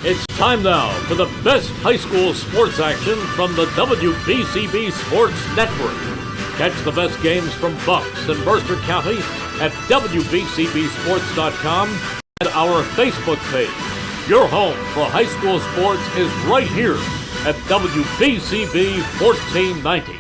It's time now for the best high school sports action from the WBCB Sports Network. Catch the best games from Bucks and Mercer County at WBCBSports.com and our Facebook page. Your home for high school sports is right here at WBCB 1490.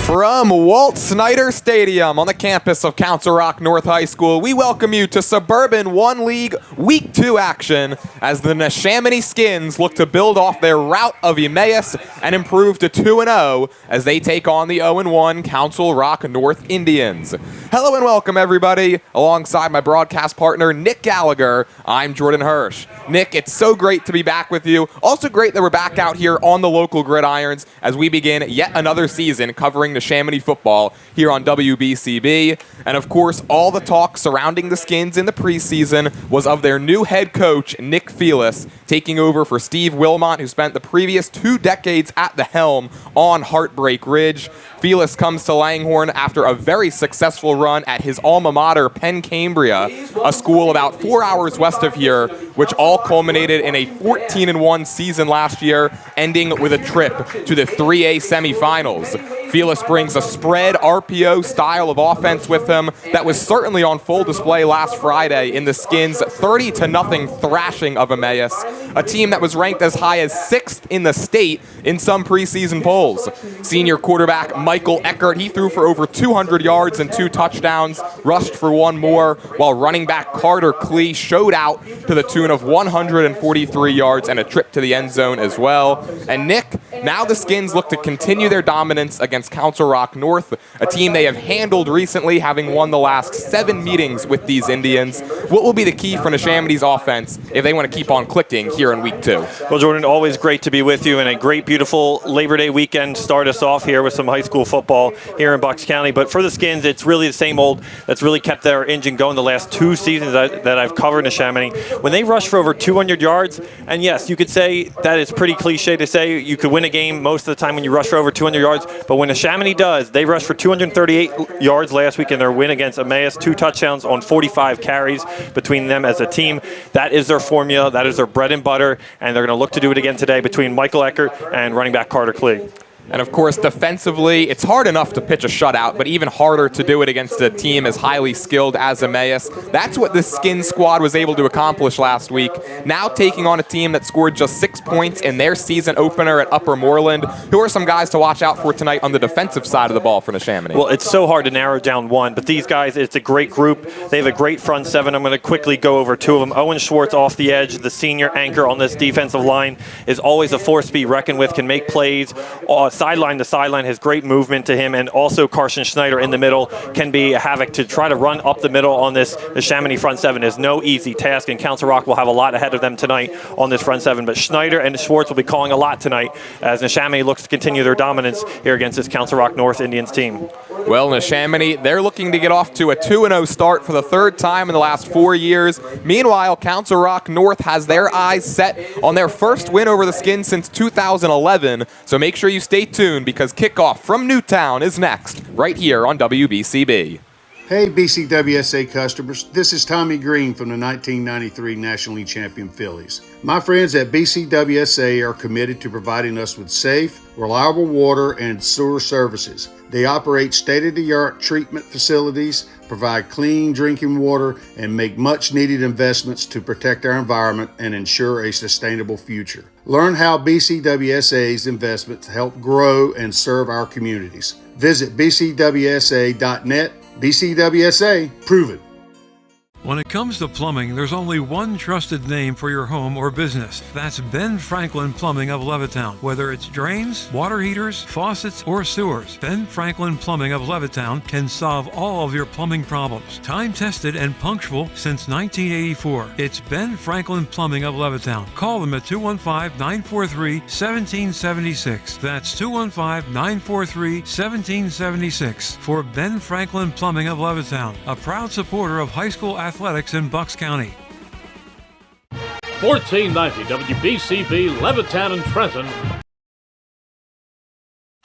From Walt Snyder Stadium on the campus of Council Rock North High School, we welcome you to Suburban 1 League Week 2 action as the Neshaminy Skins look to build off their rout of Emmaus and improve to 2-0 as they take on the 0-1 Council Rock North Indians. Hello and welcome, everybody. Alongside my broadcast partner, Nick Gallagher, I'm Jordan Hirsch. Nick, it's so great to be back with you. Also great that we're back out here on the local gridirons as we begin yet another season covering Neshaminy football here on WBCB. And of course, all the talk surrounding the Skins in the preseason was of their new head coach, Nick Felis, taking over for Steve Wilmot, who spent the previous 2 decades at the helm on Heartbreak Ridge. Felis comes to Langhorne after a very successful run at his alma mater, Penn Cambria, a school about 4 hours west of here, which all culminated in a 14-1 season last year, ending with a trip to the 3A semifinals. Felis brings a spread RPO style of offense with him that was certainly on full display last Friday in the Skins' 30-0 thrashing of Emmaus, a team that was ranked as high as 6th in the state in some preseason polls. Senior quarterback Michael Eckert, he threw for over 200 yards and 2 touchdowns, rushed for 1 more, while running back Carter Klee showed out to the tune of 143 yards and a trip to the end zone as well. And Nick, now the Skins look to continue their dominance against Council Rock North, a team they have handled recently, having won the last 7 meetings with these Indians. What will be the key for Neshaminy's offense if they want to keep on clicking here in Week 2? Well, Jordan, always great to be with you, and a great, beautiful Labor Day weekend. Start us off here with some high school football here in Bucks County. But for the Skins, it's really the same old that's really kept their engine going the last 2 seasons that I've covered Neshaminy. When they rush for over 200 yards, and yes, you could say that it's pretty cliche to say you could win a game most of the time when you rush for over 200 yards, but when Neshaminy does, they rushed for 238 yards last week in their win against Emmaus, 2 touchdowns on 45 carries between them as a team. That is their formula, that is their bread and butter, and they're going to look to do it again today between Michael Eckert and running back Carter Klee. And of course, defensively, it's hard enough to pitch a shutout, but even harder to do it against a team as highly skilled as Emmaus. That's what the Skin squad was able to accomplish last week. Now taking on a team that scored just 6 points in their season opener at Upper Moreland. Who are some guys to watch out for tonight on the defensive side of the ball for Neshaminy? Well, it's so hard to narrow down one, but these guys, it's a great group. They have a great front 7. I'm going to quickly go over 2 of them. Owen Schwartz off the edge, the senior anchor on this defensive line, is always a force to be reckoned with, can make plays sideline to sideline, has great movement to him, and also Carson Schneider in the middle can be a havoc to try to run up the middle on this Neshaminy front 7 is no easy task, and Council Rock will have a lot ahead of them tonight on this front 7. But Schneider and Schwartz will be calling a lot tonight as Neshaminy looks to continue their dominance here against this Council Rock North Indians team. Well, Neshaminy, they're looking to get off to a 2-0 start for the 3rd time in the last 4 years. Meanwhile, Council Rock North has their eyes set on their first win over the Skins since 2011, so make sure you stay tuned because kickoff from Newtown is next, right here on WBCB. Hey BCWSA customers, this is Tommy Green from the 1993 National League Champion Phillies. My friends at BCWSA are committed to providing us with safe, reliable water and sewer services. They operate state-of-the-art treatment facilities, provide clean drinking water, and make much-needed investments to protect our environment and ensure a sustainable future. Learn how BCWSA's investments help grow and serve our communities. Visit bcwsa.net. BCWSA, prove it. When it comes to plumbing, there's only one trusted name for your home or business. That's Ben Franklin Plumbing of Levittown. Whether it's drains, water heaters, faucets, or sewers, Ben Franklin Plumbing of Levittown can solve all of your plumbing problems. Time-tested and punctual since 1984. It's Ben Franklin Plumbing of Levittown. Call them at 215-943-1776. That's 215-943-1776 for Ben Franklin Plumbing of Levittown, a proud supporter of high school athletics in Bucks County. 1490 WBCB, Levittown and Trenton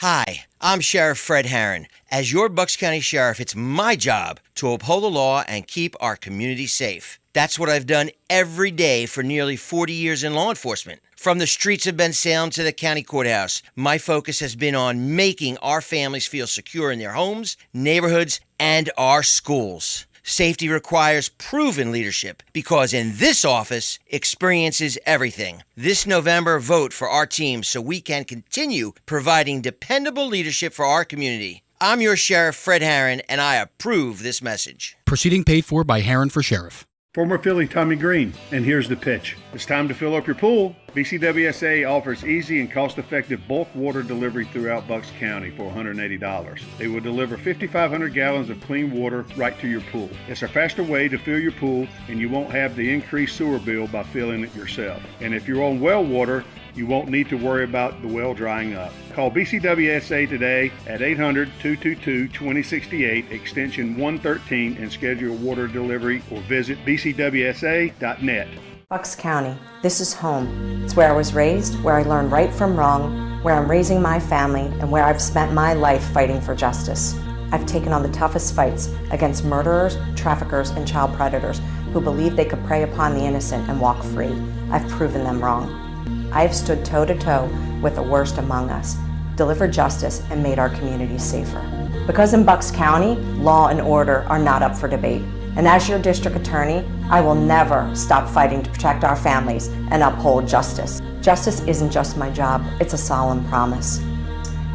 Hi, I'm Sheriff Fred Herron. As your Bucks County Sheriff, it's my job to uphold the law and keep our community safe. That's what I've done every day for nearly 40 years in law enforcement. From the streets of Bensalem to the county courthouse, my focus has been on making our families feel secure in their homes, neighborhoods, and our schools. Safety requires proven leadership because in this office, experience is everything. This November, vote for our team so we can continue providing dependable leadership for our community. I'm your Sheriff, Fred Herron, and I approve this message. Proceeding paid for by Herron for Sheriff. Former Philly Tommy Green, and here's the pitch. It's time to fill up your pool. BCWSA offers easy and cost-effective bulk water delivery throughout Bucks County for $180. They will deliver 5,500 gallons of clean water right to your pool. It's a faster way to fill your pool, and you won't have the increased sewer bill by filling it yourself. And if you're on well water, you won't need to worry about the well drying up. Call BCWSA today at 800-222-2068, extension 113, and schedule water delivery or visit bcwsa.net. Bucks County, this is home. It's where I was raised, where I learned right from wrong, where I'm raising my family, and where I've spent my life fighting for justice. I've taken on the toughest fights against murderers, traffickers, and child predators who believe they could prey upon the innocent and walk free. I've proven them wrong. I've stood toe-to-toe with the worst among us, delivered justice, and made our communities safer. Because in Bucks County, law and order are not up for debate. And as your district attorney, I will never stop fighting to protect our families and uphold justice. Justice isn't just my job, it's a solemn promise.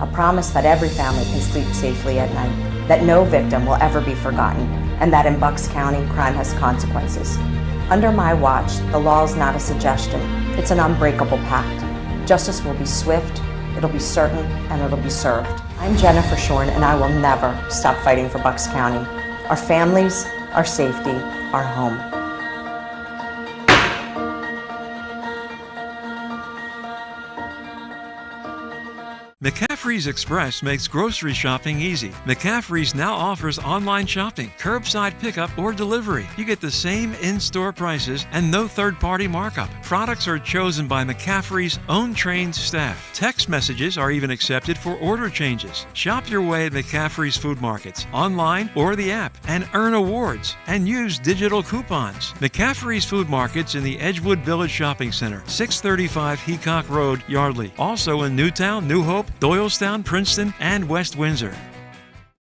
A promise that every family can sleep safely at night, that no victim will ever be forgotten, and that in Bucks County, crime has consequences. Under my watch, the law is not a suggestion, it's an unbreakable pact. Justice will be swift, it'll be certain, and it'll be served. I'm Jennifer Shorn, and I will never stop fighting for Bucks County. Our families, our safety, our home. McCaffrey's Express makes grocery shopping easy. McCaffrey's now offers online shopping, curbside pickup, or delivery. You get the same in-store prices and no third-party markup. Products are chosen by McCaffrey's own trained staff. Text messages are even accepted for order changes. Shop your way at McCaffrey's Food Markets, online or the app, and earn awards and use digital coupons. McCaffrey's Food Markets in the Edgewood Village Shopping Center, 635 Heacock Road, Yardley. Also in Newtown, New Hope, Doylestown, Princeton, and West Windsor.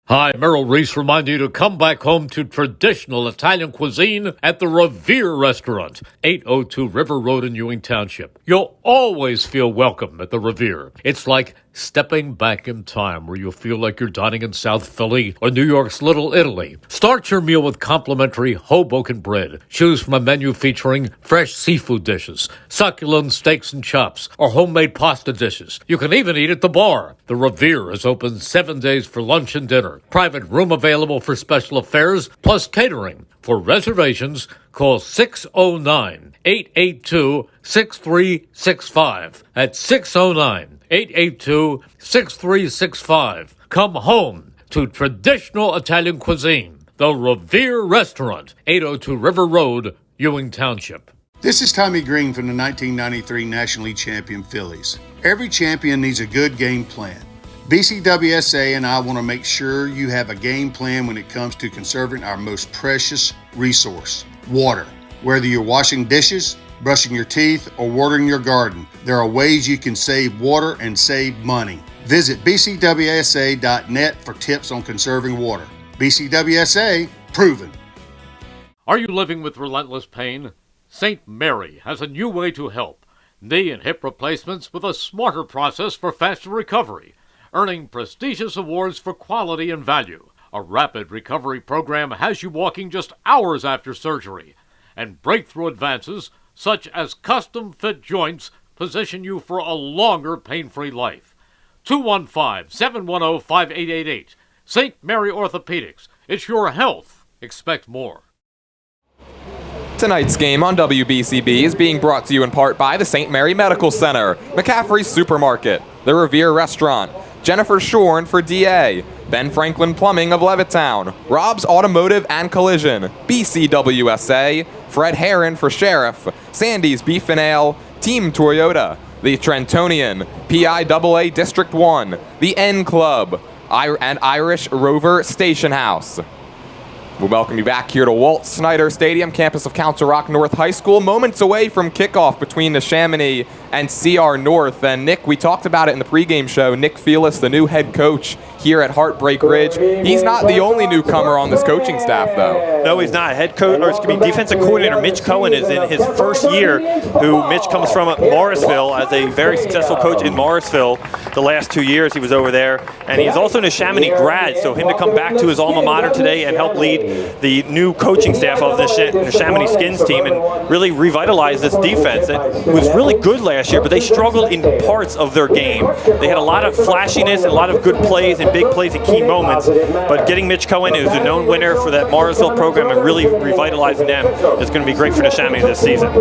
Hi, Merrill Reese reminding you to come back home to traditional Italian cuisine at the Revere Restaurant, 802 River Road in Ewing Township. You'll always feel welcome at the Revere. It's like stepping back in time where you'll feel like you're dining in South Philly or New York's Little Italy. Start your meal with complimentary Hoboken bread. Choose from a menu featuring fresh seafood dishes, succulent steaks and chops, or homemade pasta dishes. You can even eat at the bar. The Revere is open 7 days for lunch and dinner. Private room available for special affairs, plus catering. For reservations, call 609-882-6365. That's 609-882-6365. Come home to traditional Italian cuisine. The Revere Restaurant, 802 River Road, Ewing Township. This is Tommy Green from the 1993 National League champion Phillies. Every champion needs a good game plan. BCWSA and I want to make sure you have a game plan when it comes to conserving our most precious resource, water. Whether you're washing dishes, brushing your teeth, or watering your garden, there are ways you can save water and save money. Visit bcwsa.net for tips on conserving water. BCWSA, proven. Are you living with relentless pain? St. Mary has a new way to help. Knee and hip replacements with a smarter process for faster recovery, earning prestigious awards for quality and value. A rapid recovery program has you walking just hours after surgery, and breakthrough advances such as custom-fit joints position you for a longer pain-free life. 215-710-5888. St. Mary Orthopedics. It's your health. Expect more. Tonight's game on WBCB is being brought to you in part by the St. Mary Medical Center, McCaffrey's Supermarket, the Revere Restaurant, Jennifer Shorn for DA, Ben Franklin Plumbing of Levittown, Rob's Automotive and Collision, BCWSA, Fred Herron for Sheriff, Sandy's Beef and Ale, Team Toyota, the Trentonian, PIAA District 1, the N Club, and Irish Rover Station House. We welcome you back here to Walt Snyder Stadium, campus of Council Rock North High School. Moments away from kickoff between Neshaminy and CR North. And Nick, we talked about it in the pregame show. Nick Felis, the new head coach here at Heartbreak Ridge. He's not the only newcomer on this coaching staff, though. No, he's not. Head coach, or excuse me, defensive coordinator Mitch Cohen is in his first year. Mitch comes from Morrisville as a very successful coach in Morrisville. The last 2 years he was over there, and he is also a Neshaminy grad. So him to come back to his alma mater today and help lead the new coaching staff of the Neshaminy Skins team and really revitalize this defense. It was really good last year, but they struggled in parts of their game. They had a lot of flashiness and a lot of good plays and big plays and key moments, but getting Mitch Cohen, who's a known winner for that Morrisville program, and really revitalizing them is going to be great for Neshaminy this season.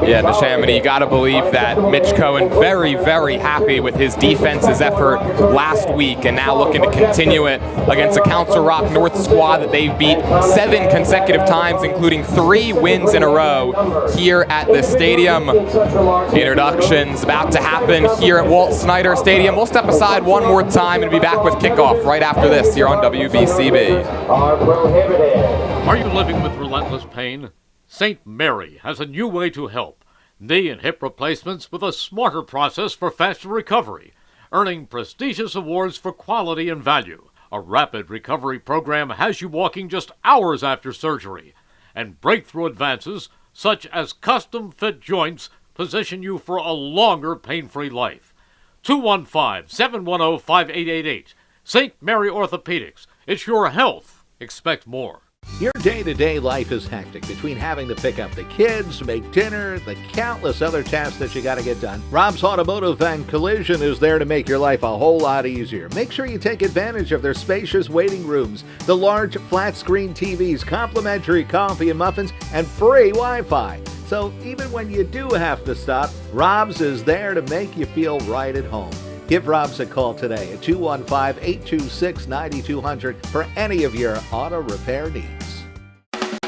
Yeah, Neshaminy, you got to believe that Mitch Cohen very, very happy with his defense's effort last week, and now looking to continue it against a Council Rock North squad that they've beat 7 consecutive times, including 3 wins in a row here at the stadium. Introductions about to happen here at Walt Snyder Stadium. We'll step aside one more time and be back with kickoff right after this here on WBCB. Are you living with relentless pain? St. Mary has a new way to help. Knee and hip replacements with a smarter process for faster recovery, earning prestigious awards for quality and value. A rapid recovery program has you walking just hours after surgery, and breakthrough advances such as custom-fit joints position you for a longer pain-free life. 215-710-5888. St. Mary Orthopedics. It's your health. Expect more. Your day-to-day life is hectic between having to pick up the kids, make dinner, the countless other tasks that you got to get done. Rob's Automotive and Collision is there to make your life a whole lot easier. Make sure you take advantage of their spacious waiting rooms, the large flat-screen TVs, complimentary coffee and muffins, and free Wi-Fi. So even when you do have to stop, Rob's is there to make you feel right at home. Give Rob's a call today at 215-826-9200 for any of your auto repair needs.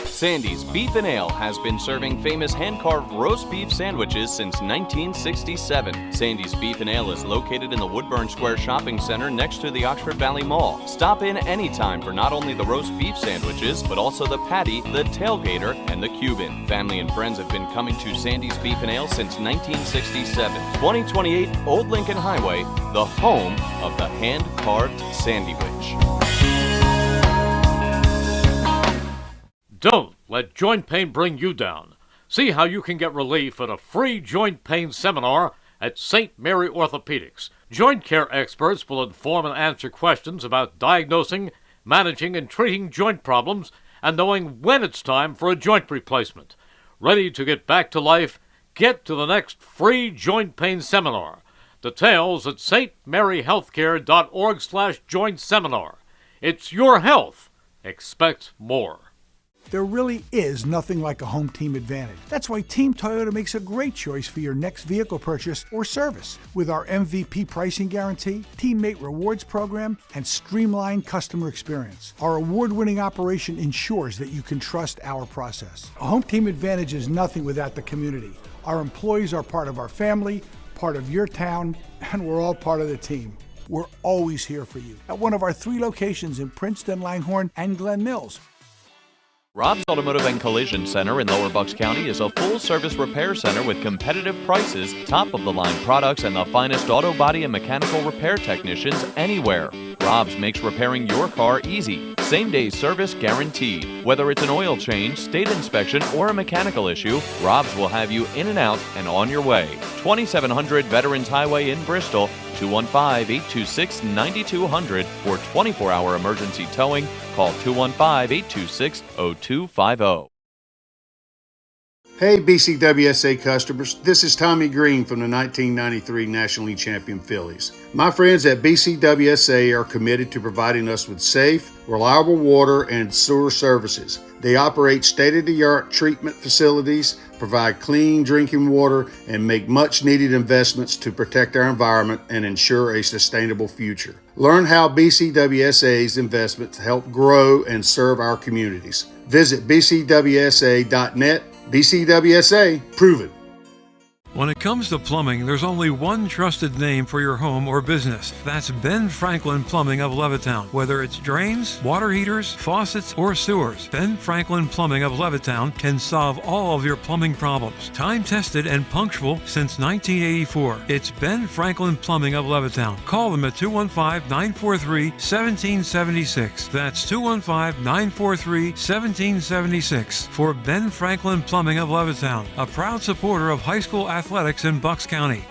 Sandy's Beef and Ale has been serving famous hand-carved roast beef sandwiches since 1967. Sandy's Beef and Ale is located in the Woodburn Square Shopping Center next to the Oxford Valley Mall. Stop in anytime for not only the roast beef sandwiches, but also the patty, the tailgater, and the Cuban. Family and friends have been coming to Sandy's Beef and Ale since 1967. 2028 Old Lincoln Highway, the home of the hand-carved sandwich. Don't let joint pain bring you down. See how you can get relief at a free joint pain seminar at St. Mary Orthopedics. Joint care experts will inform and answer questions about diagnosing, managing, and treating joint problems and knowing when it's time for a joint replacement. Ready to get back to life? Get to the next free joint pain seminar. Details at stmaryhealthcare.org/joint seminar. It's your health. Expect more. There really is nothing like a home team advantage. That's why Team Toyota makes a great choice for your next vehicle purchase or service. With our MVP pricing guarantee, teammate rewards program, and streamlined customer experience, our award-winning operation ensures that you can trust our process. A home team advantage is nothing without the community. Our employees are part of our family, part of your town, and we're all part of the team. We're always here for you at one of our 3 locations in Princeton, Langhorne, and Glen Mills. Rob's Automotive and Collision Center in Lower Bucks County is a full-service repair center with competitive prices, top-of-the-line products, and the finest auto body and mechanical repair technicians anywhere. Rob's makes repairing your car easy. Same-day service guaranteed. Whether it's an oil change, state inspection, or a mechanical issue, Rob's will have you in and out and on your way. 2700 Veterans Highway in Bristol, 215-826-9200 for 24-hour emergency towing. Call 215-826-0250. Hey BCWSA customers, this is Tommy Green from the 1993 National League champion Phillies. My friends at BCWSA are committed to providing us with safe, reliable water and sewer services. They operate state-of-the-art treatment facilities, provide clean drinking water, and make much-needed investments to protect our environment and ensure a sustainable future. Learn how BCWSA's investments help grow and serve our communities. Visit bcwsa.net. BCWSA, proven. When it comes to plumbing, there's only one trusted name for your home or business. That's Ben Franklin Plumbing of Levittown. Whether it's drains, water heaters, faucets, or sewers, Ben Franklin Plumbing of Levittown can solve all of your plumbing problems. Time-tested and punctual since 1984. It's Ben Franklin Plumbing of Levittown. Call them at 215-943-1776. That's 215-943-1776 for Ben Franklin Plumbing of Levittown, a proud supporter of high school athletics in Bucks County.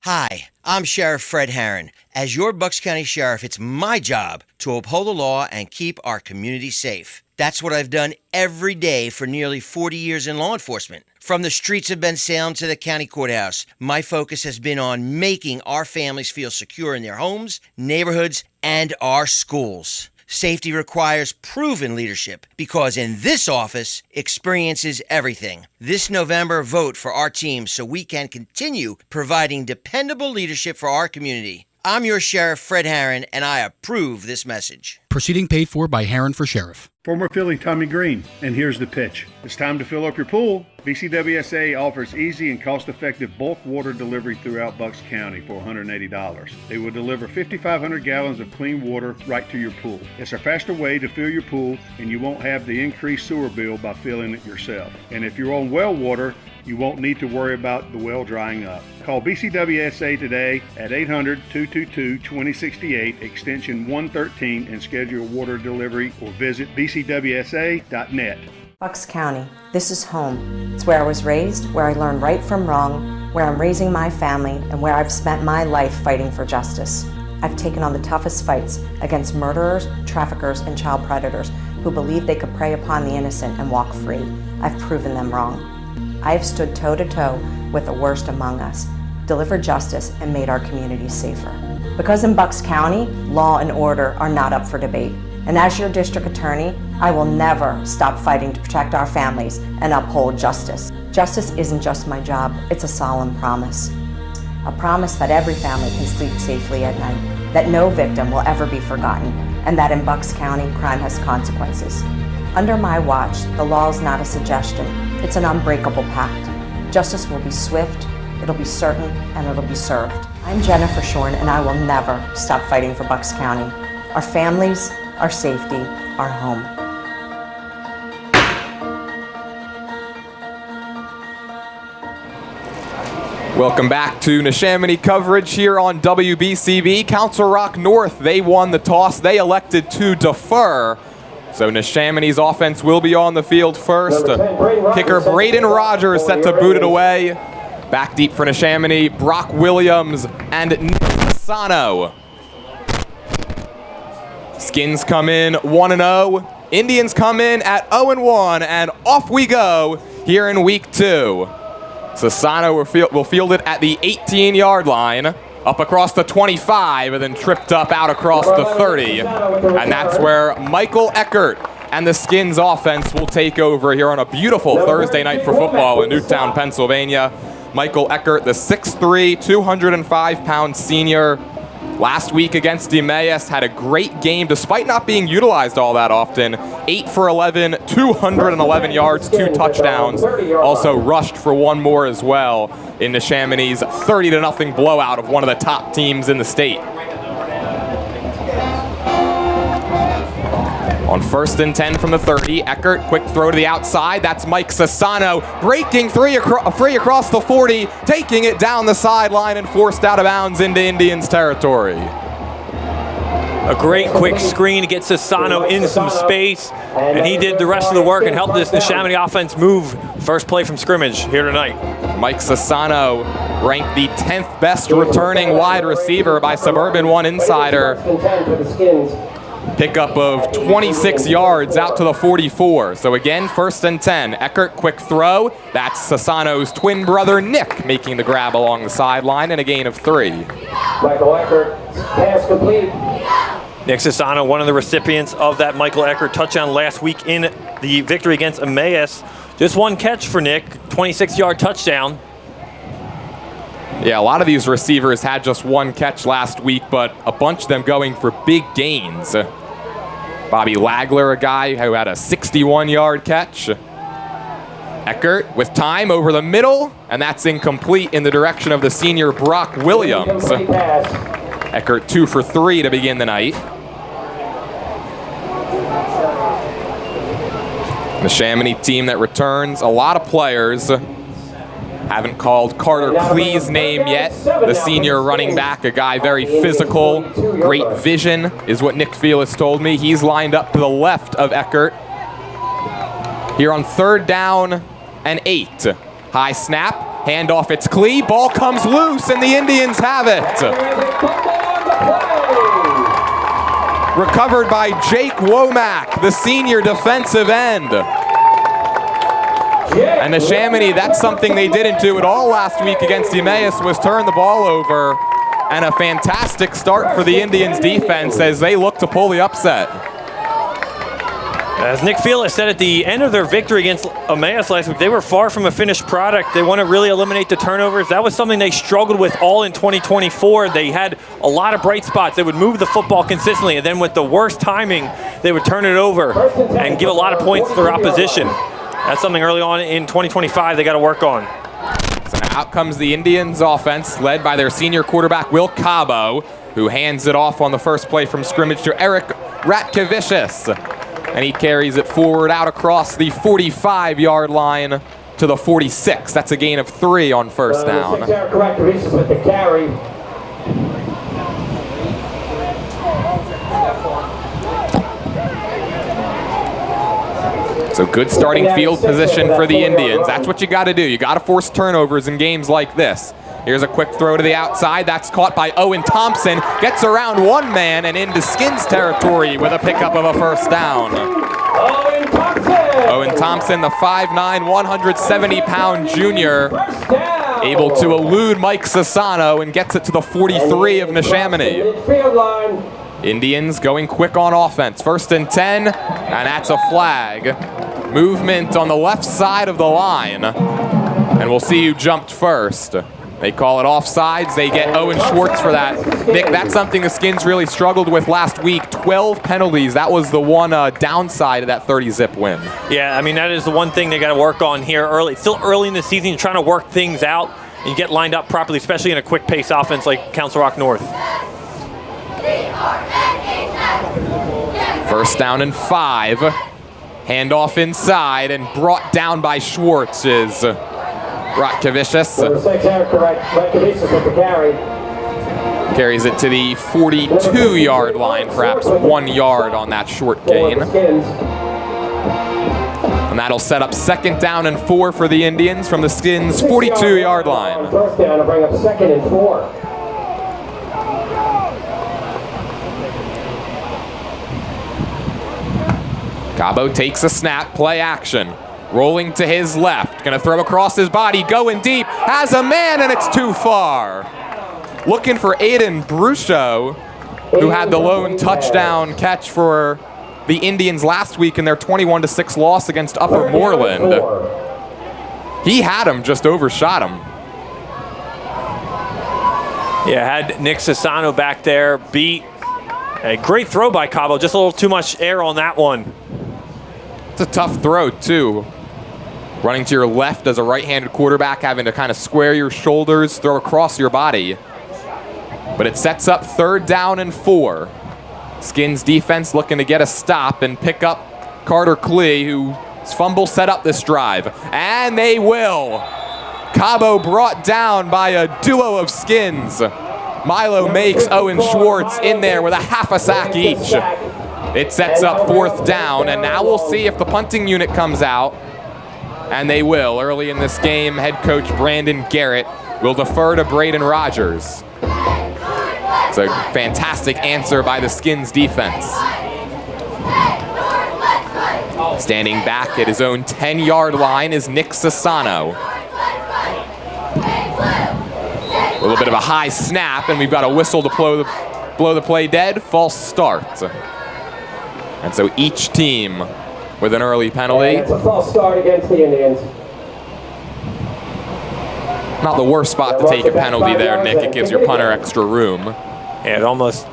Hi, I'm Sheriff Fred Herron. As your Bucks County Sheriff, it's my job to uphold the law and keep our community safe. That's what I've done every day for nearly 40 years in law enforcement. From the streets of Bensalem to the county courthouse, my focus has been on making our families feel secure in their homes, neighborhoods, and our schools. Safety requires proven leadership because in this office, experience is everything. This November, vote for our team so we can continue providing dependable leadership for our community. I'm your Sheriff Fred Herron, and I approve this message. Proceeding paid for by Herron for Sheriff. Former Philly Tommy Green, and here's the pitch. It's time to fill up your pool. BCWSA offers easy and cost-effective bulk water delivery throughout Bucks County for $180. They will deliver 5,500 gallons of clean water right to your pool. It's a faster way to fill your pool, and you won't have the increased sewer bill by filling it yourself. And if you're on well water, you won't need to worry about the well drying up. Call BCWSA today at 800-222-2068, extension 113, and schedule a water delivery or visit bcwsa.net. Bucks County, this is home. It's where I was raised, where I learned right from wrong, where I'm raising my family, and where I've spent my life fighting for justice. I've taken on the toughest fights against murderers, traffickers, and child predators who believed they could prey upon the innocent and walk free. I've proven them wrong. I have stood toe-to-toe with the worst among us, delivered justice, and made our communities safer. Because in Bucks County, law and order are not up for debate. And as your district attorney, I will never stop fighting to protect our families and uphold justice. Justice isn't just my job, it's a solemn promise. A promise that every family can sleep safely at night, that no victim will ever be forgotten, and that in Bucks County, crime has consequences. Under my watch, the law is not a suggestion, it's an unbreakable pact. Justice will be swift, it'll be certain, and it'll be served. I'm Jennifer Shorn, and I will never stop fighting for Bucks County. Our families, our safety, our home. Welcome back to Neshaminy coverage here on WBCB. Council Rock North, they won the toss. They elected to defer. So Neshaminy's offense will be on the field first. Kicker Braden Rogers set to boot it away. Back deep for Neshaminy, Brock Williams and Nick Sano. Skins come in 1-0. Indians come in at 0-1, and off we go here in week 2. Sassano will field it at the 18-yard line, up across the 25, and then tripped up out across the 30. And that's where Michael Eckert and the Skins offense will take over here on a beautiful Thursday night for football in Newtown, Pennsylvania. Michael Eckert, the 6'3", 205-pound senior. Last week against Emmaus, had a great game despite not being utilized all that often. 8 for 11, 211 yards, 2 touchdowns. Also rushed for 1 more as well in Neshaminy's 30-0 blowout of one of the top teams in the state. On 1st and 10 from the 30, Eckert, quick throw to the outside. That's Mike Sassano breaking free across the 40, taking it down the sideline and forced out of bounds into Indians territory. A great quick screen to get Sassano in some space, and he did the rest of the work and helped this Neshaminy offense move first play from scrimmage here tonight. Mike Sassano ranked the 10th best returning wide receiver by Suburban One Insider. Pickup of 26 yards out to the 44. So again, 1st and 10. Eckert, quick throw. That's Sassano's twin brother, Nick, making the grab along the sideline and a gain of 3. Michael Eckert, pass complete. Nick Sassano, one of the recipients of that Michael Eckert touchdown last week in the victory against Emmaus. Just 1 catch for Nick, 26-yard touchdown. Yeah, a lot of these receivers had just 1 catch last week, but a bunch of them going for big gains. Bobby Lagler, a guy who had a 61-yard catch. Eckert with time over the middle, and that's incomplete in the direction of the senior Brock Williams. Eckert 2 for 3 to begin the night. The Neshaminy team that returns a lot of players. Haven't called Carter Klee's name yet. The senior running back, a guy very physical, great vision, is what Nick Felix told me. He's lined up to the left of Eckert. Here on 3rd down and 8. High snap, handoff, it's Klee. Ball comes loose, and the Indians have it. Recovered by Jake Womack, the senior defensive end. And Neshaminy, that's something they didn't do at all last week against Emmaus, was turn the ball over. And a fantastic start for the Indians defense as they look to pull the upset. As Nick Felix said at the end of their victory against Emmaus last week, they were far from a finished product. They want to really eliminate the turnovers. That was something they struggled with all in 2024. They had a lot of bright spots. They would move the football consistently, and then with the worst timing, they would turn it over and give a lot of points to their opposition. That's something early on in 2025 they got to work on. So out comes the Indians offense, led by their senior quarterback, Will Cabo, who hands it off on the first play from scrimmage to Eric Ratkevicius. And he carries it forward out across the 45-yard line to the 46. That's a gain of 3 on 1st down. Eric Ratkevicius with the carry. So good starting field position for the Indians. That's what you got to do. You got to force turnovers in games like this. Here's a quick throw to the outside. That's caught by Owen Thompson. Gets around one man and into Skins territory with a pickup of a 1st down. Owen Thompson, the 5'9", 170-pound junior, able to elude Mike Sassano and gets it to the 43 of Neshaminy. Indians going quick on offense. 1st and 10, and that's a flag. Movement on the left side of the line, and we'll see who jumped first. They call it offsides. They get Owen Schwartz for that. Nick, that's something the Skins really struggled with last week. 12 penalties. That was the one downside of that 30-zip win. Yeah, I mean, that is the one thing they got to work on here early. It's still early in the season. You're trying to work things out and get lined up properly, especially in a quick-pace offense like Council Rock North. 1st down and 5. Handoff inside and brought down by Schwartz is Ratkevicius. Carries it to the 42-yard line, perhaps 1 yard on that short gain. And that'll set up 2nd down and 4 for the Indians from the Skins' 42-yard line. 1st down to bring up 2nd and 4. Cabo takes a snap, play action. Rolling to his left, gonna throw across his body, going deep, has a man, and it's too far. Looking for Aiden Brucho, who had the lone touchdown catch for the Indians last week in their 21-6 loss against Upper Moreland. He had him, just overshot him. Yeah, had Nick Sassano back there, beat. A great throw by Cabo, just a little too much air on that one. It's a tough throw, too. Running to your left as a right-handed quarterback, having to kind of square your shoulders, throw across your body. But it sets up 3rd down and 4. Skins defense looking to get a stop and pick up Carter Klee, whose fumble set up this drive. And they will. Cabo brought down by a duo of Skins. Milo makes Owen Schwartz in there with a half a sack each. It sets up 4th down, and now we'll see if the punting unit comes out. And they will. Early in this game, head coach Brandon Garrett will defer to Braden Rogers. It's a fantastic answer by the Skins defense. Standing back at his own 10-yard line is Nick Sassano. A little bit of a high snap, and we've got a whistle to blow the play dead. False start. And so each team with an early penalty. It's a false start against the Indians. Not the worst spot to take a penalty there, Nick. It gives your punter extra room. Yeah, I'd almost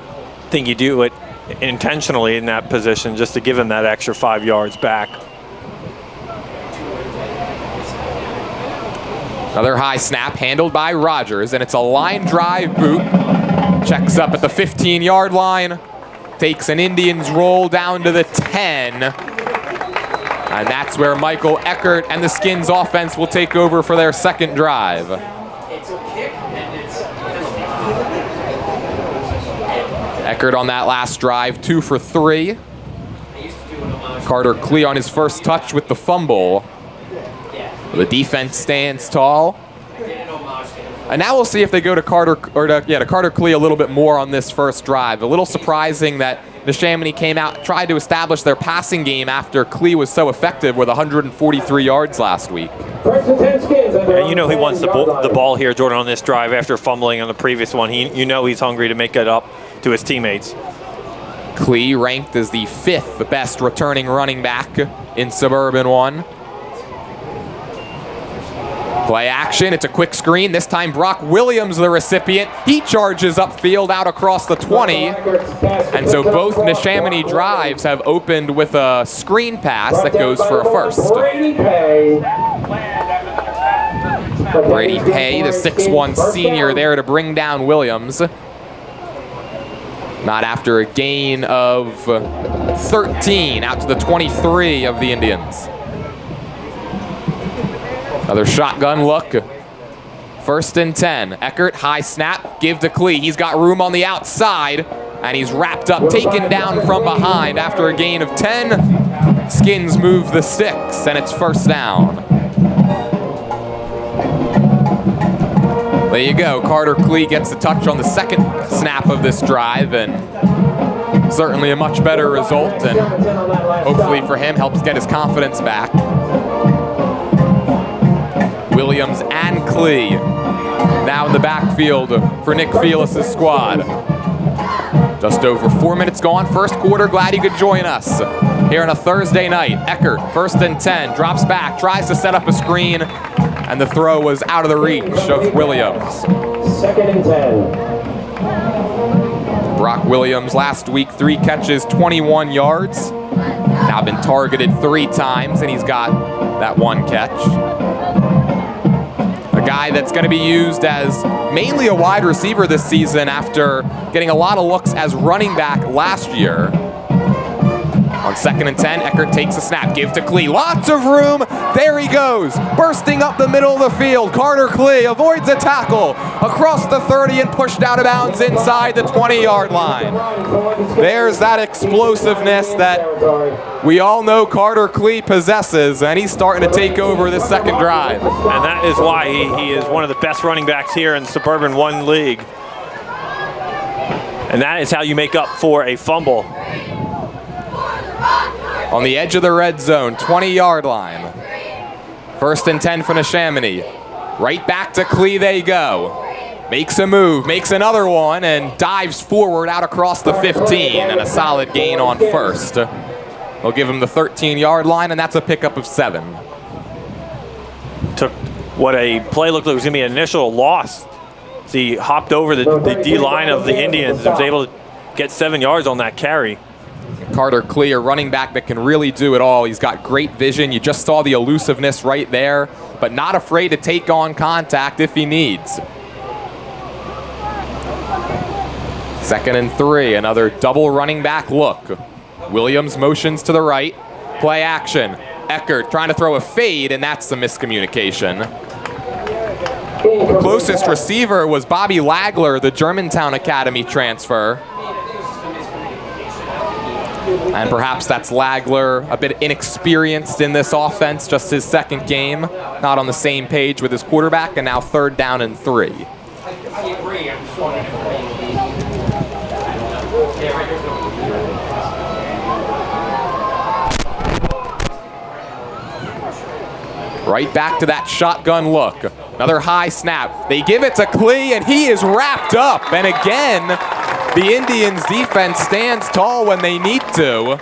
think you do it intentionally in that position just to give him that extra 5 yards back. Another high snap handled by Rogers, and it's a line drive boot. Checks up at the 15-yard line. Takes an Indians roll down to the 10. And that's where Michael Eckert and the Skins offense will take over for their second drive. Eckert on that last drive, 2 for 3. Carter Klee on his first touch with the fumble. The defense stands tall. And now we'll see if they go to Carter Klee a little bit more on this first drive. A little surprising that Neshaminy came out, tried to establish their passing game after Klee was so effective with 143 yards last week. And you know he wants the ball here, Jordan, on this drive after fumbling on the previous one. You know he's hungry to make it up to his teammates. Klee ranked as the 5th best returning running back in Suburban 1. Play action, it's a quick screen. This time Brock Williams, the recipient. He charges upfield out across the 20. And so both Neshaminy drives have opened with a screen pass that goes for a first. Brady Pay, the 6'1 senior, there to bring down Williams. Not after a gain of 13 out to the 23 of the Indians. Another shotgun look. 1st and 10. Eckert, high snap, give to Klee. He's got room on the outside, and he's wrapped up, taken down from behind after a gain of 10. Skins move the sticks, and it's 1st down. There you go. Carter Klee gets the touch on the second snap of this drive, and certainly a much better result, and hopefully for him helps get his confidence back. Williams and Klee now in the backfield for Nick Felis' squad. Just over 4 minutes gone, first quarter. Glad you could join us here on a Thursday night. Eckert, 1st and 10, drops back, tries to set up a screen, and the throw was out of the reach of Williams. 2nd and 10. Brock Williams last week, 3 catches, 21 yards. Now been targeted 3 times, and he's got that 1 catch. A guy that's going to be used as mainly a wide receiver this season after getting a lot of looks as running back last year. On 2nd and 10, Eckert takes a snap, give to Klee. Lots of room. There he goes, bursting up the middle of the field. Carter Klee avoids a tackle across the 30 and pushed out of bounds inside the 20-yard line. There's that explosiveness that we all know Carter Klee possesses, and he's starting to take over this second drive. And that is why he is one of the best running backs here in Suburban 1 League. And that is how you make up for a fumble. On the edge of the red zone, 20-yard line. 1st and 10 for Neshaminy. Right back to Klee they go. Makes a move, makes another one, and dives forward out across the 15, and a solid gain on 1st. They'll give him the 13-yard line, and that's a pickup of 7. Took what a play looked like it was going to be an initial loss. So he hopped over the D-line of the Indians and was able to get 7 yards on that carry. Carter Klee, a running back that can really do it all. He's got great vision. You just saw the elusiveness right there, but not afraid to take on contact if he needs. 2nd and 3, another double running back look. Williams motions to the right. Play action. Eckert trying to throw a fade, and that's the miscommunication. Closest receiver was Bobby Lagler, the Germantown Academy transfer. And perhaps that's Lagler, a bit inexperienced in this offense, just his 2nd game, not on the same page with his quarterback, and now 3rd down and 3. Right back to that shotgun look. Another high snap. They give it to Klee, and he is wrapped up. And again, the Indians' defense stands tall when they need to.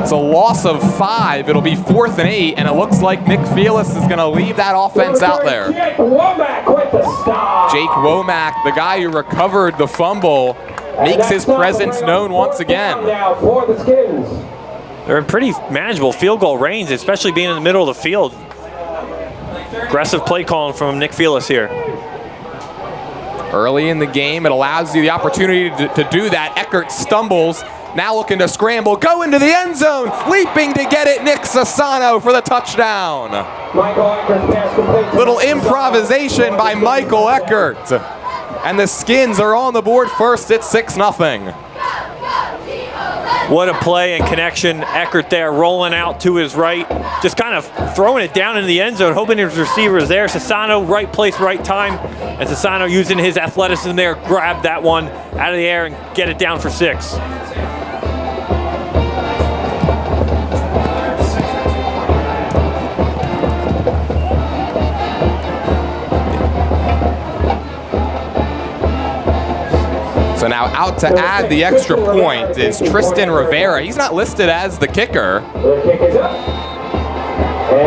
It's a loss of 5. It'll be 4th and 8, and it looks like Nick Felis is going to leave that offense out there. Jake Womack with the stop. Jake Womack, the guy who recovered the fumble, makes his presence known once again. Now for the Skins. They're in pretty manageable field goal range, especially being in the middle of the field. Aggressive play calling from Nick Felix here. Early in the game, it allows you the opportunity to do that. Eckert stumbles, now looking to scramble, go into the end zone, leaping to get it, Nick Sassano for the touchdown. Little improvisation by Michael Eckert. And the Skins are on the board first, it's 6-0. What a play and connection. Eckert there rolling out to his right, just kind of throwing it down into the end zone, hoping his receiver is there. Sassano, right place, right time. And Sassano using his athleticism there, grab that one out of the air and get it down for 6. So now out to add the extra point is Tristan Rivera. He's not listed as the kicker,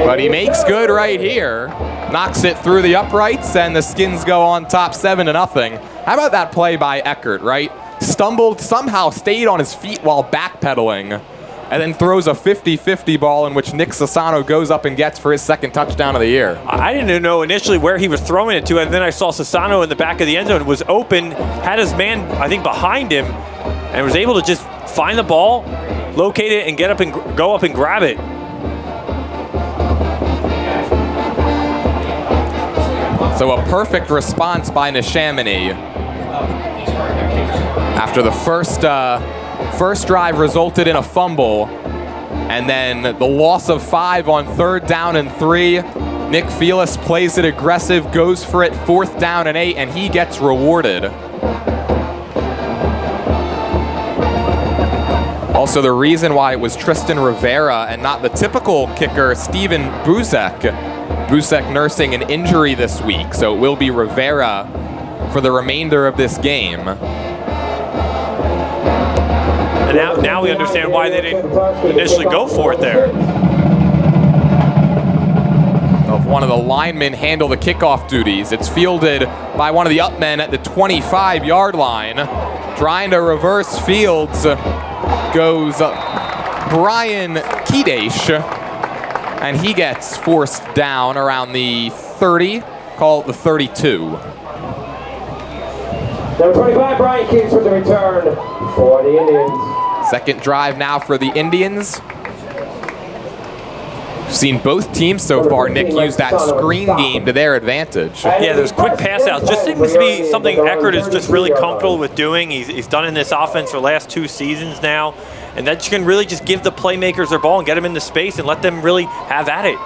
but he makes good right here. Knocks it through the uprights, and the Skins go on top 7-0. How about that play by Eckert, right? Stumbled, somehow stayed on his feet while backpedaling, and then throws a 50-50 ball in which Nick Sassano goes up and gets for his second touchdown of the year. I didn't know initially where he was throwing it to, and then I saw Sassano in the back of the end zone, was open, had his man, I think, behind him, and was able to just find the ball, locate it, and get up and go up and grab it. So a perfect response by Neshaminy. After the first drive resulted in a fumble, and then the loss of 5 on 3rd down and 3. Nick Felix plays it aggressive, goes for it 4th down and 8, and he gets rewarded. Also, the reason why it was Tristan Rivera and not the typical kicker, Steven Buzek. Buzek nursing an injury this week, so it will be Rivera for the remainder of this game. And now we understand why they didn't initially go for it there. Of one of the linemen handle the kickoff duties. It's fielded by one of the up men at the 25-yard line. Trying to reverse fields goes Brian Kidesh, and he gets forced down around the 30, call it the 32. Number 25, Brian Kidesh with the return for the Indians. Second drive now for the Indians. We've seen both teams so far, Nick, use that screen game to their advantage. Yeah, those quick pass outs just seems to be something Eckert is just really comfortable with doing. He's done in this offense for the last 2 seasons now. And that you can really just give the playmakers their ball and get them into space and let them really have at it.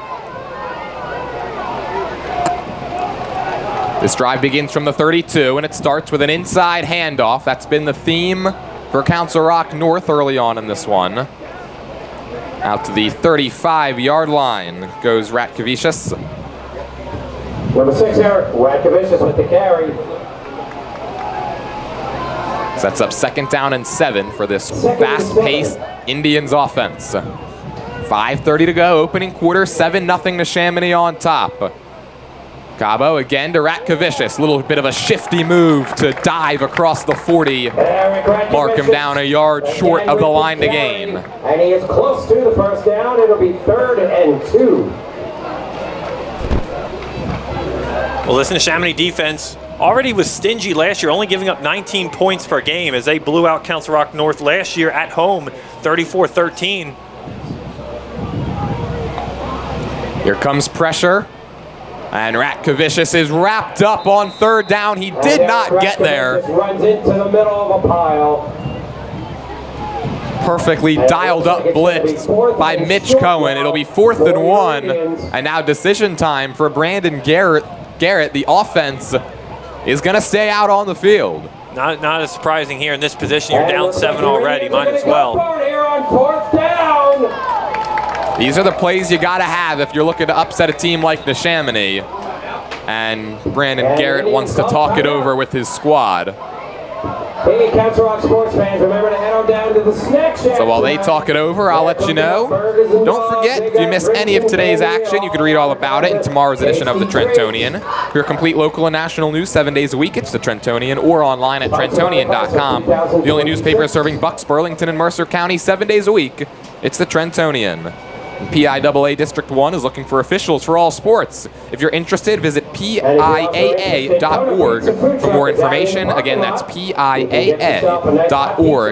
This drive begins from the 32, and it starts with an inside handoff. That's been the theme for Council Rock North early on in this one. Out to the 35-yard line goes Ratkevicius. Number 6, Eric Ratkevicius with the carry. Sets up 2nd down and 7 for this fast-paced Indians offense. 5:30 to go, opening quarter, 7-0 Neshaminy on top. Cabo again to Ratkevicius. A little bit of a shifty move to dive across the 40. Mark him down a yard short of the line to gain. And he is close to the first down. It'll be 3rd and 2. Well, this Neshaminy defense already was stingy last year, only giving up 19 points per game as they blew out Council Rock North last year at home, 34-13. Here comes pressure. And Ratkevicius is wrapped up on 3rd down. He did not get there. Runs into the middle of a pile. Perfectly dialed up blitz by Mitch Cohen. It'll be 4th and 1. And now decision time for Brandon Garrett. The offense is going to stay out on the field. Not as surprising here in this position. You're down 7 already. Might as well. Here on 4th down. These are the plays you got to have if you're looking to upset a team like Neshaminy. And Brandon Garrett wants to talk it over with his squad. Hey, Council Rock sports fans, remember to head on down to the snack shack. So while they talk it over, I'll let you know. Don't forget, if you miss any of today's action, you can read all about it in tomorrow's edition of the Trentonian. For your complete local and national news 7 days a week, it's the Trentonian or online at Trentonian.com. The only newspaper serving Bucks, Burlington, and Mercer County 7 days a week. It's the Trentonian. PIAA District 1 is looking for officials for all sports. If you're interested, visit PIAA.org for more information. Again, that's PIAA.org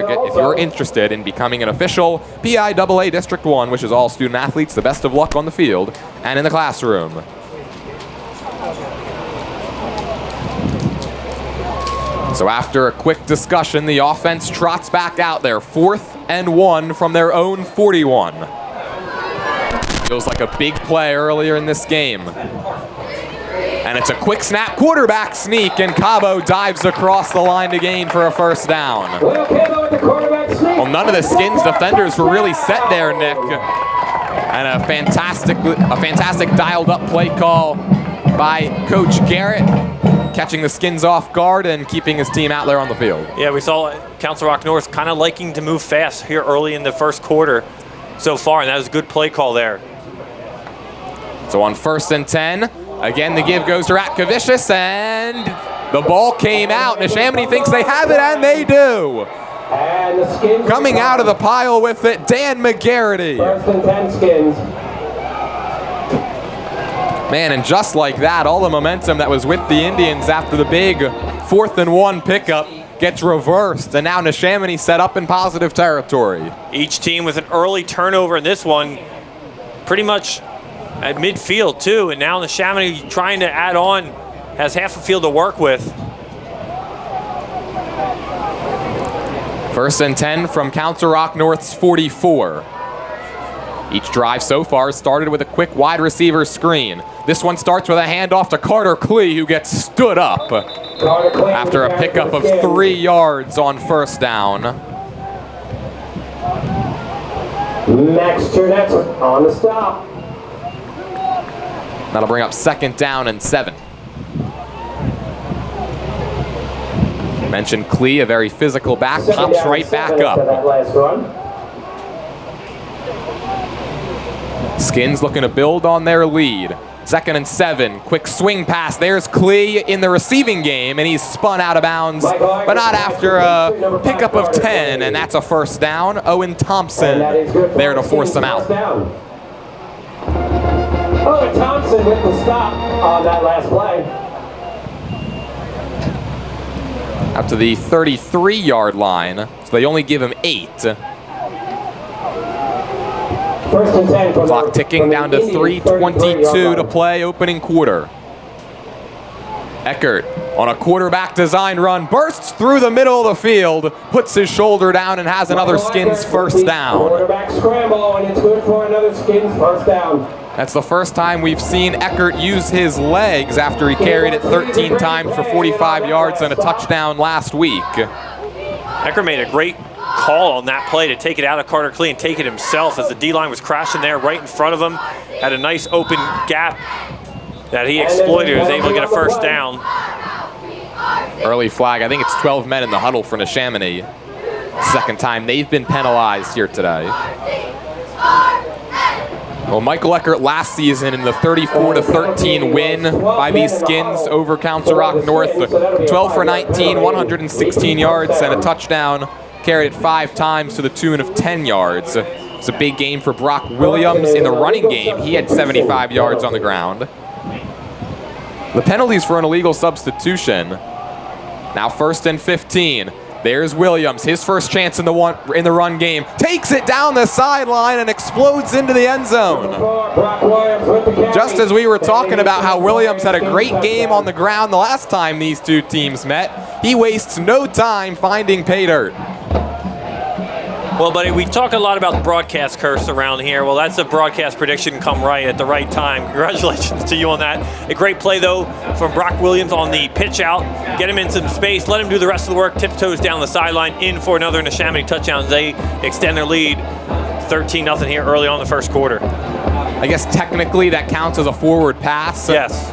if you're interested in becoming an official PIAA District 1, wishes all student athletes the best of luck on the field and in the classroom. So after a quick discussion, the offense trots back out there, 4th and 1 from their own 41. Feels like a big play earlier in this game. And it's a quick snap quarterback sneak, and Cabo dives across the line to gain for a first down. Well, none of the Skins defenders were really set there, Nick. And a fantastic dialed up play call by Coach Garrett, catching the Skins off guard and keeping his team out there on the field. Yeah, we saw Council Rock North kind of liking to move fast here early in the first quarter so far, and that was a good play call there. So on 1st and 10, again the give goes to Ratkavicius, and the ball came out. Neshaminy thinks they have it, and they do. And the Skins coming out of the pile with it, Dan McGarity. 1st and 10 Skins. Man, and just like that, all the momentum that was with the Indians after the big 4th and 1 pickup gets reversed, and now Neshaminy set up in positive territory. Each team with an early turnover in this one, pretty much at midfield too, and now Neshaminy trying to add on, has half a field to work with. 1st and 10 from Council Rock North's 44. Each drive so far started with a quick wide receiver screen. This one starts with a handoff to Carter Klee, who gets stood up after a pickup of 3 yards on 1st down. Max Turnett on the stop. That'll bring up 2nd down and 7. Mentioned Klee, a very physical back, pops right back up. That last run. Skins looking to build on their lead. 2nd and 7, quick swing pass. There's Klee in the receiving game, and he's spun out of bounds, but not after a pickup of 10, and that's a 1st down. Owen Thompson there to force them out. Owen Thompson with the stop on that last play. Up to the 33-yard line, so they only give him 8. 1st and 10 from Clock ticking down to 3:22 to play, opening quarter. Eckert on a quarterback design run, bursts through the middle of the field, puts his shoulder down, and has another Skins 1st down. Quarterback scramble, and it's good for another Skins 1st down. That's the first time we've seen Eckert use his legs after he carried it 13 times for 45 yards and a touchdown last week. Eckert made a great call on that play to take it out of Carter Klee and take it himself as the D-line was crashing there right in front of him. Had a nice open gap that he exploited, was able to get a 1st down. Early flag, I think it's 12 men in the huddle for Neshaminy. 2nd time they've been penalized here today. Well, Michael Eckert last season in the 34-13 win by these Skins over Council Rock North. 12 for 19, 116 yards and a touchdown. Carried it 5 times to the tune of 10 yards. It's a big game for Brock Williams in the running game. He had 75 yards on the ground. The penalties for an illegal substitution. Now 1st and 15. There's Williams, his first chance in the run game. Takes it down the sideline and explodes into the end zone. Just as we were talking about how Williams had a great game on the ground the last time these two teams met, he wastes no time finding pay dirt. Well, buddy, we talk a lot about the broadcast curse around here. Well, that's a broadcast prediction come right at the right time. Congratulations to you on that. A great play, though, from Brock Williams on the pitch out. Get him in some space, let him do the rest of the work, tiptoes down the sideline, in for another Neshaminy touchdown. They extend their lead 13-0 here early on in the first quarter. I guess technically that counts as a forward pass. Yes.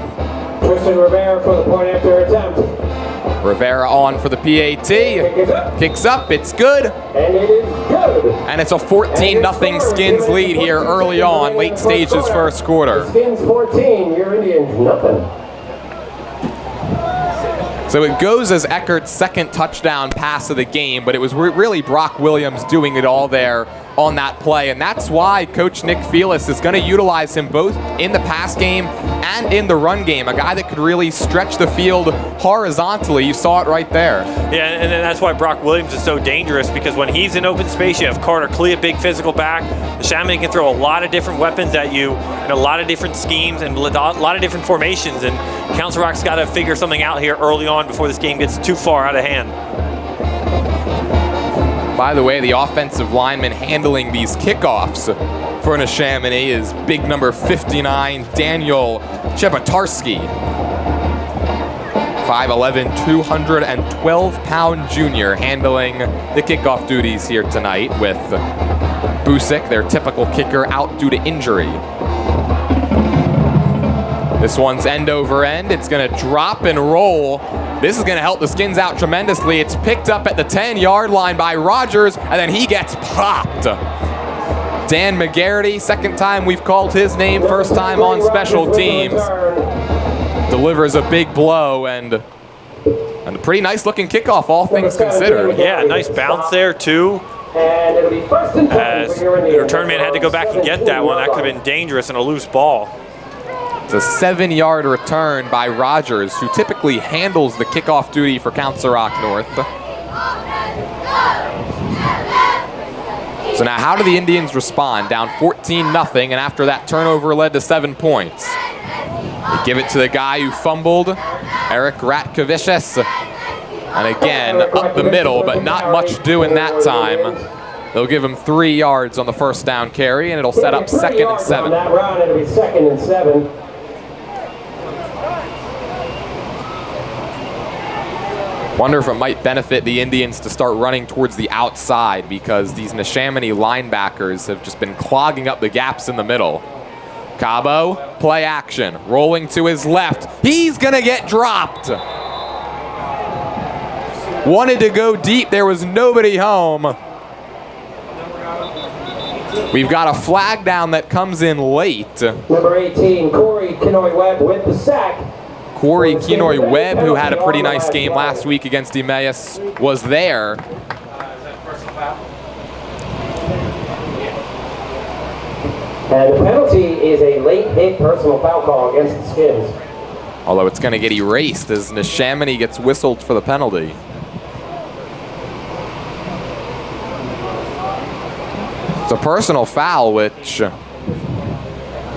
Tristan Rivera for the point after attempt. Rivera on for the PAT. Kicks up, it's good. And it is good. And it's a 14-0 Skins lead here early on, late stages first quarter. Skins 14, your Indians nothing. So it goes as Eckert's 2nd touchdown pass of the game, but it was really Brock Williams doing it all there on that play, and that's why Coach Nick Felis is going to utilize him both in the pass game and in the run game. A guy that could really stretch the field horizontally. You saw it right there. Yeah, and that's why Brock Williams is so dangerous, because when he's in open space, you have Carter Clea, big physical back. Neshaminy can throw a lot of different weapons at you and a lot of different schemes and a lot of different formations, and Council Rock's got to figure something out here early on before this game gets too far out of hand. By the way, the offensive lineman handling these kickoffs for Neshaminy is big number 59, Daniel Chebatarski. 5'11", 212-pound junior handling the kickoff duties here tonight, with Busick, their typical kicker, out due to injury. This one's end over end. It's going to drop and roll. This is going to help the Skins out tremendously. It's picked up at the 10-yard line by Rogers, and then he gets popped. Dan McGarity, second time we've called his name, first time on special teams. Delivers a big blow, and a pretty nice-looking kickoff, all things considered. Yeah, nice bounce there, too. As the return man had to go back and get that one. That could have been dangerous and a loose ball. It's a 7-yard return by Rogers, who typically handles the kickoff duty for Council Rock North. So now how do the Indians respond? Down 14-0, and after that turnover led to 7 points. They give it to the guy who fumbled, Eric Ratkevicius. And again, up the middle, but not much doing that time. They'll give him 3 yards on the first down carry, and it'll set up 2nd and 7. That run, it'll be 2nd and 7. Wonder if it might benefit the Indians to start running towards the outside, because these Neshaminy linebackers have just been clogging up the gaps in the middle. Cabo, play action, rolling to his left. He's gonna get dropped. Wanted to go deep, there was nobody home. We've got a flag down that comes in late. Number 18, Corey Kenoy-Webb with the sack. Corey Kenoy-Webb, who had a pretty nice game last week against Emmaus, was there. And the penalty is a late hit personal foul call against the Skins. Although it's going to get erased as Neshaminy gets whistled for the penalty. It's a personal foul, which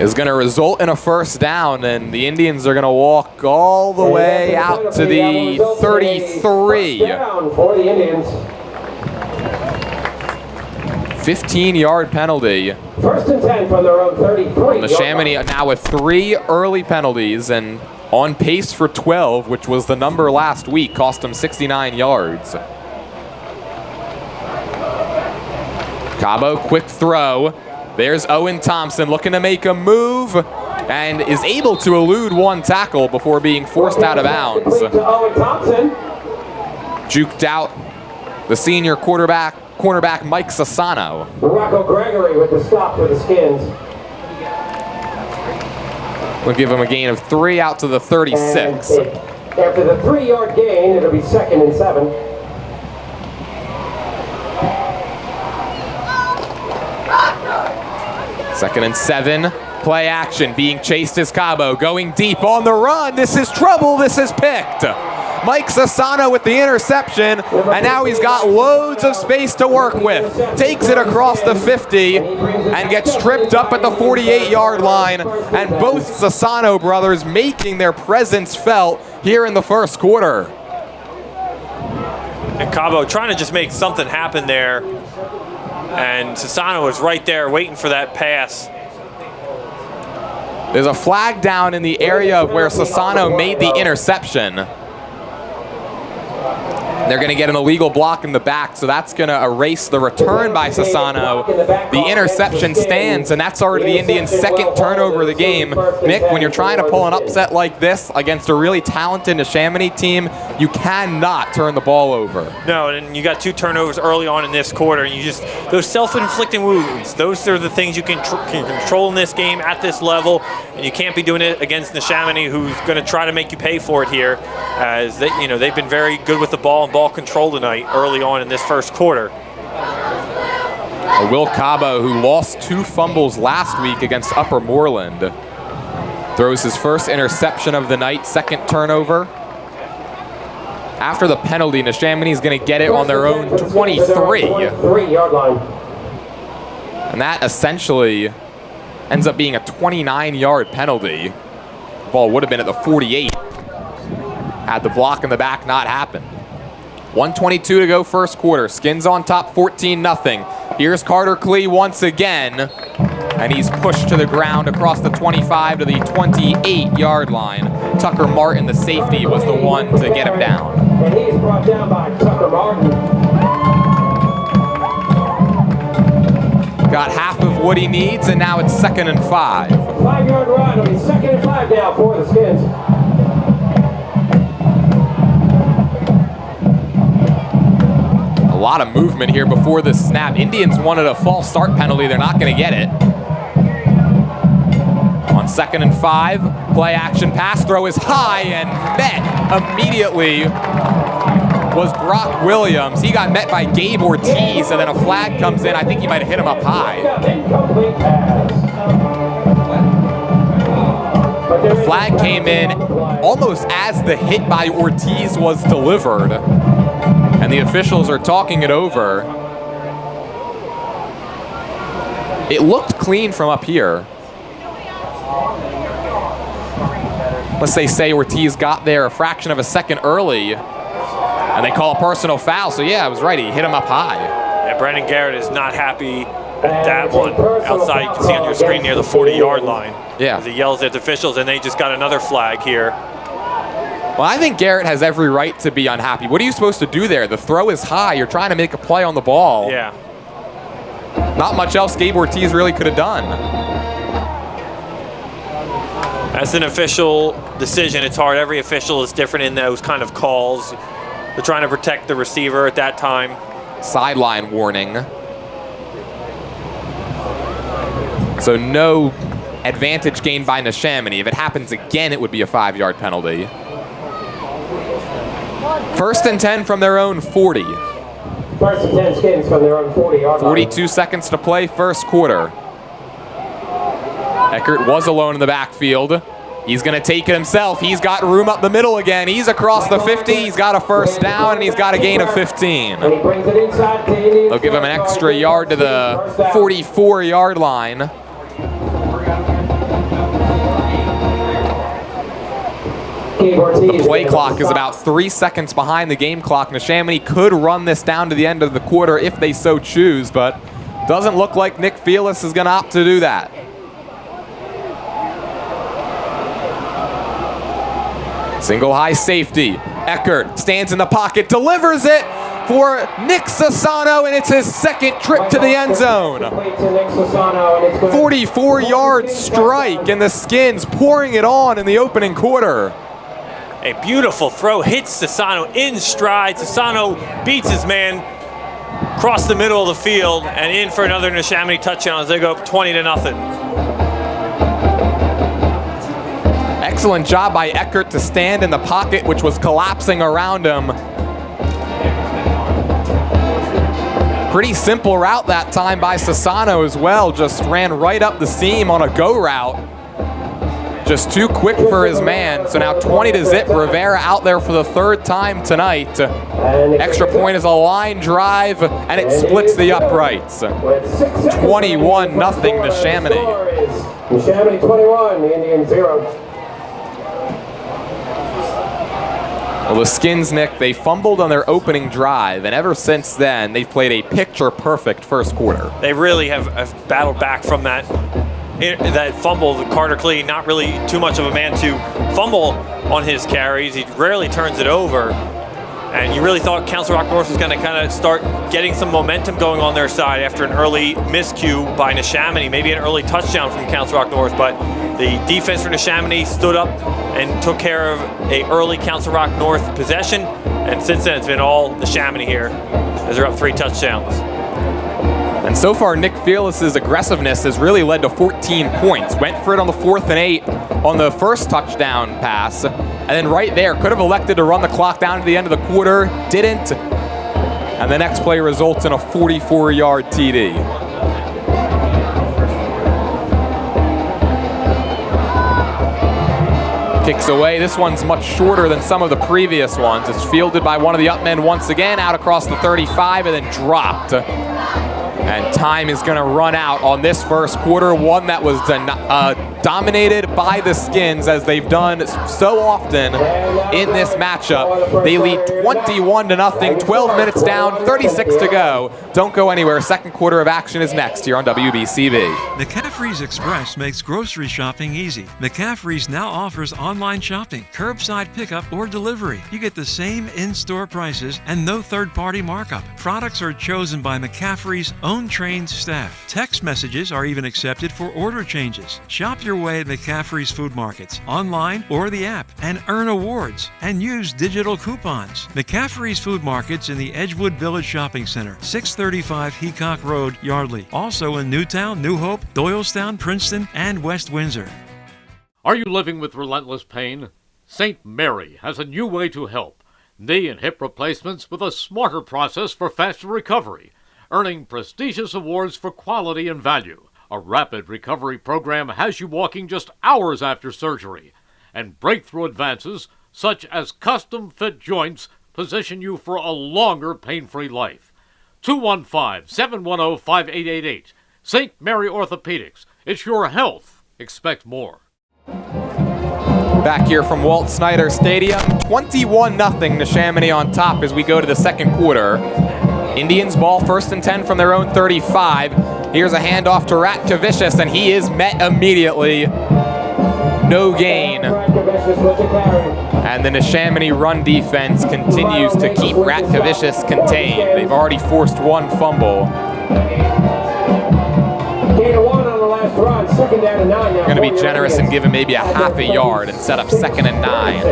is going to result in a first down, and the Indians are going to walk all the way out to the 33. Down for the Indians. 15-yard penalty. First and 10 from their own 33. Neshaminy now with 3 early penalties and on pace for 12, which was the number last week, cost him 69 yards. Cabo, quick throw. There's Owen Thompson looking to make a move and is able to elude one tackle before being forced out of bounds. Juked out the senior cornerback Mike Sassano. Rocco Gregory with the stop for the Skins. We'll give him a gain of 3 out to the 36. After the 3-yard gain, it'll be 2nd and 7. Second and 7, play action, being chased is Cabo, going deep on the run. This is trouble, this is picked. Mike Sassano with the interception, and now he's got loads of space to work with. Takes it across the 50 and gets tripped up at the 48-yard line, and both Sassano brothers making their presence felt here in the first quarter. And Cabo trying to just make something happen there. And Sassano was right there waiting for that pass. There's a flag down in the area of where Sassano made the interception. They're going to get an illegal block in the back, so that's going to erase the return by Sassano. The interception stands, and that's already the Indians' 2nd turnover of the game. Nick, when you're trying to pull an upset like this against a really talented Neshaminy team, you cannot turn the ball over. No, and you got 2 turnovers early on in this quarter, and you just, those self-inflicting wounds, those are the things you can control in this game at this level, and you can't be doing it against Neshaminy, who's going to try to make you pay for it here, as they, they've been very good with the ball and ball control tonight early on in this first quarter. Will Cabo, who lost 2 fumbles last week against Upper Moreland, throws his first interception of the night, second turnover. After the penalty, Neshaminy's going to get it on their own 23. Yard line. And that essentially ends up being a 29-yard penalty. The ball would have been at the 48 had the block in the back not happened. 1:22 to go first quarter. Skins on top 14-0. Here's Carter Klee once again. And he's pushed to the ground across the 25 to the 28-yard line. Tucker Martin, the safety, was the one to get him down. And he's brought down by Tucker Martin. Got half of what he needs, and now it's 2nd and 5. 5-yard run. It'll be 2nd and 5 now for the Skins. A lot of movement here before the snap. Indians wanted a false start penalty. They're not going to get it. On 2nd and 5, play action pass throw is high and met immediately was Brock Williams. He got met by Gabe Ortiz, and then a flag comes in. I think he might have hit him up high. Incomplete pass. The flag came in almost as the hit by Ortiz was delivered, and the officials are talking it over. It looked clean from up here. Unless they say Ortiz got there a fraction of a second early, and they call a personal foul. So yeah, I was right. He hit him up high. Yeah, Brandon Garrett is not happy at that one. Outside, you can see on your screen near the 40-yard line. Yeah. As he yells at the officials, and they just got another flag here. Well, I think Garrett has every right to be unhappy. What are you supposed to do there? The throw is high. You're trying to make a play on the ball. Yeah. Not much else Gabe Ortiz really could have done. That's an official decision. It's hard. Every official is different in those kind of calls. They're trying to protect the receiver at that time. Sideline warning. So no advantage gained by Neshaminy. If it happens again, it would be a 5-yard penalty. 1st and 10 from their own 40. 1st and 10 Skins from their own 40-yard line. 42 seconds to play, first quarter. Eckert was alone in the backfield. He's going to take it himself. He's got room up the middle again. He's across the 50. He's got a first down, and he's got a gain of 15. And he brings it inside to Indians. They'll give him an extra yard to the 44-yard line. The play clock is about 3 seconds behind the game clock. Neshaminy could run this down to the end of the quarter if they so choose, but doesn't look like Nick Fearless is going to opt to do that. Single high safety. Eckert stands in the pocket, delivers it for Nick Sassano, and it's his 2nd trip to the end zone. 44-yard strike, and the Skins pouring it on in the opening quarter. A beautiful throw hits Sassano in stride. Sassano beats his man across the middle of the field and in for another Neshaminy touchdown as they go up 20-0. Excellent job by Eckert to stand in the pocket, which was collapsing around him. Pretty simple route that time by Sassano as well. Just ran right up the seam on a go route. Just too quick for his man. So now 20-0. Rivera out there for the 3rd time tonight. Extra point is a line drive, and it splits the uprights. 21-0 Neshaminy. Neshaminy 21, the Indians 0. Well, the Skins, Nick, they fumbled on their opening drive, and ever since then, they've played a picture-perfect first quarter. They really have battled back from that fumble. Carter Klee, not really too much of a man to fumble on his carries. He rarely turns it over. And you really thought Council Rock North was going to kind of start getting some momentum going on their side after an early miscue by Neshaminy, maybe an early touchdown from Council Rock North, but the defense for Neshaminy stood up and took care of a early Council Rock North possession, and since then it's been all Neshaminy here as they're up 3 touchdowns. And so far, Nick Fearless's aggressiveness has really led to 14 points. Went for it on the 4th and 8 on the first touchdown pass. And then right there, could have elected to run the clock down to the end of the quarter. Didn't. And the next play results in a 44-yard TD. Kicks away. This one's much shorter than some of the previous ones. It's fielded by one of the up men once again, out across the 35 and then dropped. And time is going to run out on this first quarter, one that was dominated by the Skins, as they've done so often in this matchup. They lead 21-0, 12 minutes down, 36 to go. Don't go anywhere. Second quarter of action is next here on WBCB. McCaffrey's Express makes grocery shopping easy. McCaffrey's now offers online shopping, curbside pickup, or delivery. You get the same in-store prices and no third-party markup. Products are chosen by McCaffrey's own trained staff. Text messages are even accepted for order changes. Shop your way at McCaffrey's Food Markets, online or the app, and earn awards and use digital coupons. McCaffrey's Food Markets in the Edgewood Village Shopping Center, 635 Heacock Road, Yardley. Also in Newtown, New Hope, Doylestown, Princeton, and West Windsor. Are you living with relentless pain? St. Mary has a new way to help. Knee and hip replacements with a smarter process for faster recovery, earning prestigious awards for quality and value. A rapid recovery program has you walking just hours after surgery, and breakthrough advances such as custom-fit joints position you for a longer pain-free life. 215-710-5888. St. Mary Orthopedics. It's your health. Expect more. Back here from Walt Snyder Stadium, 21-0 Neshaminy on top as we go to the second quarter. Indians ball 1st and 10 from their own 35. Here's a handoff to Ratkavicius, and he is met immediately. No gain. And the Neshaminy run defense continues to keep Ratkavicius contained. They've already forced one fumble. Going to be generous and give him maybe a half a yard and set up 2nd and 9.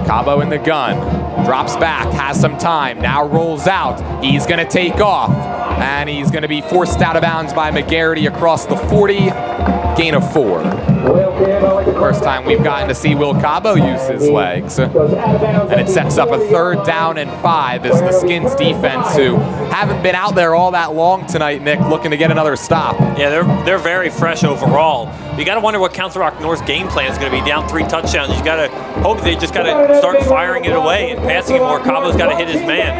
Cabo in the gun. Drops back, has some time, now rolls out. He's going to take off, and he's going to be forced out of bounds by McGarity across the 40, gain of 4. First time we've gotten to see Will Cabo use his legs. And it sets up a 3rd down and 5 as the Skins defense, who haven't been out there all that long tonight, Nick, looking to get another stop. Yeah, they're very fresh overall. You got to wonder what Council Rock North's game plan is going to be. Down 3 touchdowns. You got to hope they just got to start firing it away and passing it more. Cabo's got to hit his man.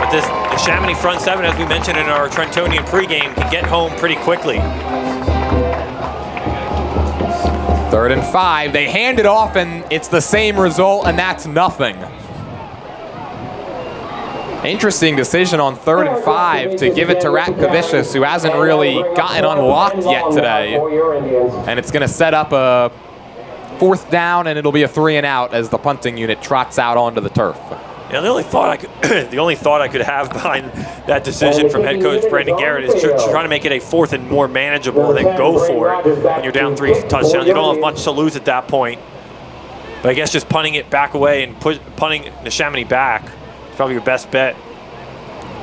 But this Neshaminy front 7, as we mentioned in our Trentonian pregame, can get home pretty quickly. 3rd and 5. They hand it off, and it's the same result, and that's nothing. Interesting decision on 3rd and 5 to give it to Ratkavicius, who hasn't really gotten unlocked yet today. And it's going to set up a 4th down, and it'll be a 3 and out as the punting unit trots out onto the turf. Yeah, the only thought I could have behind that decision from head coach Brandon Garrett is trying to make it a 4th and more manageable, and then go for it when you're down 3 touchdowns. You don't have much to lose at that point. But I guess just punting it back away and punting Neshaminy back is probably your best bet.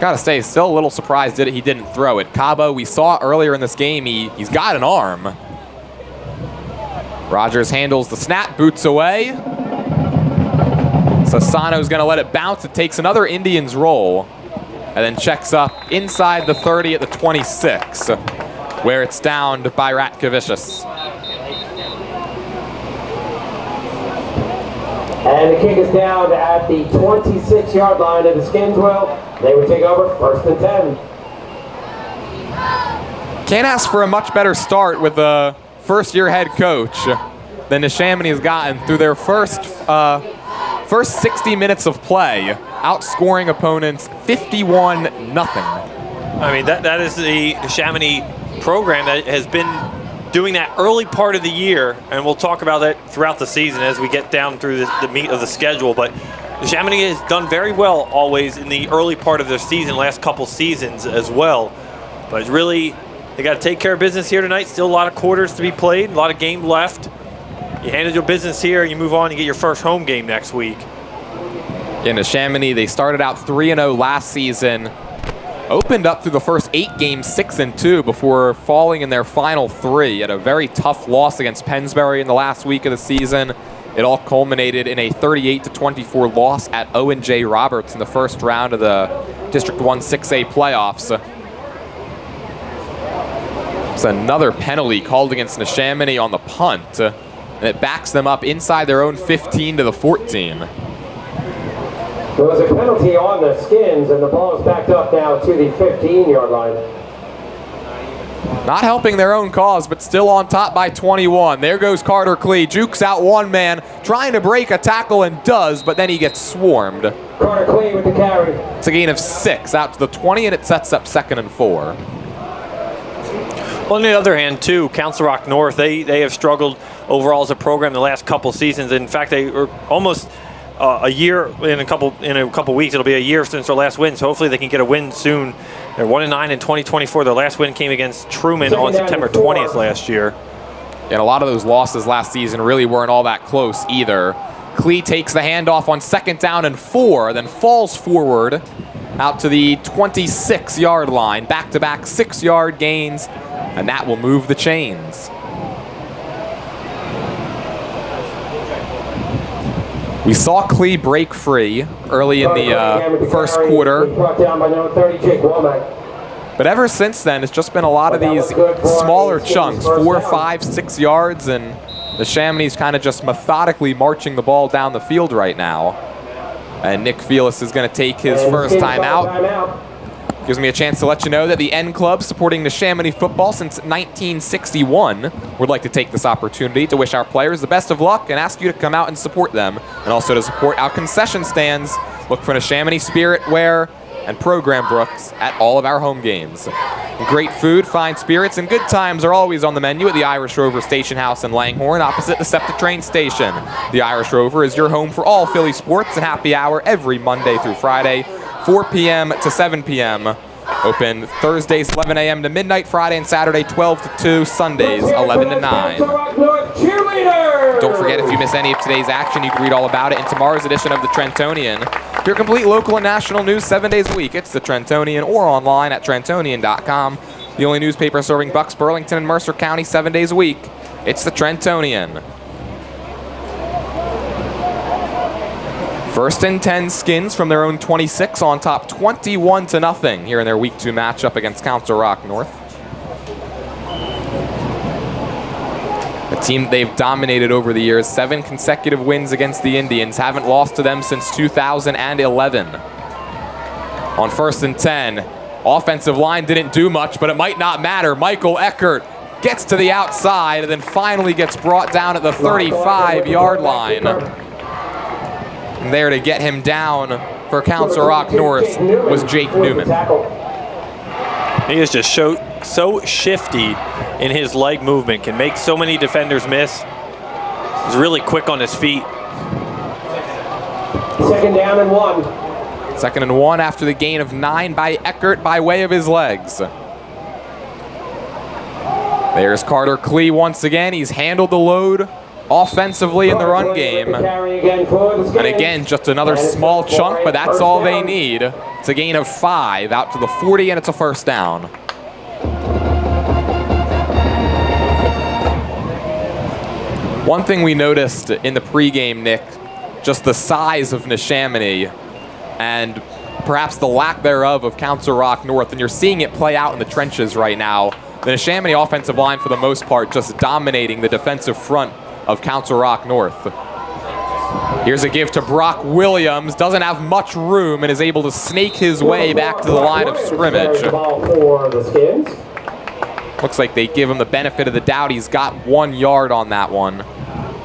Gotta say, still a little surprised that he didn't throw it. Cabo, we saw earlier in this game, he's got an arm. Rogers handles the snap, boots away. Sassano's gonna let it bounce. It takes another Indians roll, and then checks up inside the 30 at the 26, where it's downed by Ratkavicius. And the kick is down at the 26-yard line of the Skins. They would take over 1st and 10. Can't ask for a much better start with a first-year head coach than Neshaminy has gotten through their first 60 minutes of play, outscoring opponents 51-0. I mean, that is the Neshaminy program that has been doing that early part of the year, and we'll talk about that throughout the season as we get down through the meat of the schedule. But Neshaminy has done very well always in the early part of their season, last couple seasons as well. But really, they got to take care of business here tonight. Still a lot of quarters to be played, a lot of game left. You handle your business here, you move on, you get your first home game next week. In Neshaminy, they started out 3-0 last season, opened up through the first 8 games 6-2 before falling in their final 3 at a very tough loss against Pennsbury in the last week of the season. It all culminated in a 38-24 loss at Owen J. Roberts in the first round of the District 1 6A playoffs. It's another penalty called against Neshaminy on the punt. And it backs them up inside their own 15 to the 14. There was a penalty on the Skins, and the ball is backed up now to the 15-yard line. Not helping their own cause, but still on top by 21. There goes Carter Klee, jukes out one man, trying to break a tackle and does, but then he gets swarmed. Carter Klee with the carry. It's a gain of 6 out to the 20, and it sets up 2nd and 4. Well, on the other hand, too, Council Rock North, they have struggled overall as a program the last couple seasons. In fact, they were almost a year in a couple weeks. It'll be a year since their last win, so hopefully they can get a win soon. They're 1-9 in 2024. Their last win came against Truman on September 20th last year. And a lot of those losses last season really weren't all that close either. Klee takes the handoff on 2nd down and 4, then falls forward out to the 26-yard line. Back-to-back 6-yard gains, and that will move the chains. We saw Klee break free early in the first quarter. But ever since then, it's just been a lot of these smaller chunks, 4, 5, 6 yards, and Neshaminy's kind of just methodically marching the ball down the field right now. And Nick Felis is going to take his first time out. Gives me a chance to let you know that the N Club, supporting Neshaminy football since 1961, would like to take this opportunity to wish our players the best of luck and ask you to come out and support them, and also to support our concession stands. Look for Neshaminy Spirit Wear and Program Brooks at all of our home games. Great food, fine spirits, and good times are always on the menu at the Irish Rover Station House in Langhorne, opposite the SEPTA train station. The Irish Rover is your home for all Philly sports and happy hour every Monday through Friday, 4 p.m. to 7 p.m. Open Thursdays 11 a.m. to midnight, Friday and Saturday 12 to 2, Sundays 11 to 9. Don't forget, if you miss any of today's action, you can read all about it in tomorrow's edition of the Trentonian. For your complete local and national news 7 days a week, it's the Trentonian or online at Trentonian.com. The only newspaper serving Bucks, Burlington, and Mercer County 7 days a week. It's the Trentonian. 1st and 10 Skins from their own 26 on top 21-0 here in their Week 2 matchup against Council Rock North. A team they've dominated over the years, 7 consecutive wins against the Indians, haven't lost to them since 2011. On 1st and 10, offensive line didn't do much, but it might not matter. Michael Eckert gets to the outside and then finally gets brought down at the 35-yard line. And there to get him down for Council Rock North was Jake Newman. He is just so shifty in his leg movement, can make so many defenders miss. He's really quick on his feet. 2nd down and 1. 2nd and 1 after the gain of 9 by Eckert by way of his legs. There's Carter Klee once again. He's handled the load offensively in the run game. And again, just another small chunk, but that's all they need. It's a gain of 5 out to the 40, and it's a 1st down. One thing we noticed in the pregame, Nick, just the size of Neshaminy and perhaps the lack thereof of Council Rock North, and you're seeing it play out in the trenches right now. The Neshaminy offensive line, for the most part, just dominating the defensive front of Council Rock North. Here's a give to Brock Williams. Doesn't have much room and is able to snake his way back to the line of scrimmage. Looks like they give him the benefit of the doubt. He's got 1 yard on that one.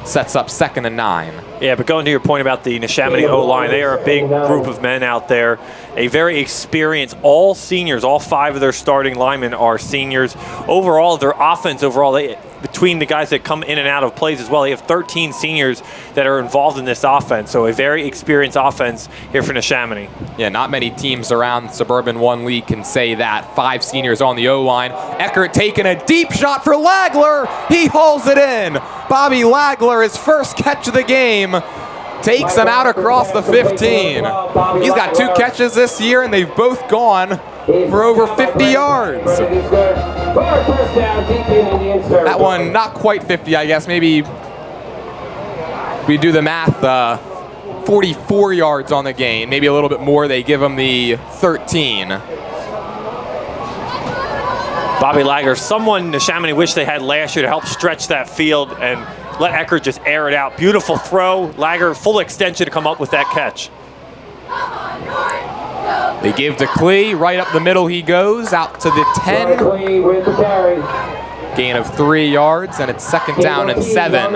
Sets up 2nd and 9. Yeah, but going to your point about the Neshaminy O-line, they are a big group of men out there. A very experienced, all seniors, all 5 of their starting linemen are seniors. Overall, their offense between the guys that come in and out of plays as well, they have 13 seniors that are involved in this offense. So a very experienced offense here for Neshaminy. Yeah, not many teams around Suburban 1 League can say that. 5 seniors on the O-line. Eckert taking a deep shot for Lagler. He hauls it in. Bobby Lagler, his first catch of the game, takes him out across the 15. He's got 2 catches this year, and they've both gone for over 50 yards. That one, not quite 50, I guess. Maybe we do the math, 44 yards on the gain. Maybe a little bit more. They give him the 13. Bobby Lager, someone Neshaminy wished they had last year to help stretch that field and let Eckert just air it out. Beautiful throw. Lager, full extension to come up with that catch. They give to Klee. Right up the middle he goes, out to the 10. Klee with the carry. Gain of 3 yards, and it's second down and 7.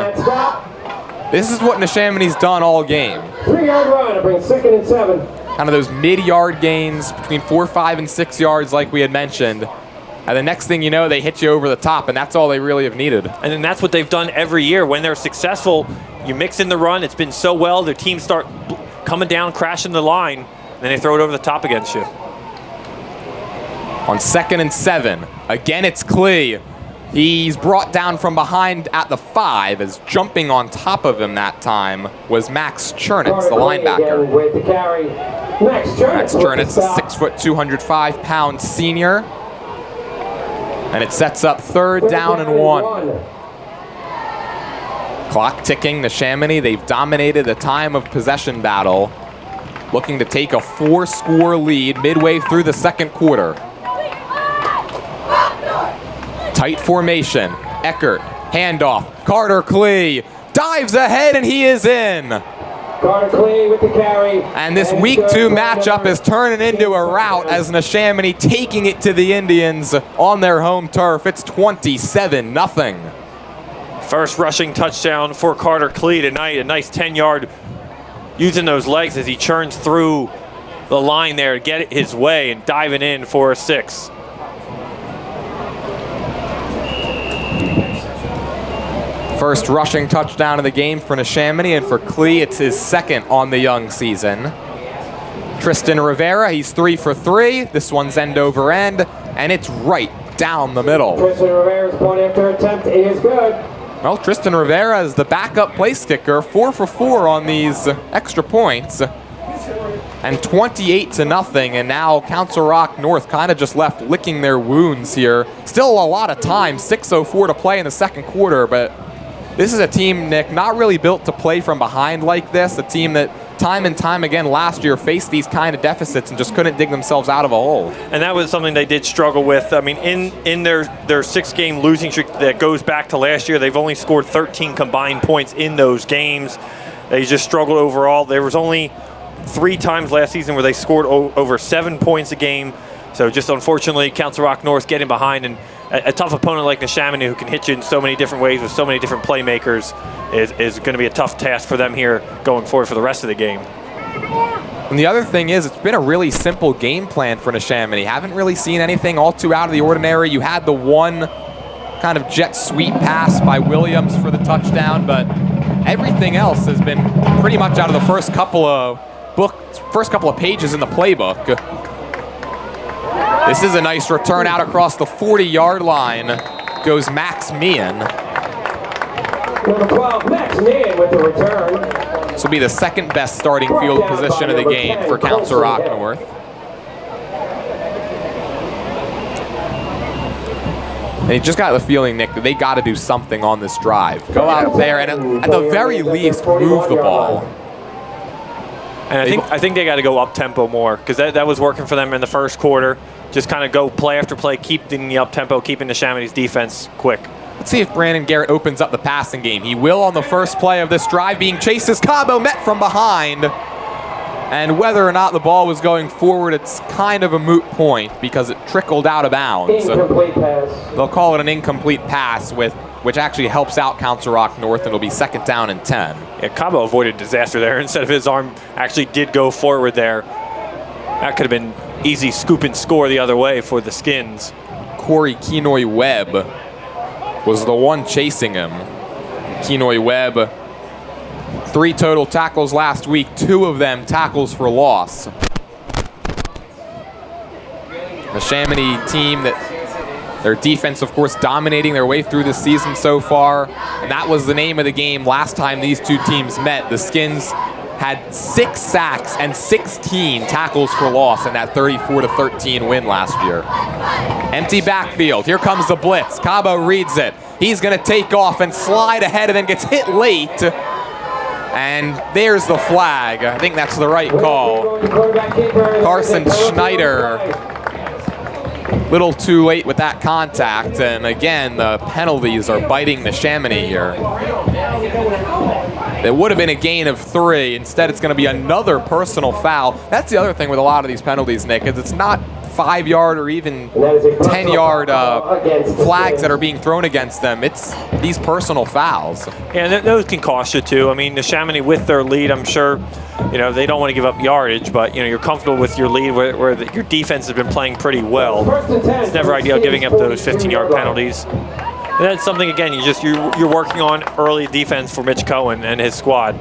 This is what Neshaminy's done all game. 3-yard run, it brings 2nd and 7. Kind of those mid-yard gains between 4, 5, and 6 yards like we had mentioned. And the next thing you know, they hit you over the top, and that's all they really have needed. And then that's what they've done every year. When they're successful, you mix in the run. It's been so well. Their teams start coming down, crashing the line, and then they throw it over the top against you. On 2nd and 7, again it's Klee. He's brought down from behind at the 5, as jumping on top of him that time was Max Chernitz, the linebacker. With the carry. Max Chernitz, a 6 foot, 205-pound senior. And it sets up 3rd down and 1. Clock ticking, Neshaminy, they've dominated the time of possession battle, looking to take a 4-score lead midway through the 2nd quarter. Tight formation, Eckert, handoff, Carter Klee, dives ahead and he is in. Carter Klee with the carry. And this week 2 matchup is turning into a rout as Neshaminy taking it to the Indians on their home turf. It's 27-0. First rushing touchdown for Carter Klee tonight. A nice 10-yard using those legs as he churns through the line there to get it his way and diving in for a 6. First rushing touchdown of the game for Neshaminy, and for Klee, it's his 2nd on the young season. Tristan Rivera, he's 3 for 3. This one's end over end, and it's right down the middle. Tristan Rivera's point after attempt is good. Well, Tristan Rivera is the backup place kicker, 4 for 4 on these extra points. And 28-0, and now Council Rock North kind of just left licking their wounds here. Still a lot of time, 6:04 to play in the 2nd quarter, but this is a team, Nick, not really built to play from behind like this. A team that time and time again last year faced these kind of deficits and just couldn't dig themselves out of a hole. And that was something they did struggle with. I mean, in their 6-game losing streak that goes back to last year, they've only scored 13 combined points in those games. They just struggled overall. There was only 3 times last season where they scored over 7 points a game. So just unfortunately, Council Rock North getting behind, and a tough opponent like Neshaminy, who can hit you in so many different ways with so many different playmakers, is going to be a tough task for them here going forward for the rest of the game. And the other thing is, it's been a really simple game plan for Neshaminy. Haven't really seen anything all too out of the ordinary. You had the one kind of jet sweep pass by Williams for the touchdown, but everything else has been pretty much out of the first couple of pages in the playbook. This is a nice return out across the 40-yard line. Goes Max Meehan. Number 12, Max Meehan with the return. This will be the 2nd best starting field position of the game for Council Rock North. And you just got the feeling, Nick, that they got to do something on this drive. Go out there and at the very least move the ball. And I think they got to go up-tempo more, because that was working for them in the first quarter. Just kind of go play after play, keeping the up-tempo, keeping Neshaminy's defense quick. Let's see if Brandon Garrett opens up the passing game. He will on the first play of this drive, being chased as Cabo met from behind. And whether or not the ball was going forward, it's kind of a moot point because it trickled out of bounds. Incomplete pass. They'll call it an incomplete pass, which actually helps out Council Rock North, and it'll be 2nd down and 10. Yeah, Cabo avoided disaster there. Instead of his arm actually did go forward there. That could have been easy scoop and score the other way for the Skins. Corey Kenoy Webb was the one chasing him. Kenoy Webb, 3 total tackles last week, 2 of them tackles for loss. The Neshaminy team that their defense, of course, dominating their way through the season so far. And that was the name of the game last time these 2 teams met. The Skins had 6 sacks and 16 tackles for loss in that 34-13 win last year. Empty backfield. Here comes the blitz. Cabo reads it. He's going to take off and slide ahead and then gets hit late. And there's the flag. I think that's the right call. Carson Schneider Little too late with that contact, and again, the penalties are biting Neshaminy here. It would have been a gain of 3. Instead, it's going to be another personal foul. That's the other thing with a lot of these penalties, Nick, is it's not 5-yard or even 10-yard flags that are being thrown against them. It's these personal fouls. Yeah, and those can cost you too. I mean, Neshaminy with their lead, I'm sure, they don't want to give up yardage, but you're comfortable with your lead where your defense has been playing pretty well. It's never ideal giving up those 15-yard penalties. And that's something, again, you're working on early defense for Mitch Cohen and his squad.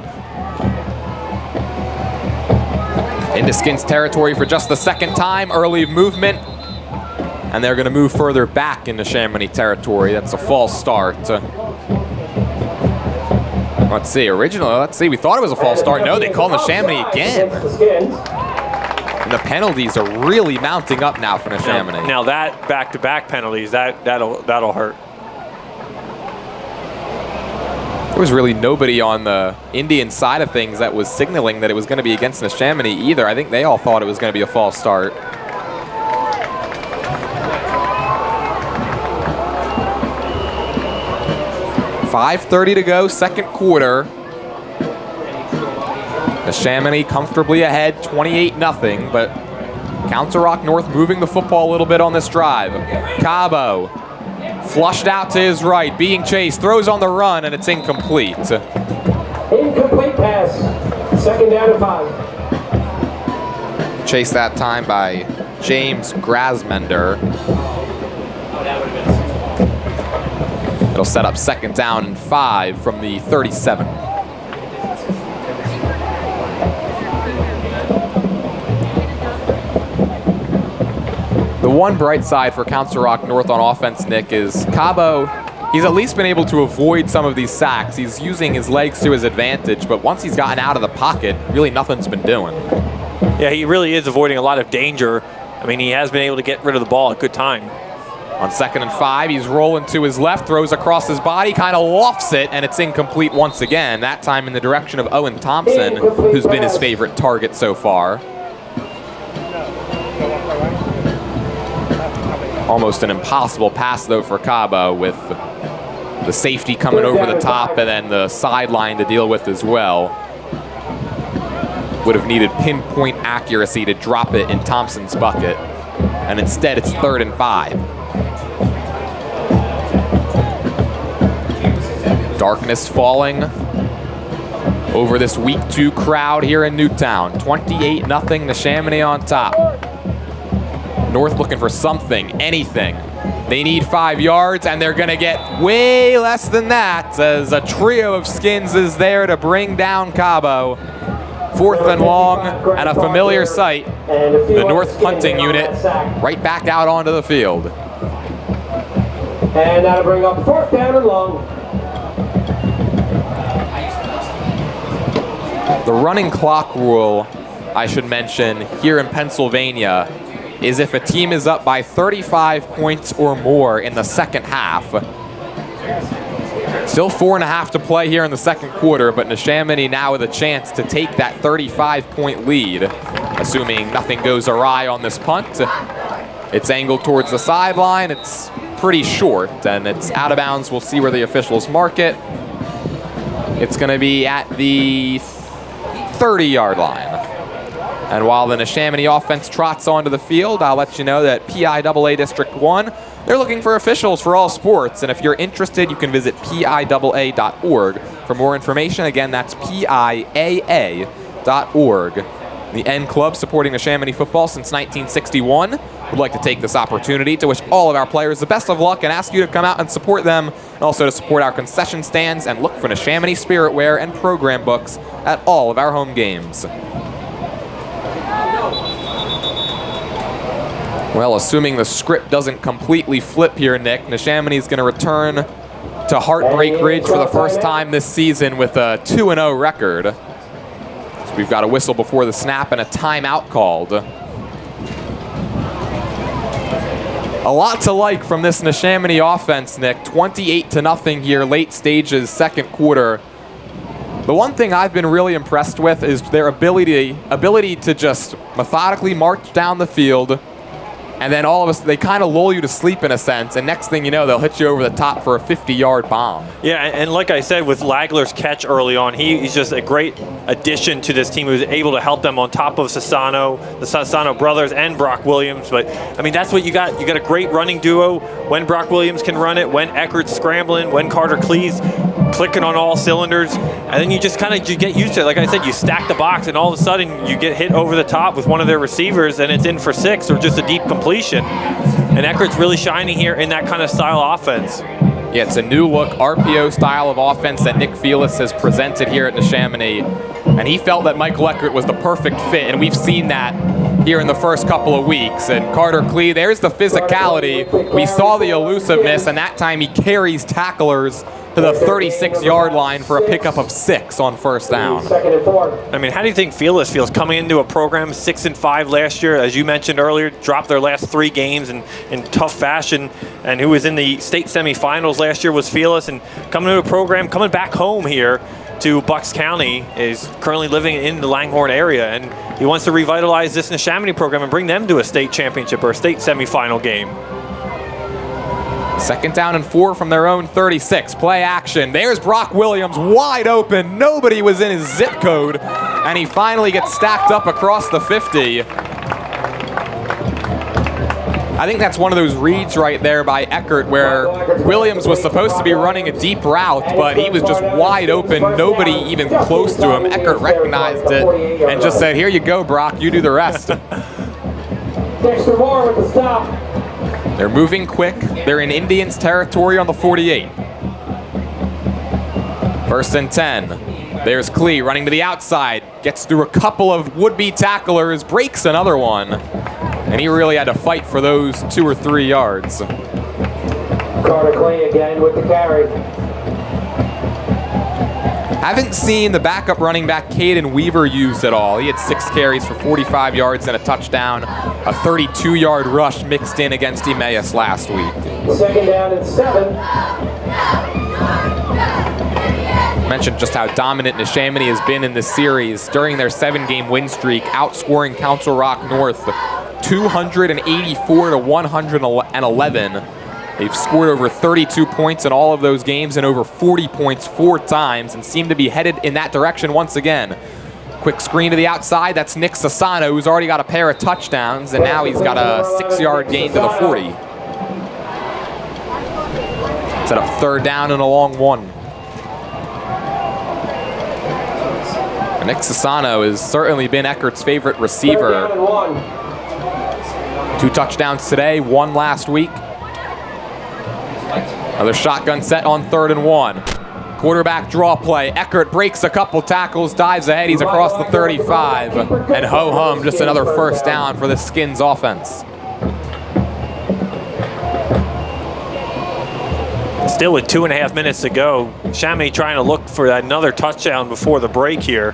Into Skins territory for just the second time, early movement. And they're going to move further back into Neshaminy territory. That's a false start. Let's see, we thought it was a false start. No, they call Neshaminy again. And the penalties are really mounting up now for Neshaminy. Now that back-to-back penalties, that'll hurt. There was really nobody on the Indian side of things that was signaling that it was going to be against Neshaminy either. I think they all thought it was going to be a false start. .5:30 to go, second quarter. Neshaminy comfortably ahead, 28-0, but Council Rock North moving the football a little bit on this drive. Cabo flushed out to his right, being chased, throws on the run, and it's incomplete. Incomplete pass. Second down and 5. Chased that time by James Grasmender. It'll set up second down and 5 from the 37. The one bright side for Council Rock North on offense, Nick, is Cabo. He's at least been able to avoid some of these sacks. He's using his legs to his advantage, but once he's gotten out of the pocket, really nothing's been doing. Yeah, he really is avoiding a lot of danger. I mean, he has been able to get rid of the ball at good time. On second and 5, he's rolling to his left, throws across his body, kind of lofts it, and it's incomplete once again, that time in the direction of Owen Thompson, who's been his favorite target so far. Almost an impossible pass, though, for Cabo, with the safety coming over the top and then the sideline to deal with as well. Would have needed pinpoint accuracy to drop it in Thompson's bucket, and instead it's 3rd and 5. Darkness falling over this week 2 crowd here in Newtown. 28-0, Neshaminy on top. North looking for something, anything. They need 5 yards, and they're going to get way less than that as a trio of Skins is there to bring down Cabo. 4th and long, and a familiar sight. The North punting unit right back out onto the field. And that'll bring up 4th down and long. The running clock rule, I should mention, here in Pennsylvania, is if a team is up by 35 points or more in the second half. Still 4.5 to play here in the second quarter, but Neshaminy now with a chance to take that 35-point lead, assuming nothing goes awry on this punt. It's angled towards the sideline. It's pretty short, and it's out of bounds. We'll see where the officials mark it. It's going to be at the 30-yard line. And while the Neshaminy offense trots onto the field, I'll let you know that PIAA District 1, they're looking for officials for all sports. And if you're interested, you can visit PIAA.org for more information. Again, that's PIAA.org. The N Club, supporting Neshaminy football since 1961, would like to take this opportunity to wish all of our players the best of luck and ask you to come out and support them, and also to support our concession stands and look for Neshaminy spirit wear and program books at all of our home games. Well, assuming the script doesn't completely flip here, Nick, Neshaminy is going to return to Heartbreak Ridge for the first time this season with a 2-0 record. So we've got a whistle before the snap and a timeout called. A lot to like from this Neshaminy offense, Nick. 28-0 here, late stages, second quarter. The one thing I've been really impressed with is their ability to just methodically march down the field, and then all of us, they kind of lull you to sleep in a sense, and next thing you know, they'll hit you over the top for a 50-yard bomb. Yeah, and like I said, with Lagler's catch early on, he's just a great addition to this team. He was able to help them on top of Sassano, the Sassano brothers, and Brock Williams. But, I mean, that's what you got. You got a great running duo when Brock Williams can run it, when Eckert's scrambling, when Carter Cleese clicking on all cylinders, and then you just kind of get used to it. Like I said, you stack the box, and all of a sudden you get hit over the top with one of their receivers, and it's in for 6 or just a deep completion. And Eckert's really shining here in that kind of style offense. Yeah, it's a new look RPO style of offense that Nick Felix has presented here at Neshaminy, and he felt that Michael Eckert was the perfect fit, and we've seen that here in the first couple of weeks. And Carter Clee, there's the physicality. We saw the elusiveness, and that time he carries tacklers to the 36-yard line for a pickup of 6 on first down. I mean, how do you think Felix feels coming into a program 6-5 last year? As you mentioned earlier, dropped their last 3 games in tough fashion, and who was in the state semifinals last year was Felix, and coming to a program, coming back home here to Bucks County, is currently living in the Langhorne area, and he wants to revitalize this Neshaminy program and bring them to a state championship or a state semifinal game. 2nd down and 4 from their own 36. Play action. There's Brock Williams wide open. Nobody was in his zip code, and he finally gets stacked up across the 50. I think that's one of those reads right there by Eckert where Williams was supposed to be running a deep route, but he was just wide open, nobody even close to him. Eckert recognized it and just said, "Here you go, Brock, you do the rest." Dexter Moore with the stop. They're moving quick. They're in Indians territory on the 48. 1st and 10. There's Clee running to the outside. Gets through a couple of would-be tacklers. Breaks another one. And he really had to fight for those 2 or 3 yards. Carter Clee again with the carry. Haven't seen the backup running back Caden Weaver used at all. He had 6 carries for 45 yards and a touchdown. A 32-yard rush mixed in against Emmaus last week. 2nd down and 7. Mentioned just how dominant Neshaminy has been in this series. During their 7-game win streak, outscoring Council Rock North 284 to 111. They've scored over 32 points in all of those games and over 40 points 4 times and seem to be headed in that direction once again. Quick screen to the outside. That's Nick Sassano, who's already got a pair of touchdowns, and now he's got a 6-yard gain to the 40. Set up 3rd down and a long one. And Nick Sassano has certainly been Eckert's favorite receiver. 2 touchdowns today, 1 last week. Another shotgun set on 3rd and 1. Quarterback draw play. Eckert breaks a couple tackles, dives ahead. He's across the 35. And ho-hum, just another 1st down for the Skins offense. Still with 2.5 minutes to go. Neshaminy trying to look for another touchdown before the break here.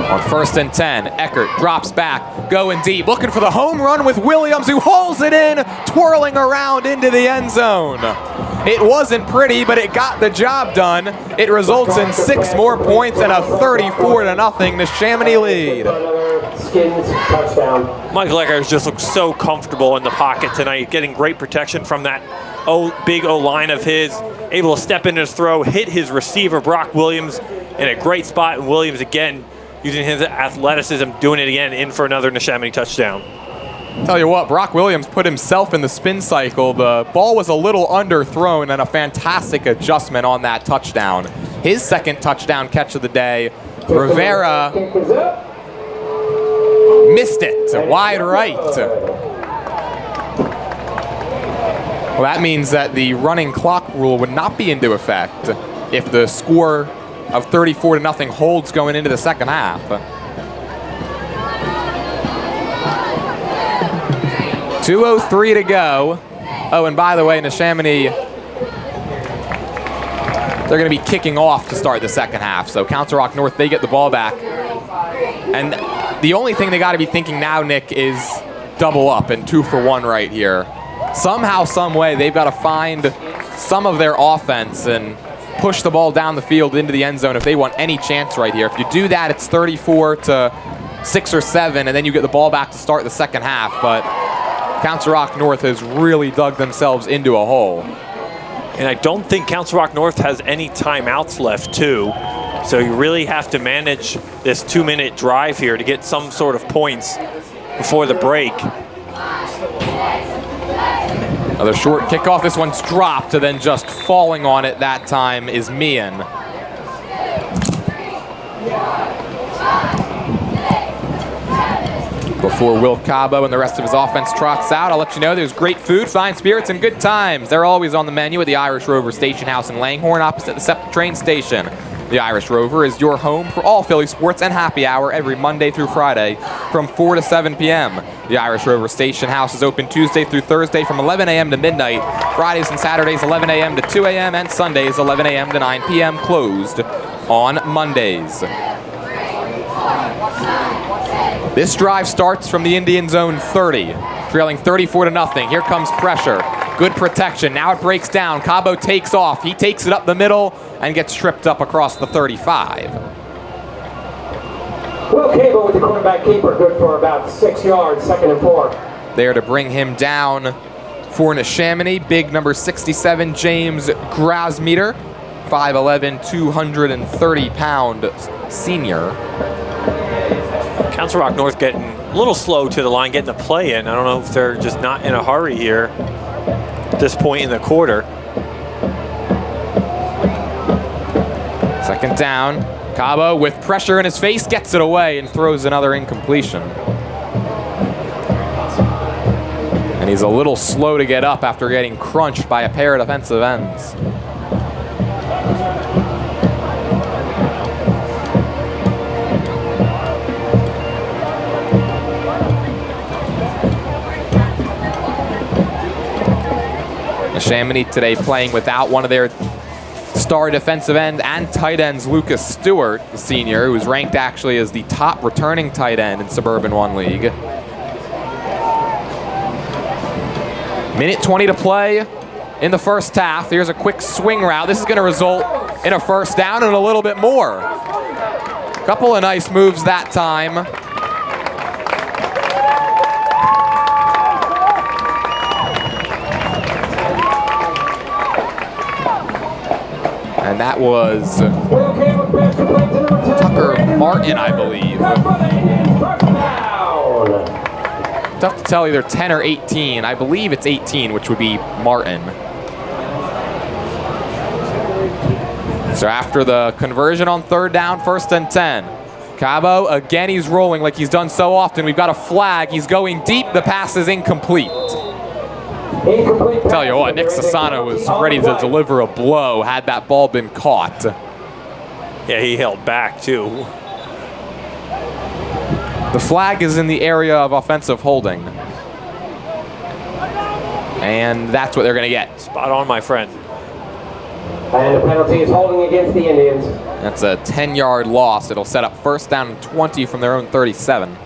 On 1st and 10, Eckert drops back, going deep, looking for the home run with Williams, who hauls it in, twirling around into the end zone. It wasn't pretty, but it got the job done. It results in 6 more points and a 34-0 Neshaminy lead. Skins touchdown. Michael Eckert just looks so comfortable in the pocket tonight, getting great protection from that big O-line of his, able to step in his throw, hit his receiver, Brock Williams, in a great spot, and Williams again using his athleticism, doing it again, in for another Neshaminy touchdown. Tell you what, Brock Williams put himself in the spin cycle. The ball was a little underthrown and a fantastic adjustment on that touchdown. His 2nd touchdown catch of the day. Rivera missed it, wide right. Well, that means that the running clock rule would not be into effect if the score of 34-0 holds going into the 2nd half. 2:03 to go. Oh, and by the way, Neshaminy, they're going to be kicking off to start the 2nd half. So Council Rock North, they get the ball back. And the only thing they got to be thinking now, Nick, is double up and 2 for 1 right here. Somehow, some way, they've got to find some of their offense, and push the ball down the field into the end zone if they want any chance right here. If you do that, it's 34-6 or 7, and then you get the ball back to start the second half. But Council Rock North has really dug themselves into a hole. And I don't think Council Rock North has any timeouts left, too. So you really have to manage this 2-minute drive here to get some sort of points before the break. Another short kickoff. This one's dropped, and then just falling on it that time is Meehan. Before Will Cabo and the rest of his offense trots out, I'll let you know there's great food, fine spirits, and good times. They're always on the menu at the Irish Rover Station House in Langhorne, opposite the SEPTA train station. The Irish Rover is your home for all Philly sports and happy hour every Monday through Friday from 4 to 7 p.m. The Irish Rover Station House is open Tuesday through Thursday from 11 a.m. to midnight, Fridays and Saturdays 11 a.m. to 2 a.m., and Sundays 11 a.m. to 9 p.m. closed on Mondays. This drive starts from the Indian Zone 30, trailing 34-0. Here comes pressure. Good protection. Now it breaks down. Cabo takes off. He takes it up the middle and gets tripped up across the 35. Will Cabo with the quarterback keeper, good for about 6 yards, 2nd and 4. There to bring him down for Neshaminy, big number 67, James Grasmeter, 5'11", 230-pound senior. Council Rock North getting a little slow to the line, getting the play in. I don't know if they're just not in a hurry here at this point in the quarter. Second down. Cabo, with pressure in his face, gets it away and throws another incompletion. And he's a little slow to get up after getting crunched by a pair of defensive ends. Neshaminy today playing without one of their star defensive end and tight ends, Lucas Stewart, the senior, who was ranked actually as the top returning tight end in Suburban 1 League. Minute 20 to play in the first half. Here's a quick swing route. This is going to result in a first down and a little bit more. Couple of nice moves that time. And that was Tucker Martin, I believe. Tough to tell, either 10 or 18. I believe it's 18, which would be Martin. So after the conversion on third down, 1st and 10. Cabo, again, he's rolling like he's done so often. We've got a flag. He's going deep. The pass is incomplete. Tell you what, Nick Sassano was ready to deliver a blow had that ball been caught. Yeah, he held back, too. The flag is in the area of offensive holding. And that's what they're going to get. Spot on, my friend. And the penalty is holding against the Indians. That's a 10-yard loss. It'll set up 1st down and 20 from their own 37.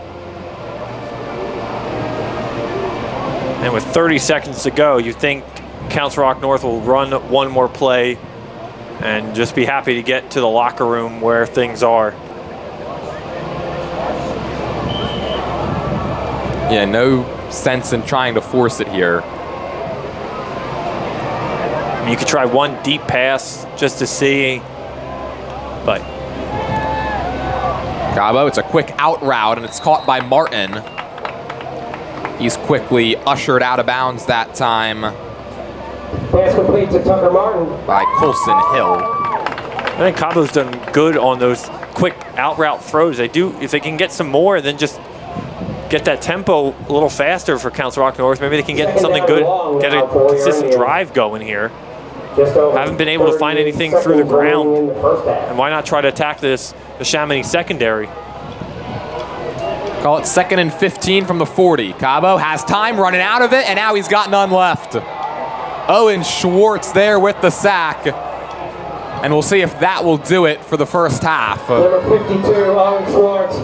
And with 30 seconds to go, you think Council Rock North will run one more play and just be happy to get to the locker room where things are. Yeah, no sense in trying to force it here. I mean, you could try one deep pass just to see, but Cabo, it's a quick out route, and it's caught by Martin. He's quickly ushered out of bounds that time. Pass complete to Tucker Martin. By Colson Hill. I think Cabo's done good on those quick out route throws. They do, if they can get some more, then just get that tempo a little faster for Council Rock North. Maybe they can get something good, get a consistent drive going here. Haven't been able to find anything through the ground. And why not try to attack this Neshaminy secondary? Call it 2nd and 15 from the 40. Cabo has time running out of it, and now he's got none left. Owen Schwartz there with the sack. And we'll see if that will do it for the first half. Number 52, Owen Schwartz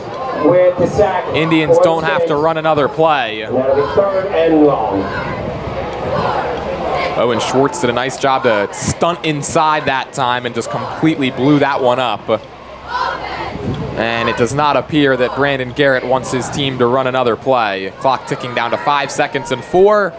with the sack. Indians don't have to run another play. And that'll be 3rd and long. Owen Schwartz did a nice job to stunt inside that time and just completely blew that one up. And it does not appear that Brandon Garrett wants his team to run another play. Clock ticking down to 5 seconds and 4.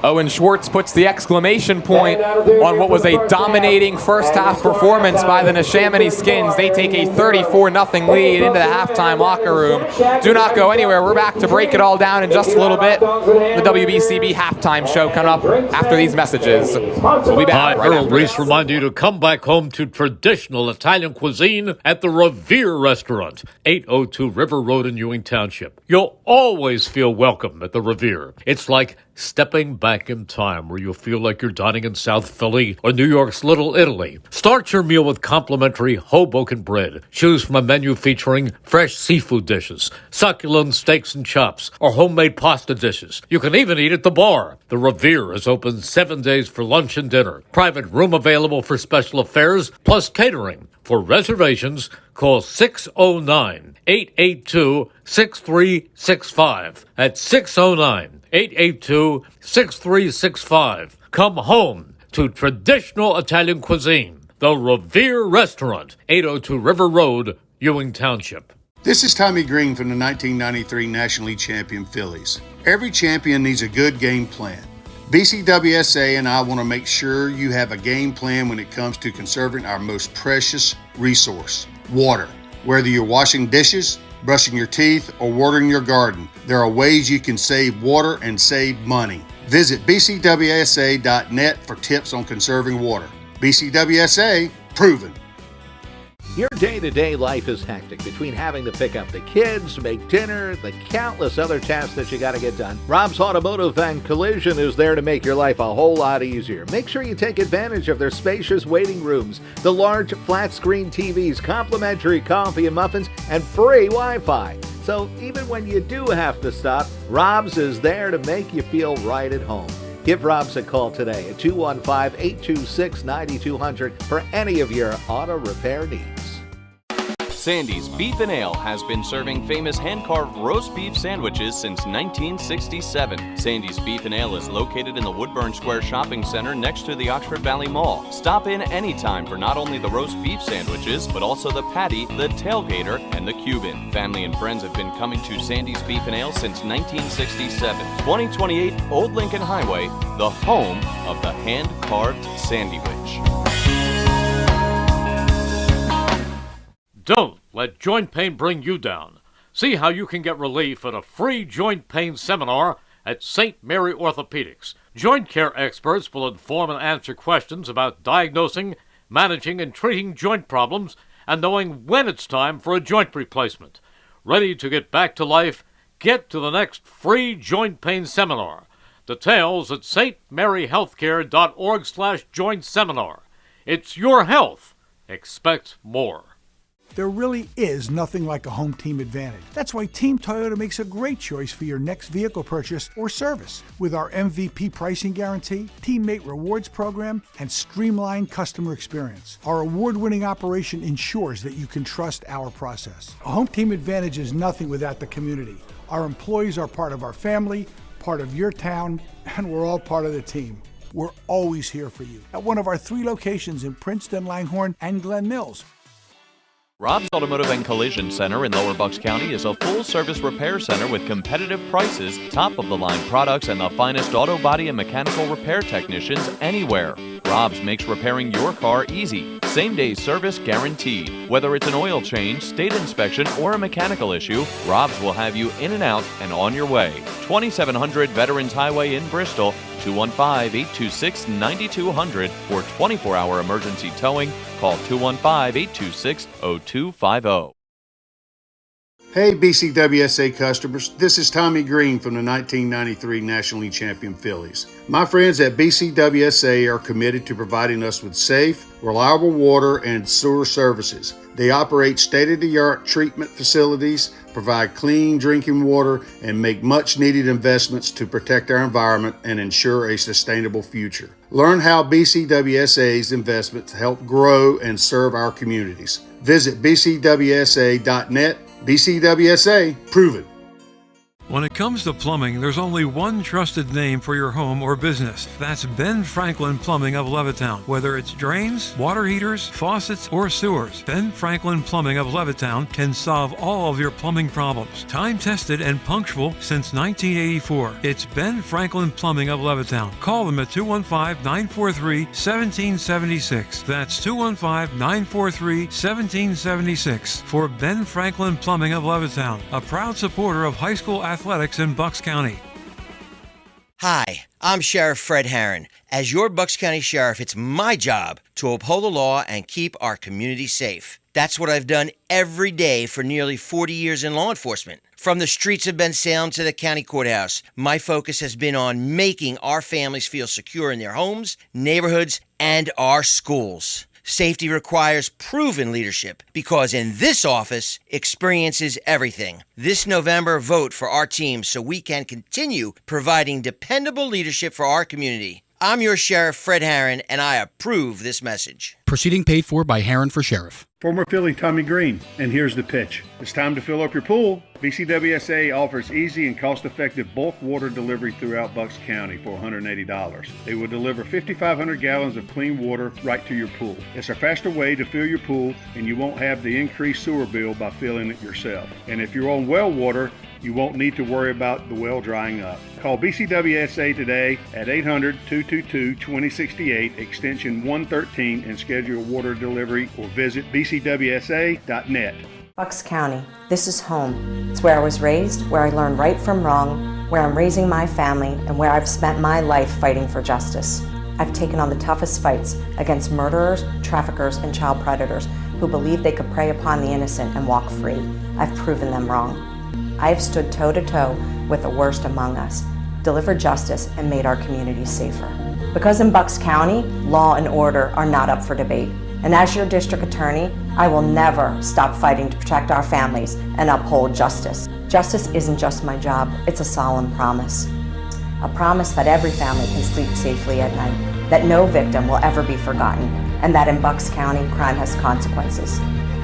Owen Schwartz puts the exclamation point on what was a dominating first half performance by the Neshaminy Skins. They take a 34-0 lead into the halftime locker room. Do not go anywhere. We're back to break it all down in just a little bit. The WBCB halftime show coming up after these messages. We'll be back. Hi, Earl Reese remind you to come back home to traditional Italian cuisine at the Revere Restaurant, 802 River Road in Ewing Township. You'll always feel welcome at the Revere. It's like stepping back in time where you'll feel like you're dining in South Philly or New York's Little Italy. Start your meal with complimentary Hoboken bread. Choose from a menu featuring fresh seafood dishes, succulent steaks and chops, or homemade pasta dishes. You can even eat at the bar. The Revere is open 7 days for lunch and dinner. Private room available for special affairs, plus catering. For reservations, call 609-882-6365. That's 609-882-6365. Come home to traditional Italian cuisine. The Revere Restaurant, 802 River Road, Ewing Township. This is Tommy Green from the 1993 National League champion Phillies. Every champion needs a good game plan. BCWSA and I want to make sure you have a game plan when it comes to conserving our most precious resource, water. Whether you're washing dishes, brushing your teeth, or watering your garden, there are ways you can save water and save money. Visit bcwsa.net for tips on conserving water. BCWSA, proven. Your day-to-day life is hectic between having to pick up the kids, make dinner, the countless other tasks that you got to get done. Rob's Automotive and Collision is there to make your life a whole lot easier. Make sure you take advantage of their spacious waiting rooms, the large flat-screen TVs, complimentary coffee and muffins, and free Wi-Fi. So even when you do have to stop, Rob's is there to make you feel right at home. Give Rob's a call today at 215-826-9200 for any of your auto repair needs. Sandy's Beef and Ale has been serving famous hand-carved roast beef sandwiches since 1967. Sandy's Beef and Ale is located in the Woodburn Square Shopping Center next to the Oxford Valley Mall. Stop in anytime for not only the roast beef sandwiches, but also the patty, the tailgater, and the Cuban. Family and friends have been coming to Sandy's Beef and Ale since 1967. 2028 Old Lincoln Highway, the home of the hand-carved sandwich. Don't let joint pain bring you down. See how you can get relief at a free joint pain seminar at St. Mary Orthopedics. Joint care experts will inform and answer questions about diagnosing, managing, and treating joint problems and knowing when it's time for a joint replacement. Ready to get back to life? Get to the next free joint pain seminar. Details at stmaryhealthcare.org/joint seminar. It's your health. Expect more. There really is nothing like a home team advantage. That's why Team Toyota makes a great choice for your next vehicle purchase or service. With our MVP pricing guarantee, teammate rewards program, and streamlined customer experience, our award-winning operation ensures that you can trust our process. A home team advantage is nothing without the community. Our employees are part of our family, part of your town, and we're all part of the team. We're always here for you at one of our 3 locations in Princeton, Langhorne, and Glen Mills. Rob's Automotive and Collision Center in Lower Bucks County is a full-service repair center with competitive prices, top-of-the-line products, and the finest auto body and mechanical repair technicians anywhere. Rob's makes repairing your car easy. Same-day service guaranteed. Whether it's an oil change, state inspection, or a mechanical issue, Rob's will have you in and out and on your way. 2700 Veterans Highway in Bristol, 215-826-9200 for 24-hour emergency towing. Call 215-826-0250. Hey BCWSA customers, this is Tommy Green from the 1993 National League champion Phillies. My friends at BCWSA are committed to providing us with safe, reliable water and sewer services. They operate state-of-the-art treatment facilities, provide clean drinking water, and make much-needed investments to protect our environment and ensure a sustainable future. Learn how BCWSA's investments help grow and serve our communities. Visit bcwsa.net. BCWSA, proven. When it comes to plumbing, there's only one trusted name for your home or business. That's Ben Franklin Plumbing of Levittown. Whether it's drains, water heaters, faucets, or sewers, Ben Franklin Plumbing of Levittown can solve all of your plumbing problems. Time-tested and punctual since 1984. It's Ben Franklin Plumbing of Levittown. Call them at 215-943-1776. That's 215-943-1776 for Ben Franklin Plumbing of Levittown, a proud supporter of high school athletics in Bucks County. Hi, I'm Sheriff Fred Herron. As your Bucks County Sheriff, it's my job to uphold the law and keep our community safe. That's what I've done every day for nearly 40 years in law enforcement. From the streets of Bensalem to the county courthouse, my focus has been on making our families feel secure in their homes, neighborhoods, and our schools. Safety requires proven leadership because in this office, experience is everything. This November, vote for our team so we can continue providing dependable leadership for our community. I'm your Sheriff, Fred Herron, and I approve this message. Proceeding paid for by Herron for Sheriff. Former Philly Tommy Green, and here's the pitch. It's time to fill up your pool. BCWSA offers easy and cost-effective bulk water delivery throughout Bucks County for $180. They will deliver 5,500 gallons of clean water right to your pool. It's a faster way to fill your pool, and you won't have the increased sewer bill by filling it yourself. And if you're on well water, you won't need to worry about the well drying up. Call BCWSA today at 800-222-2068, extension 113, and schedule water delivery or visit bcwsa.net. Bucks County, this is home. It's where I was raised, where I learned right from wrong, where I'm raising my family, and where I've spent my life fighting for justice. I've taken on the toughest fights against murderers, traffickers, and child predators who believed they could prey upon the innocent and walk free. I've proven them wrong. I have stood toe-to-toe with the worst among us, delivered justice, and made our communities safer. Because in Bucks County, law and order are not up for debate. And as your district attorney, I will never stop fighting to protect our families and uphold justice. Justice isn't just my job, it's a solemn promise. A promise that every family can sleep safely at night, that no victim will ever be forgotten, and that in Bucks County, crime has consequences.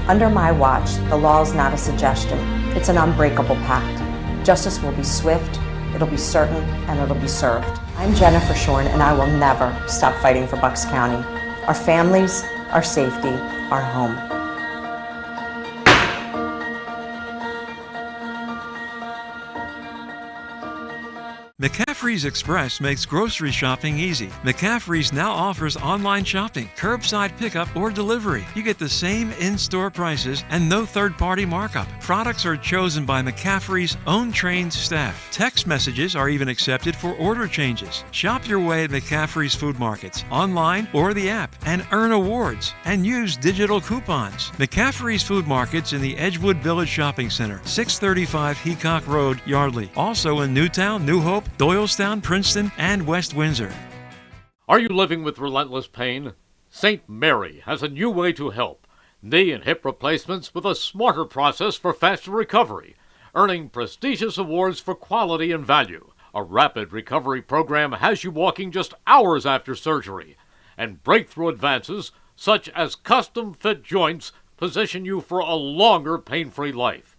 Under my watch, the law is not a suggestion, it's an unbreakable pact. Justice will be swift, it'll be certain, and it'll be served. I'm Jennifer Shorn, and I will never stop fighting for Bucks County. Our families, our safety, our home. McCaffrey's Express makes grocery shopping easy. McCaffrey's now offers online shopping, curbside pickup, or delivery. You get the same in-store prices and no third-party markup. Products are chosen by McCaffrey's own trained staff. Text messages are even accepted for order changes. Shop your way at McCaffrey's Food Markets, online or the app, and earn awards and use digital coupons. McCaffrey's Food Markets in the Edgewood Village Shopping Center, 635 Heacock Road, Yardley. Also in Newtown, New Hope, Doylestown, Princeton, and West Windsor. Are you living with relentless pain? St. Mary has a new way to help. Knee and hip replacements with a smarter process for faster recovery, earning prestigious awards for quality and value. A rapid recovery program has you walking just hours after surgery, and breakthrough advances such as custom-fit joints position you for a longer pain-free life.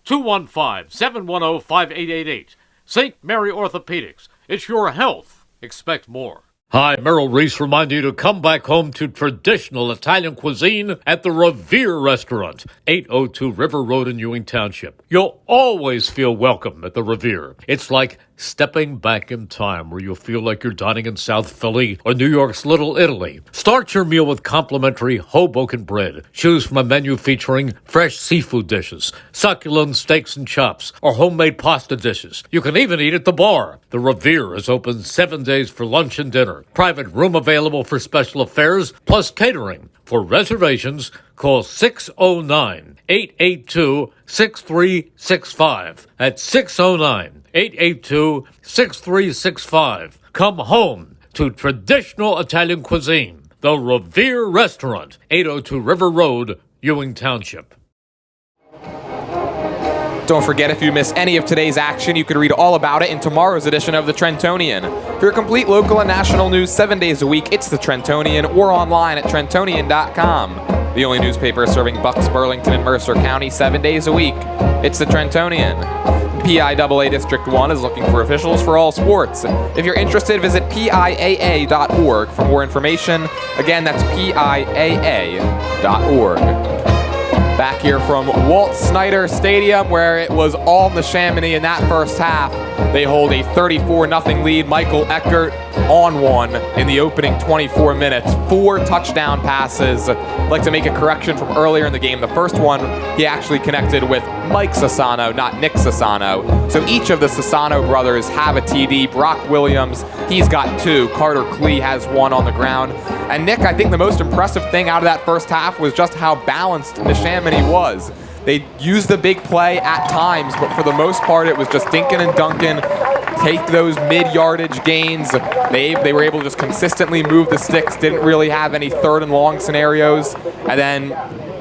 215-710-5888. St. Mary Orthopedics. It's your health. Expect more. Hi, Merrill Reese reminding you to come back home to traditional Italian cuisine at the Revere Restaurant, 802 River Road in Ewing Township. You'll always feel welcome at the Revere. It's like stepping back in time where you'll feel like you're dining in South Philly or New York's Little Italy. Start your meal with complimentary Hoboken bread. Choose from a menu featuring fresh seafood dishes, succulent steaks and chops, or homemade pasta dishes. You can even eat at the bar. The Revere is open 7 days for lunch and dinner. Private room available for special affairs, plus catering. For reservations, call 609-882-6365. That's 609-882-6365. Come home to traditional Italian cuisine. The Revere Restaurant, 802 River Road, Ewing Township. Don't forget, if you miss any of today's action, you can read all about it in tomorrow's edition of the Trentonian. For your complete local and national news 7 days a week, it's the Trentonian, or online at trentonian.com. The only newspaper serving Bucks, Burlington, and Mercer County 7 days a week. It's the Trentonian. PIAA District 1 is looking for officials for all sports. If you're interested, visit PIAA.org for more information. Again, that's PIAA.org. Back here from Walt Snyder Stadium, where it was all Neshaminy in that first half. They hold a 34-0 lead. Michael Eckert on one in the opening 24 minutes. 4 touchdown passes. I'd like to make a correction from earlier in the game. The first one, he actually connected with Mike Sassano, not Nick Sassano. So each of the Sassano brothers have a TD. Brock Williams, he's got 2. Carter Klee has 1 on the ground. And Nick, I think the most impressive thing out of that first half was just how balanced Neshaminy was. They used the big play at times, but for the most part, it was just Dinkin and Duncan take those mid-yardage gains. They were able to just consistently move the sticks, didn't really have any 3rd and long scenarios, and then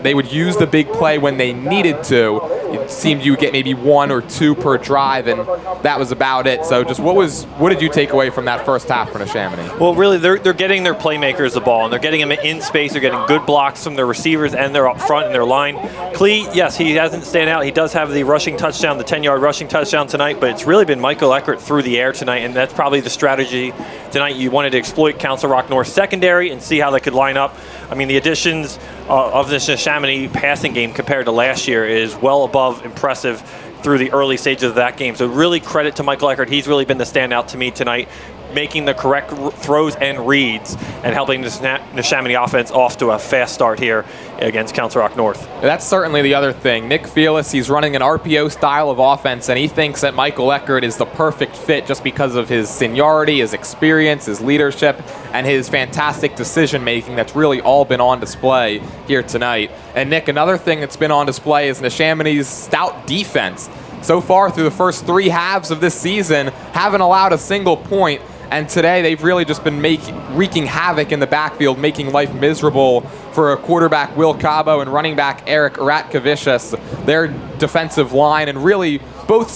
they would use the big play when they needed to. It seemed you would get maybe 1 or 2 per drive, and that was about it. So just what did you take away from that first half for Neshaminy? Well, really, they're getting their playmakers the ball, and they're getting them in space. They're getting good blocks from their receivers, and they're up front in their line. Klee, yes, he hasn't stand out. He does have the rushing touchdown, the 10-yard rushing touchdown tonight, but it's really been Michael Eckert through the air tonight, and that's probably the strategy tonight. You wanted to exploit Council Rock North secondary and see how they could line up. I mean, the additions of this Neshaminy passing game compared to last year is well above impressive through the early stages of that game. So really credit to Michael Eckert. He's really been the standout to me tonight, making the correct throws and reads and helping the Neshaminy offense off to a fast start here against Council Rock North. That's certainly the other thing. Nick Felis, he's running an RPO style of offense, and he thinks that Michael Eckert is the perfect fit just because of his seniority, his experience, his leadership, and his fantastic decision-making that's really all been on display here tonight. And Nick, another thing that's been on display is Neshaminy's stout defense. So far through the first 3 halves of this season, haven't allowed a single point. And today they've really just been wreaking havoc in the backfield, making life miserable for a quarterback, Will Cabo, and running back, Eric Ratkavicius. Their defensive line, and really both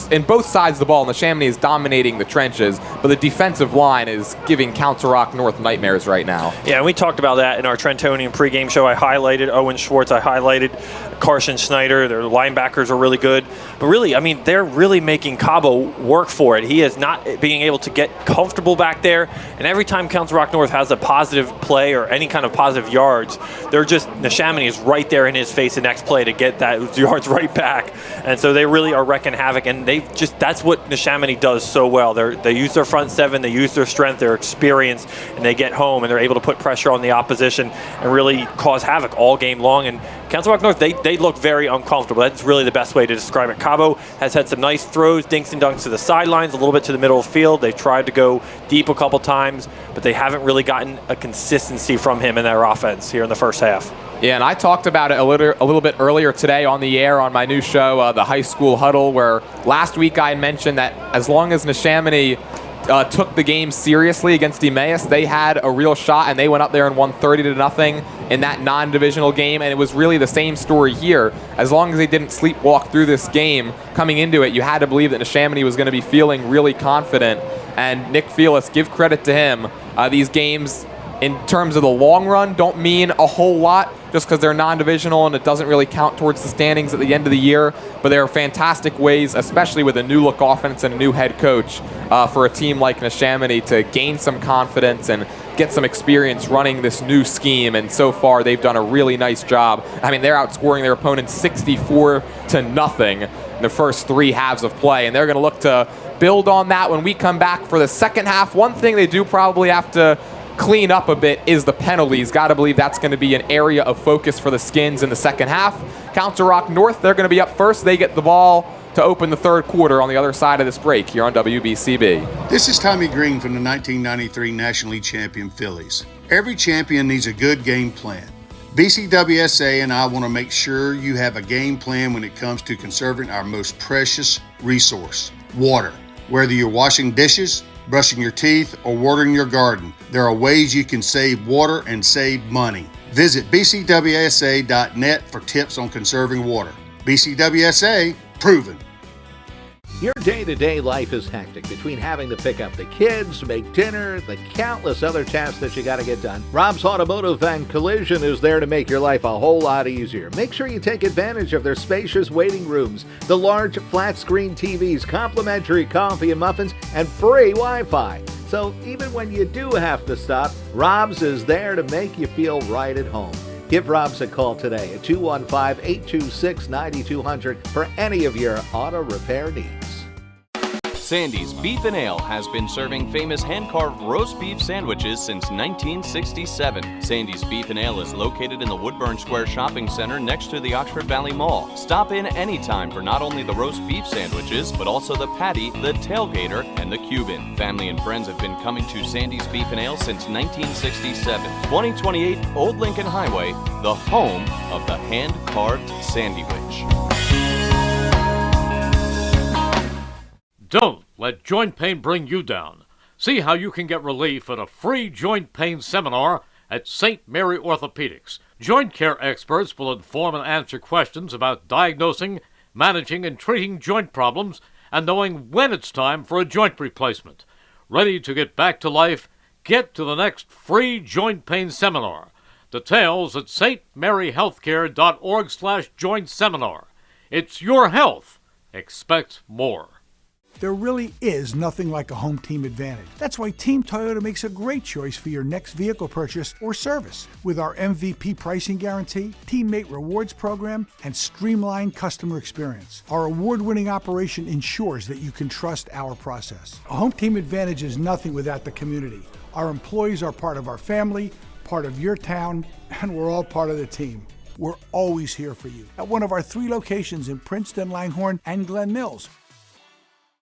sides of the ball, Neshaminy is dominating the trenches, but the defensive line is giving Council Rock North nightmares right now. Yeah, and we talked about that in our Trentonian pregame show. I highlighted Owen Schwartz. I highlighted Carson Schneider. Their linebackers are really good. But really, I mean, they're really making Cabo work for it. He is not being able to get comfortable back there. And every time Council Rock North has a positive play or any kind of positive yards, Neshaminy is right there in his face the next play to get those yards right back. And so they really are wrecking havoc. And that's what Neshaminy does so well. They use their front 7, they use their strength, their experience, and they get home and they're able to put pressure on the opposition and really cause havoc all game long. And Council Rock North, they look very uncomfortable. That's really the best way to describe it. Cabo has had some nice throws, dinks and dunks to the sidelines, a little bit to the middle of the field. They've tried to go deep a couple times, but they haven't really gotten a consistency from him in their offense here in the first half. Yeah, and I talked about it a little bit earlier today on the air on my new show, The High School Huddle, where last week I mentioned that as long as Neshaminy took the game seriously against Emmaus, they had a real shot, and they went up there and won 30-0 in that non-divisional game, and it was really the same story here. As long as they didn't sleepwalk through this game, coming into it, you had to believe that Neshaminy was going to be feeling really confident, and Nick Felis, give credit to him. These games, in terms of the long run, don't mean a whole lot just because they're non-divisional and it doesn't really count towards the standings at the end of the year. But there are fantastic ways, especially with a new look offense and a new head coach, for a team like Neshaminy to gain some confidence and get some experience running this new scheme. And so far, they've done a really nice job. I mean, they're outscoring their opponents 64-0 in the first 3 halves of play, and they're going to look to build on that when we come back for the second half. One thing they do probably have to clean up a bit is the penalties. Got to believe that's going to be an area of focus for the Skins in the second half. Council Rock North, they're going to be up first. They get the ball to open the third quarter on the other side of this break here on WBCB. This is Tommy Green from the 1993 National League champion Phillies. Every champion needs a good game plan. BCWSA and I want to make sure you have a game plan when it comes to conserving our most precious resource, water. Whether you're washing dishes, brushing your teeth, or watering your garden, there are ways you can save water and save money. Visit bcwsa.net for tips on conserving water. BCWSA, proven. Your day-to-day life is hectic between having to pick up the kids, make dinner, the countless other tasks that you got to get done. Rob's Automotive and Collision is there to make your life a whole lot easier. Make sure you take advantage of their spacious waiting rooms, the large flat-screen TVs, complimentary coffee and muffins, and free Wi-Fi. So even when you do have to stop, Rob's is there to make you feel right at home. Give Rob's a call today at 215-826-9200 for any of your auto repair needs. Sandy's Beef and Ale has been serving famous hand-carved roast beef sandwiches since 1967. Sandy's Beef and Ale is located in the Woodburn Square Shopping Center next to the Oxford Valley Mall. Stop in anytime for not only the roast beef sandwiches, but also the patty, the tailgater, and the Cuban. Family and friends have been coming to Sandy's Beef and Ale since 1967. 2028 Old Lincoln Highway, the home of the hand-carved sandwich. Don't let joint pain bring you down. See how you can get relief at a free joint pain seminar at St. Mary Orthopedics. Joint care experts will inform and answer questions about diagnosing, managing, and treating joint problems and knowing when it's time for a joint replacement. Ready to get back to life? Get to the next free joint pain seminar. Details at stmaryhealthcare.org/joint seminar. It's your health. Expect more. There really is nothing like a home team advantage. That's why Team Toyota makes a great choice for your next vehicle purchase or service. With our MVP pricing guarantee, teammate rewards program, and streamlined customer experience, our award-winning operation ensures that you can trust our process. A home team advantage is nothing without the community. Our employees are part of our family, part of your town, and we're all part of the team. We're always here for you at one of our 3 locations in Princeton, Langhorne, and Glen Mills.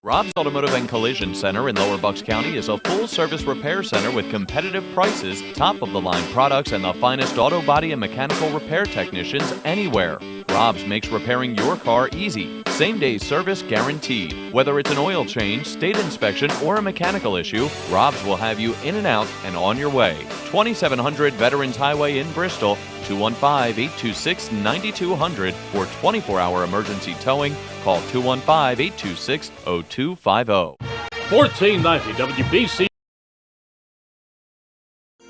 Rob's Automotive and Collision Center in Lower Bucks County is a full-service repair center with competitive prices, top-of-the-line products, and the finest auto body and mechanical repair technicians anywhere. Rob's makes repairing your car easy. Same-day service guaranteed. Whether it's an oil change, state inspection, or a mechanical issue, Rob's will have you in and out and on your way. 2700 Veterans Highway in Bristol, 215-826-9200 for 24-hour emergency towing. Call 215-826-0250. 1490 WBC.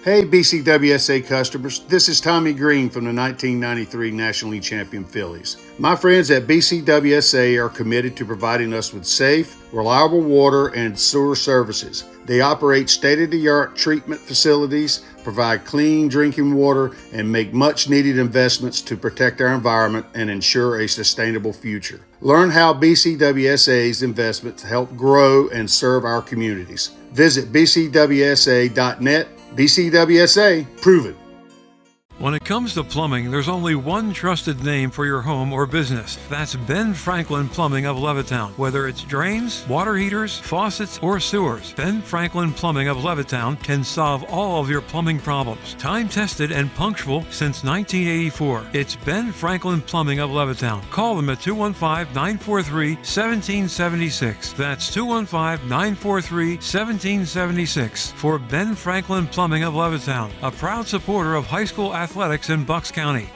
Hey BCWSA customers, this is Tommy Green from the 1993 National League Champion Phillies. My friends at BCWSA are committed to providing us with safe, reliable water and sewer services. They operate state-of-the-art treatment facilities, provide clean drinking water, and make much-needed investments to protect our environment and ensure a sustainable future. Learn how BCWSA's investments help grow and serve our communities. Visit bcwsa.net. BCWSA, prove it. When it comes to plumbing, there's only one trusted name for your home or business. That's Ben Franklin Plumbing of Levittown. Whether it's drains, water heaters, faucets, or sewers, Ben Franklin Plumbing of Levittown can solve all of your plumbing problems. Time-tested and punctual since 1984. It's Ben Franklin Plumbing of Levittown. Call them at 215-943-1776. That's 215-943-1776 for Ben Franklin Plumbing of Levittown, a proud supporter of high school athletics in Bucks County.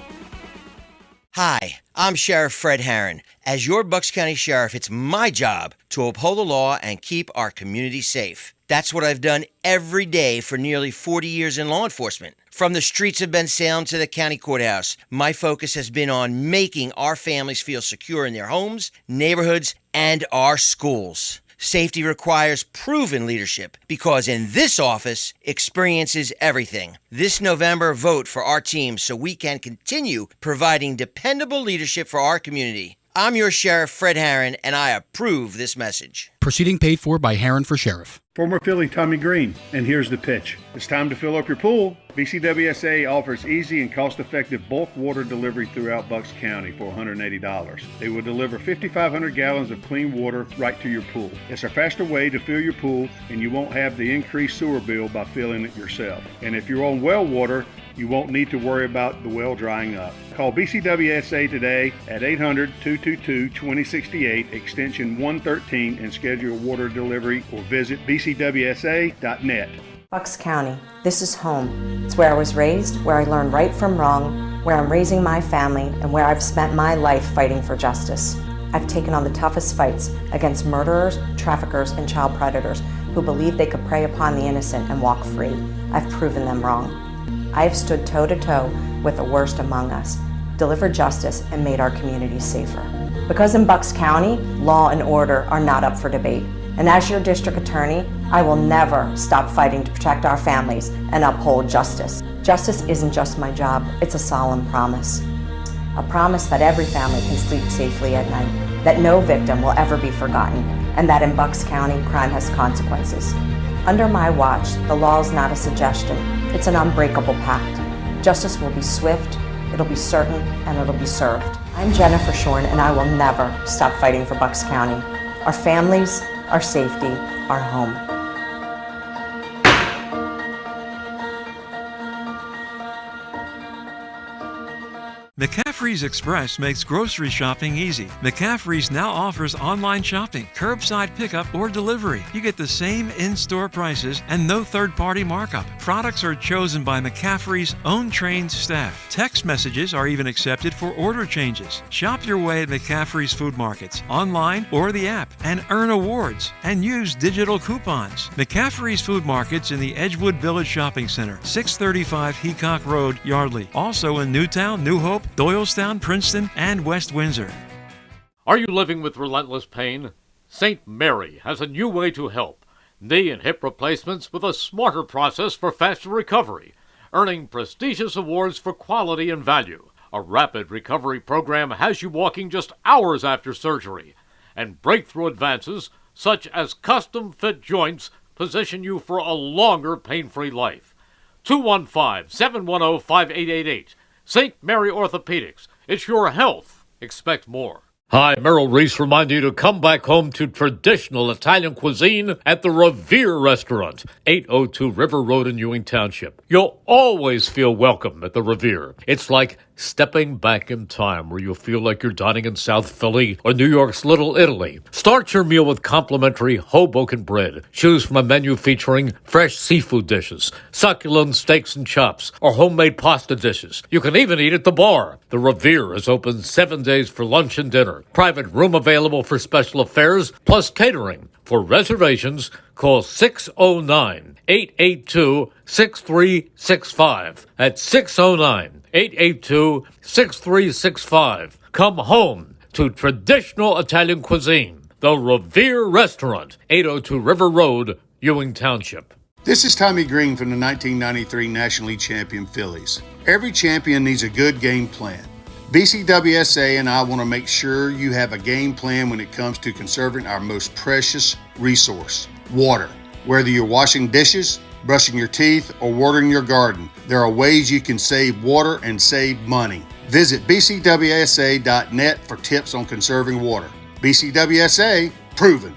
Hi, I'm Sheriff Fred Herron. As your Bucks County Sheriff, it's my job to uphold the law and keep our community safe. That's what I've done every day for nearly 40 years in law enforcement. From the streets of Bensalem to the county courthouse, my focus has been on making our families feel secure in their homes, neighborhoods, and our schools. Safety requires proven leadership because in this office, experience is everything. This November, vote for our team so we can continue providing dependable leadership for our community. I'm your Sheriff, Fred Herron, and I approve this message. Proceeding paid for by Herron for Sheriff. Former Philly Tommy Green, and here's the pitch. It's time to fill up your pool. BCWSA offers easy and cost-effective bulk water delivery throughout Bucks County for $180. They will deliver 5,500 gallons of clean water right to your pool. It's a faster way to fill your pool, and you won't have the increased sewer bill by filling it yourself. And if you're on well water, you won't need to worry about the well drying up. Call BCWSA today at 800-222-2068, extension 113, and schedule water delivery or visit bcwsa.net. Bucks County, this is home. It's where I was raised, where I learned right from wrong, where I'm raising my family, and where I've spent my life fighting for justice. I've taken on the toughest fights against murderers, traffickers, and child predators who believe they could prey upon the innocent and walk free. I've proven them wrong. I have stood toe-to-toe with the worst among us, delivered justice, and made our communities safer. Because in Bucks County, law and order are not up for debate. And as your district attorney, I will never stop fighting to protect our families and uphold justice. Justice isn't just my job, it's a solemn promise. A promise that every family can sleep safely at night, that no victim will ever be forgotten, and that in Bucks County, crime has consequences. Under my watch, the law is not a suggestion, it's an unbreakable pact. Justice will be swift, it'll be certain, and it'll be served. I'm Jennifer Shorn, and I will never stop fighting for Bucks County. Our families, our safety, our home. McCaffrey's Express makes grocery shopping easy. McCaffrey's now offers online shopping, curbside pickup, or delivery. You get the same in-store prices and no third-party markup. Products are chosen by McCaffrey's own trained staff. Text messages are even accepted for order changes. Shop your way at McCaffrey's Food Markets, online or the app, and earn awards and use digital coupons. McCaffrey's Food Markets in the Edgewood Village Shopping Center, 635 Heacock Road, Yardley. Also in Newtown, New Hope, Doylestown, Princeton, and West Windsor. Are you living with relentless pain? St. Mary has a new way to help. Knee and hip replacements with a smarter process for faster recovery, earning prestigious awards for quality and value. A rapid recovery program has you walking just hours after surgery, and breakthrough advances such as custom-fit joints position you for a longer pain-free life. 215-710-5888. St. Mary Orthopedics. It's your health. Expect more. Hi, Merrill Reese reminding you to come back home to traditional Italian cuisine at the Revere Restaurant, 802 River Road in Ewing Township. You'll always feel welcome at the Revere. It's like stepping back in time where you'll feel like you're dining in South Philly or New York's Little Italy. Start your meal with complimentary Hoboken bread. Choose from a menu featuring fresh seafood dishes, succulent steaks and chops, or homemade pasta dishes. You can even eat at the bar. The Revere is open 7 days for lunch and dinner. Private room available for special affairs, plus catering. For reservations, call 609-882-6365. That's 609-882-6365. Come home to traditional Italian cuisine. The Revere Restaurant, 802 River Road, Ewing Township. This is Tommy Green from the 1993 National League champion Phillies. Every champion needs a good game plan. BCWSA and I want to make sure you have a game plan when it comes to conserving our most precious resource, water. Whether you're washing dishes, brushing your teeth, or watering your garden, there are ways you can save water and save money. Visit bcwsa.net for tips on conserving water. BCWSA, proven.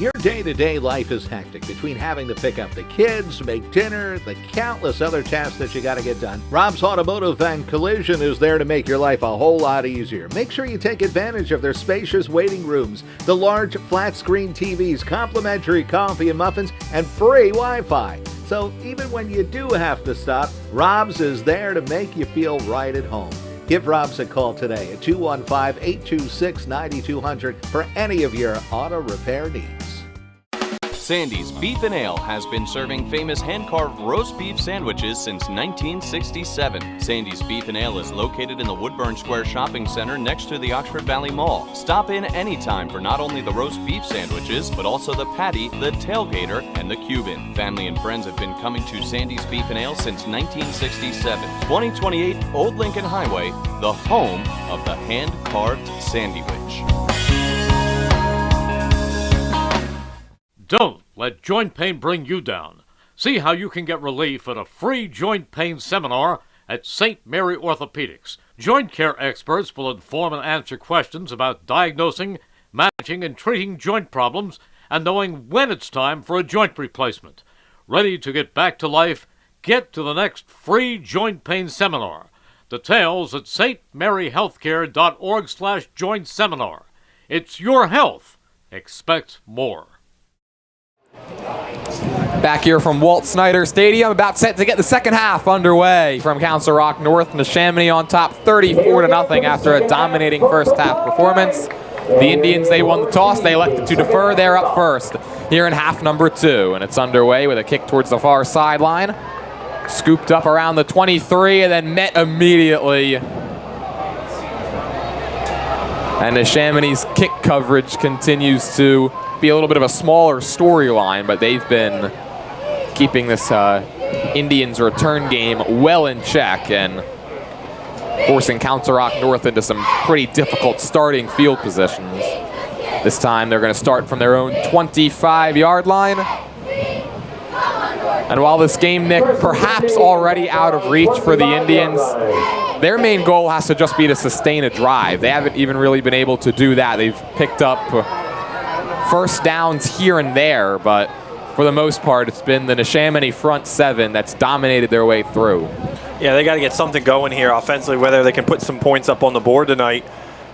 Your day-to-day life is hectic between having to pick up the kids, make dinner, the countless other tasks that you got to get done. Rob's Automotive and Collision is there to make your life a whole lot easier. Make sure you take advantage of their spacious waiting rooms, the large flat-screen TVs, complimentary coffee and muffins, and free Wi-Fi. So even when you do have to stop, Rob's is there to make you feel right at home. Give Rob's a call today at 215-826-9200 for any of your auto repair needs. Sandy's Beef and Ale has been serving famous hand-carved roast beef sandwiches since 1967. Sandy's Beef and Ale is located in the Woodburn Square Shopping Center next to the Oxford Valley Mall. Stop in anytime for not only the roast beef sandwiches, but also the patty, the tailgater, and the Cuban. Family and friends have been coming to Sandy's Beef and Ale since 1967. 2028 Old Lincoln Highway, the home of the hand-carved sandwich. Don't let joint pain bring you down. See how you can get relief at a free joint pain seminar at St. Mary Orthopedics. Joint care experts will inform and answer questions about diagnosing, managing, and treating joint problems and knowing when it's time for a joint replacement. Ready to get back to life? Get to the next free joint pain seminar. Details at stmaryhealthcare.org/joint seminar. It's your health. Expect more. Back here from Walt Snyder Stadium, about set to get the second half underway from Council Rock North. Neshaminy on top 34-0 after a dominating first half performance. The Indians, they won the toss. They elected to defer. They're up first here in half number 2. And it's underway with a kick towards the far sideline. Scooped up around the 23 and then met immediately. And Neshaminy's kick coverage continues to be a little bit of a smaller storyline, but they've been keeping this Indians return game well in check and forcing Council Rock North into some pretty difficult starting field positions. This time they're going to start from their own 25-yard line. And while this game, Nick, perhaps already out of reach for the Indians, their main goal has to just be to sustain a drive. They haven't even really been able to do that. They've picked up first downs here and there, but for the most part, it's been the Neshaminy front 7 that's dominated their way through. Yeah, they got to get something going here offensively, whether they can put some points up on the board tonight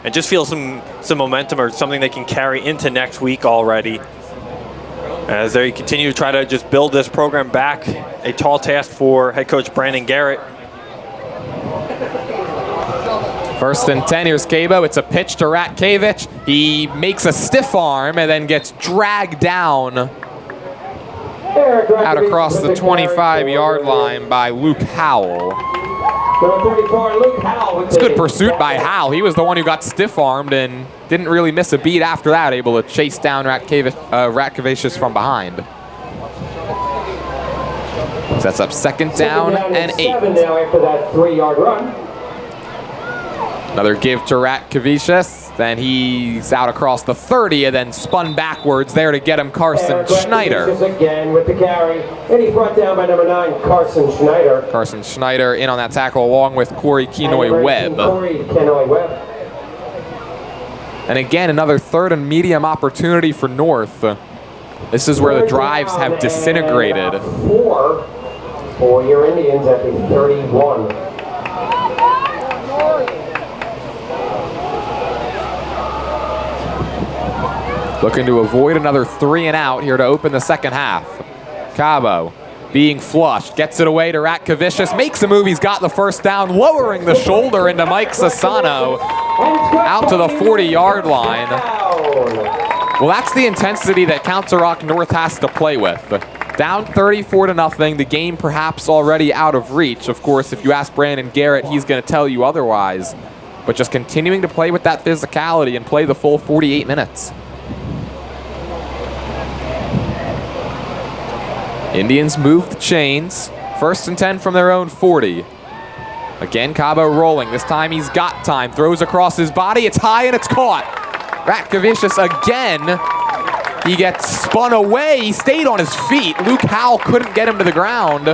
and just feel some momentum or something they can carry into next week already. As they continue to try to just build this program back, a tall task for head coach Brandon Garrett. First and 10, here's Cabo. It's a pitch to Ratkevich. He makes a stiff arm and then gets dragged down out across the 25-yard line by Luke Howell. It's good pursuit by Howell. He was the one who got stiff-armed and didn't really miss a beat after that, able to chase down Ratkevicius from behind. So that's up second down and 8. Now after that 3-yard run. Another give to Ratkevicius. Then he's out across the 30 and then spun backwards there to get him Carson Schneider. Again with the carry, and he's brought down by number 9, Carson Schneider. Carson Schneider in on that tackle along with Corey Kenoy Webb. And again, another third and medium opportunity for North. This is where the drives have disintegrated. 4 for your Indians at the 31. Looking to avoid another 3 and out here to open the second half. Cabo being flushed, gets it away to Ratkevicius, makes a move, he's got the first down, lowering the shoulder into Mike Sassano out to the 40-yard line. Well, that's the intensity that Council Rock North has to play with. Down 34-0, the game perhaps already out of reach. Of course, if you ask Brandon Garrett, he's going to tell you otherwise. But just continuing to play with that physicality and play the full 48 minutes. Indians move the chains. First and 10 from their own 40. Again, Cabo rolling. This time he's got time. Throws across his body. It's high and it's caught. Ratkevicius again. He gets spun away. He stayed on his feet. Luke Howell couldn't get him to the ground.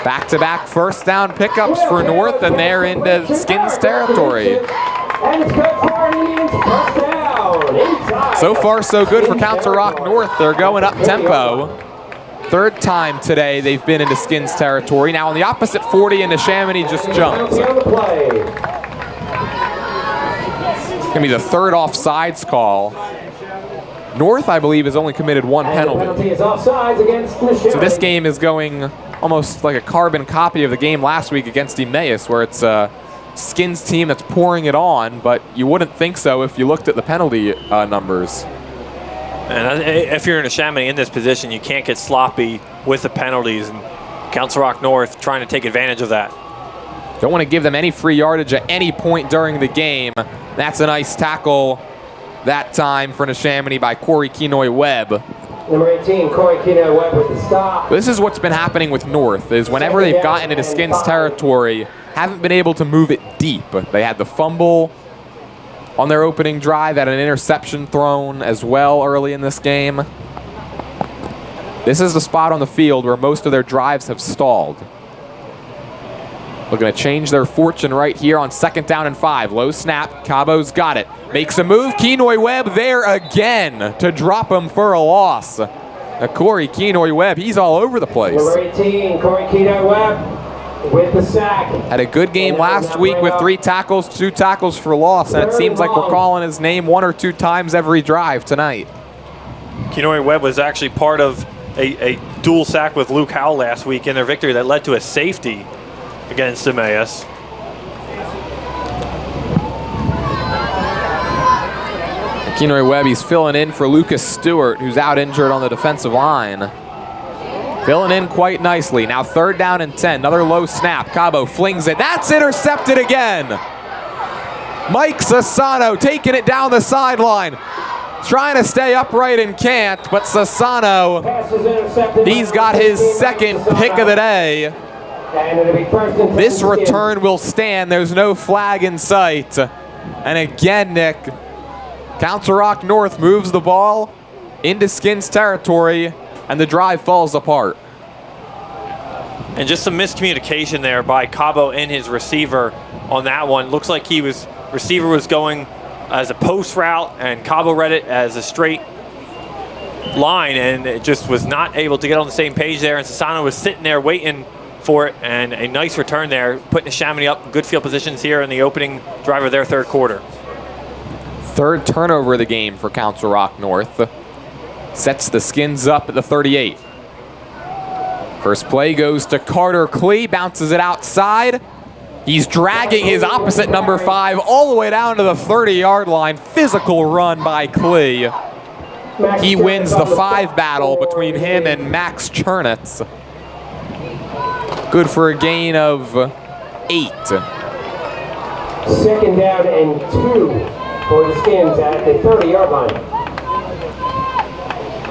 Back-to-back first down pickups for North, and they're into Skins territory. And it's good for an Indians first down. So far, so good for Council Rock North. They're going up tempo. Third time today they've been into Skins territory. Now on the opposite 40, and Neshaminy just jumped. It's going to be the third offsides call. North, I believe, has only committed 1 penalty. So this game is going almost like a carbon copy of the game last week against Emmaus, where it's a Skins team that's pouring it on, but you wouldn't think so if you looked at the penalty numbers. And if you're in Neshaminy in this position, you can't get sloppy with the penalties. And Council Rock North trying to take advantage of that. Don't want to give them any free yardage at any point during the game. That's a nice tackle that time for Neshaminy by Corey Kenoy Webb. Number 18, Corey Kenoy Webb with the stop. This is what's been happening with North, is whenever they've gotten into Skins territory, haven't been able to move it deep. They had the fumble on their opening drive, had an interception thrown as well early in this game. This is the spot on the field where most of their drives have stalled. Looking to change their fortune right here on second down and 5. Low snap, Cabo's got it. Makes a move, Kenoy Webb there again to drop him for a loss. Corey Kenoy Webb, he's all over the place. Number 18, Corey Kenoy Webb with the sack. Had a good game last week with 3 tackles, 2 tackles for loss, and it seems like we're calling his name 1 or 2 times every drive tonight. Kenori Webb was actually part of a dual sack with Luke Howell last week in their victory that led to a safety against Emmaus. Kenori Webb, he's filling in for Lucas Stewart, who's out injured on the defensive line. Filling in quite nicely. Now 3rd down and 10. Another low snap. Cabo flings it. That's intercepted again. Mike Sassano taking it down the sideline. Trying to stay upright and can't, but Sassano, he's got his 2nd pick of the day. This return will stand. There's no flag in sight. And again, Nick, Council Rock North moves the ball into Skins territory, and the drive falls apart. And just some miscommunication there by Cabo and his receiver on that one. Looks like receiver was going as a post route, and Cabo read it as a straight line, and it just was not able to get on the same page there. And Sassano was sitting there waiting for it, and a nice return there, putting Neshaminy up in good field positions here in the opening drive of their 3rd quarter. 3rd turnover of the game for Council Rock North. Sets the Skins up at the 38. First play goes to Carter Klee, bounces it outside. He's dragging his opposite number 5 all the way down to the 30-yard line. Physical run by Klee. He wins the 5 battle between him and Max Chernitz. Good for a gain of 8. 2nd down and 2 for the Skins at the 30-yard line.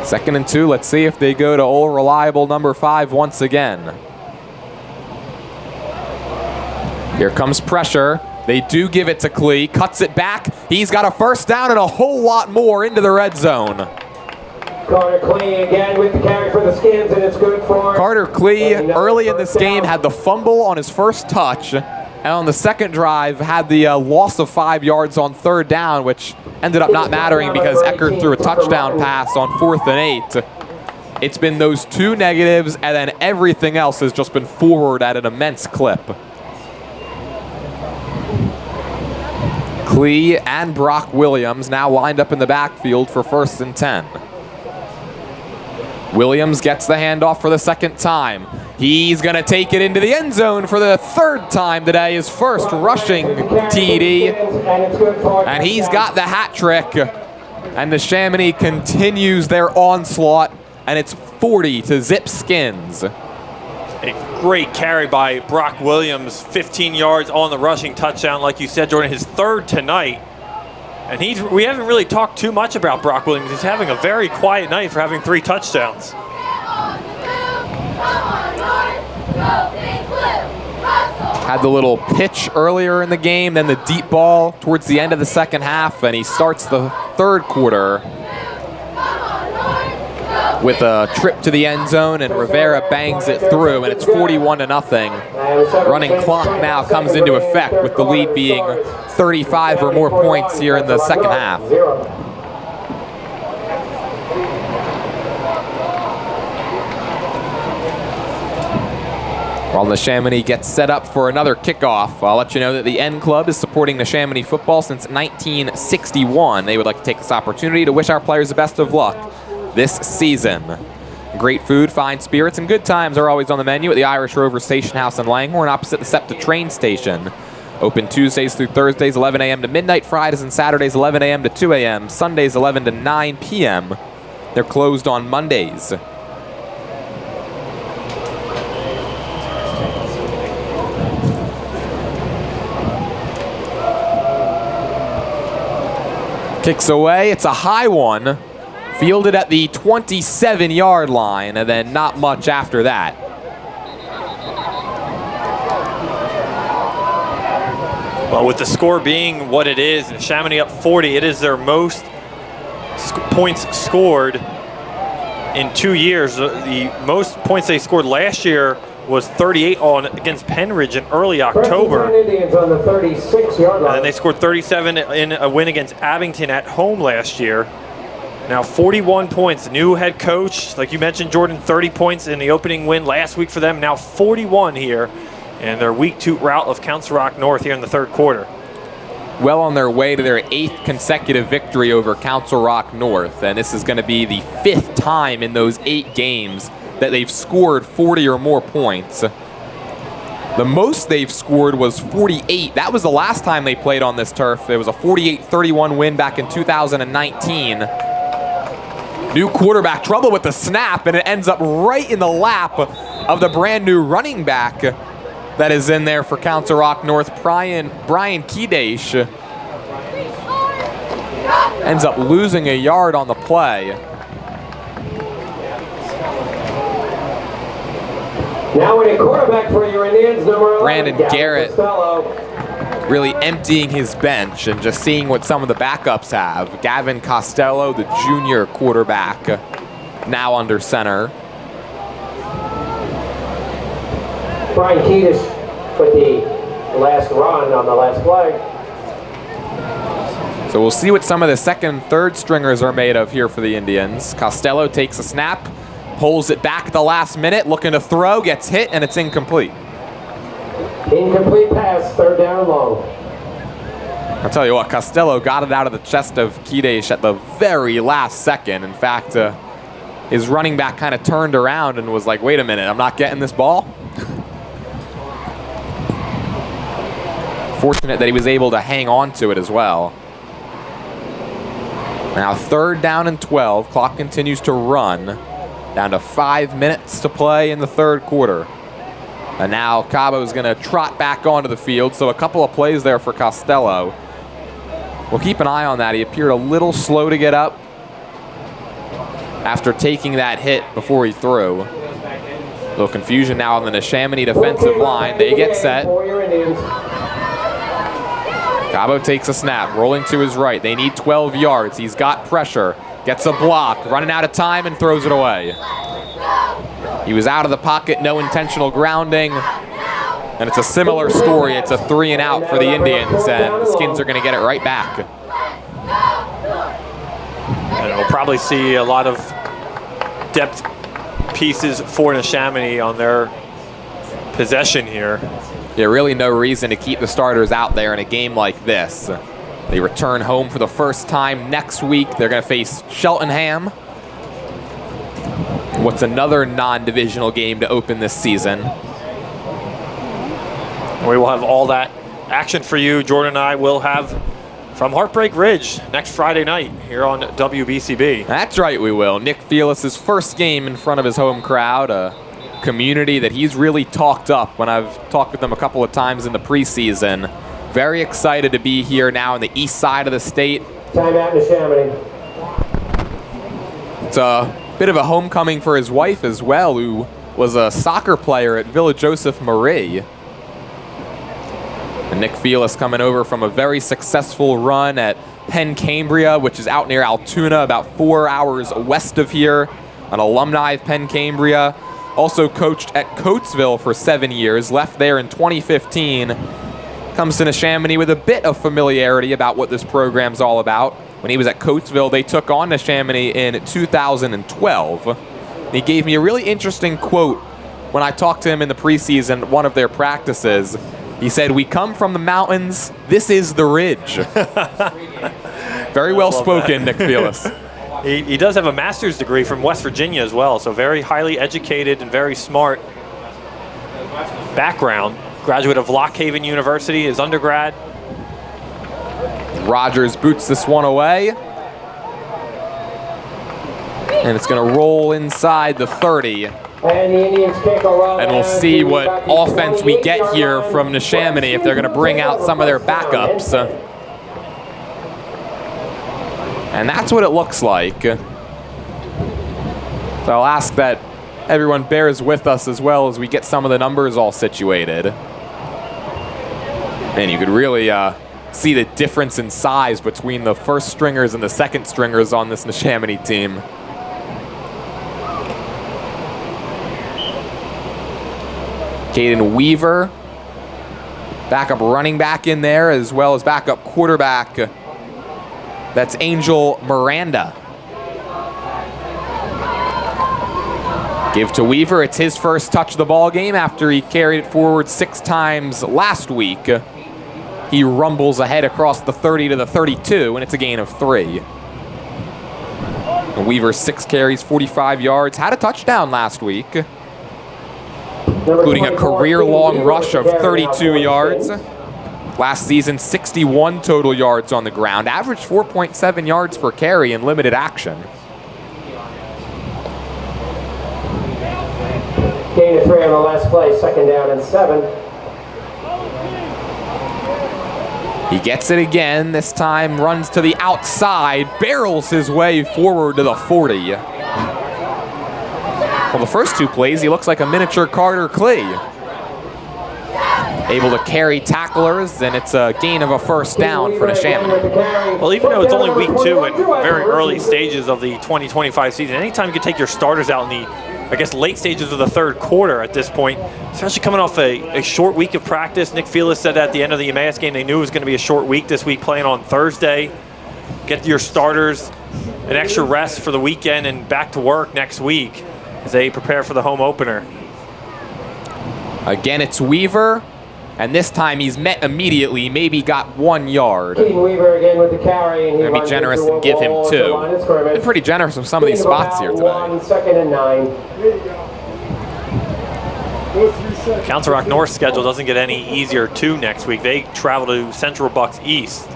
2nd and 2. Let's see if they go to old reliable number 5 once again. Here comes pressure. They do give it to Klee. Cuts it back. He's got a 1st down and a whole lot more into the red zone. Carter Klee again with the carry for the Skins, and it's good for... Carter Klee early in this game had the fumble on his first touch, and on the 2nd drive had the loss of 5 yards on 3rd down, which ended up not mattering because Eckert threw a touchdown pass on 4th and 8. It's been those 2 negatives, and then everything else has just been forward at an immense clip. Klee and Brock Williams now lined up in the backfield for 1st and 10. Williams gets the handoff for the 2nd time. He's going to take it into the end zone for the 3rd time today, his first rushing TD. And he's got the hat trick. And Neshaminy continues their onslaught, and it's 40 to zip Skins. A great carry by Brock Williams, 15 yards on the rushing touchdown, like you said, Jordan, his 3rd tonight. And we haven't really talked too much about Brock Williams. He's having a very quiet night for having 3 touchdowns. Had the little pitch earlier in the game, then the deep ball towards the end of the 2nd half, and he starts the 3rd quarter with a trip to the end zone, and Rivera bangs it through, and it's 41-0. Running clock now comes into effect with the lead being 35 or more points here in the 2nd half. While Neshaminy gets set up for another kickoff, I'll let you know that the N Club is supporting Neshaminy football since 1961. They would like to take this opportunity to wish our players the best of luck this season. Great food, fine spirits, and good times are always on the menu at the Irish Rover Station House in Langhorne, opposite the SEPTA train station. Open Tuesdays through Thursdays, 11 a.m. to midnight, Fridays and Saturdays, 11 a.m. to 2 a.m., Sundays, 11 to 9 p.m. They're closed on Mondays. Kicks away, it's a high one. Fielded at the 27-yard line, and then not much after that. Well, with the score being what it is, Neshaminy up 40, it is their most points scored in 2 years. The most points they scored last year was 38 against Penridge in early October. Indians on the 36-yard line. And then they scored 37 in a win against Abington at home last year. Now 41 points, new head coach, like you mentioned, Jordan, 30 points in the opening win last week for them. Now 41 here in their week 2 route of Council Rock North here in the 3rd quarter. well on their way to their 8th consecutive victory over Council Rock North, and this is going to be the 5th time in those 8 games that they've scored 40 or more points. The most they've scored was 48. That was the last time they played on this turf. It was a 48-31 win back in 2019. New quarterback trouble with the snap, and it ends up right in the lap of the brand new running back that is in there for Council Rock North, Brian Kidesh. Ends up losing a yard on the play. Now in a quarterback for your Indians, number 11, Brandon Garrett really emptying his bench and just seeing what some of the backups have. Gavin Costello, the junior quarterback, now under center. Brian Kiedis with the last run on the last play. So we'll see what some of the second and third stringers are made of here for the Indians. Costello takes a snap, pulls it back at the last minute, looking to throw, gets hit, and it's incomplete. Incomplete pass, 3rd down and long. I'll tell you what, Costello got it out of the chest of Kidesh at the very last second. In fact, his running back kind of turned around and was like, wait a minute, I'm not getting this ball? Fortunate that he was able to hang on to it as well. Now 3rd down and 12. Clock continues to run. Down to 5 minutes to play in the 3rd quarter. And now Cabo's going to trot back onto the field, so a couple of plays there for Costello. We'll keep an eye on that. He appeared a little slow to get up after taking that hit before he threw. A little confusion now on the Neshaminy defensive line. They get set. Cabo takes a snap, rolling to his right. They need 12 yards. He's got pressure. Gets a block, running out of time, and throws it away. He was out of the pocket, no intentional grounding. And it's a similar story. It's a 3 and out for the Indians, and the Skins are going to get it right back. And we'll probably see a lot of depth pieces for Neshaminy on their possession here. Yeah, really no reason to keep the starters out there in a game like this. They return home for the first time next week. They're going to face Cheltenham. What's another non-divisional game to open this season? We will have all that action for you. Jordan and I will have from Heartbreak Ridge next Friday night here on WBCB. That's right, we will. Nick Felix's first game in front of his home crowd, a community that he's really talked up when I've talked with him a couple of times in the preseason. Very excited to be here now on the east side of the state. Timeout Neshaminy. It's a bit of a homecoming for his wife as well, who was a soccer player at Villa Joseph Marie. And Nick Felix coming over from a very successful run at Penn Cambria, which is out near Altoona, about 4 hours west of here. An alumni of Penn Cambria. Also coached at Coatesville for 7 years, left there in 2015. Comes to Neshaminy with a bit of familiarity about what this program's all about. When he was at Coatesville, they took on Neshaminy in 2012. He gave me a really interesting quote when I talked to him in the preseason at one of their practices. He said, "We come from the mountains. This is the ridge." Very well spoken, Nick Felix. He does have a master's degree from West Virginia as well, so very highly educated and very smart background. Graduate of Lock Haven University, his undergrad. Rogers boots this one away. And it's going to roll inside the 30. And the Indians kick around. And we'll see what offense we get here from Neshaminy if they're going to bring out some of their backups. And that's what it looks like. So I'll ask that everyone bears with us as well as we get some of the numbers all situated. And you could really see the difference in size between the first stringers and the second stringers on this Neshaminy team. Caden Weaver, backup running back in there, as well as backup quarterback. That's Angel Miranda. Give to Weaver. It's his first touch of the ball game after he carried it forward 6 times last week. he rumbles ahead across the 30 to the 32, and it's a gain of 3. Weaver, 6 carries, 45 yards, had a touchdown last week, including a career-long rush of 32 yards. Last season, 61 total yards on the ground, averaged 4.7 yards per carry in limited action. Gain of 3 on the last play, 2nd down and 7. He gets it again, this time runs to the outside, barrels his way forward to the 40. Well, the first 2 plays, he looks like a miniature Carter Klee. Able to carry tacklers, and it's a gain of a 1st down for Neshaminy. Well, even though it's only week 2 and very early stages of the 2025 season, anytime you can take your starters out in the, I guess, late stages of the 3rd quarter at this point, especially coming off a short week of practice. Nick Felix said at the end of the Emmaus game they knew it was going to be a short week this week, playing on Thursday. Get your starters an extra rest for the weekend and back to work next week as they prepare for the home opener. Again, it's Weaver, and this time he's met immediately, maybe got 1 yard. Keaton Weaver again with the carry, and he Gonna be generous and give him 2. Been pretty generous with some of these spots here today. 2nd and 9. Council Rock North's schedule doesn't get any easier too next week. They travel to Central Bucks East.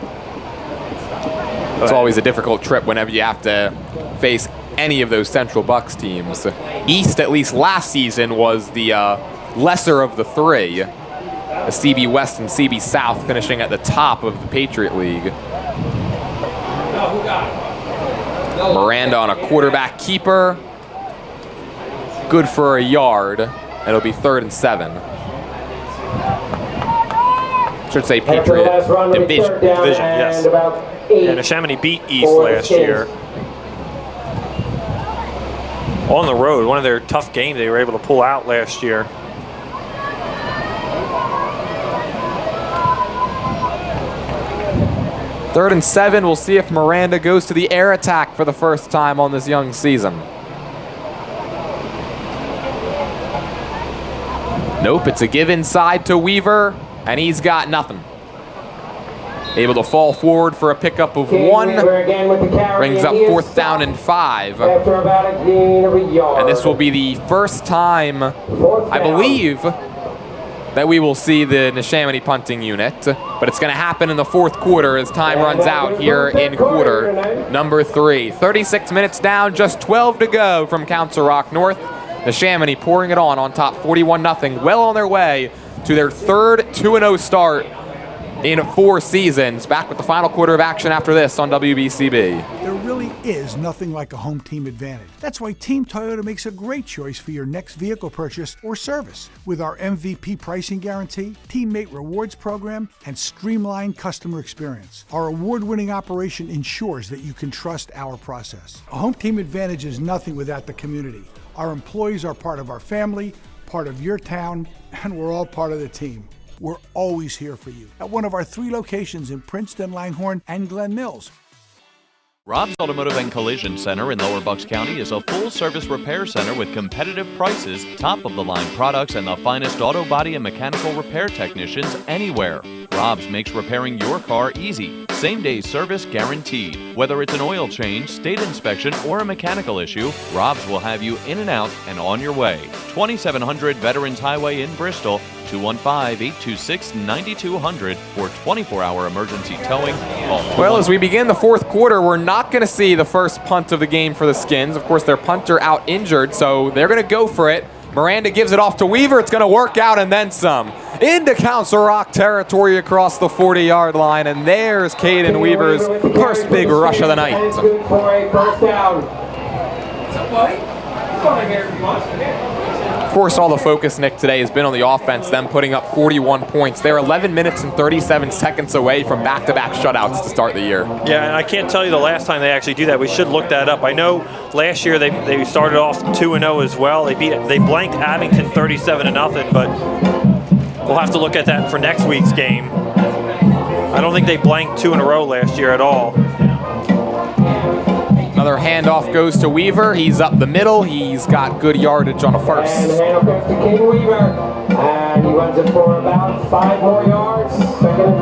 It's always a difficult trip whenever you have to face any of those Central Bucks teams. East, at least last season, was the lesser of the 3. The CB West and CB South finishing at the top of the Patriot League. Miranda on a quarterback keeper. Good for a yard. It'll be 3rd and 7. Should say Patriot Division. Yes. And Neshaminy beat East last year. On the road, one of their tough games they were able to pull out last year. Third and 7, we'll see if Miranda goes to the air attack for the first time on this young season. Nope, it's a give inside to Weaver, and he's got nothing. Able to fall forward for a pickup of 1. Brings up 4th down and 5. And this will be the first time, I believe, that we will see the Neshaminy punting unit. But it's going to happen in the 4th quarter as time runs out here in quarter number 3. 36 minutes down, just 12 to go from Council Rock North. Neshaminy pouring it on top 41-0, well on their way to their 3rd 2-0 start in 4 seasons. Back with the final quarter of action after this on WBCB. There really is nothing like a home team advantage. That's why Team Toyota makes a great choice for your next vehicle purchase or service. With our MVP pricing guarantee, teammate rewards program, and streamlined customer experience, our award-winning operation ensures that you can trust our process. A home team advantage is nothing without the community. Our employees are part of our family, part of your town, and we're all part of the team. We're always here for you at one of our 3 locations in Princeton, Langhorne, and Glen Mills. Rob's Automotive and Collision Center in Lower Bucks County is a full-service repair center with competitive prices, top-of-the-line products, and the finest auto body and mechanical repair technicians anywhere. Rob's makes repairing your car easy. Same-day service guaranteed. Whether it's an oil change, state inspection, or a mechanical issue, Rob's will have you in and out and on your way. 2700 Veterans Highway in Bristol, 215-826-9200 for 24-hour emergency towing. Well, as we begin the 4th quarter, we're not going to see the first punt of the game for the Skins. Of course, their punter out injured, so they're going to go for it. Miranda gives it off to Weaver. It's going to work out and then some. Into Council Rock territory across the 40-yard line, and there's Caden Weaver's first big rush of the night. Of course, all the focus, Nick, today has been on the offense, them putting up 41 points. They're 11 minutes and 37 seconds away from back-to-back shutouts to start the year. Yeah, and I can't tell you the last time they actually do that. We should look that up. I know last year they started off 2-0 as well. They blanked Abington 37-0, but we'll have to look at that for next week's game. I don't think they blanked 2 in a row last year at all. Another handoff goes to Weaver. He's up the middle. He's got good yardage on a first. And the handoff goes to King Weaver. And he runs it for about 5 more yards. 2nd and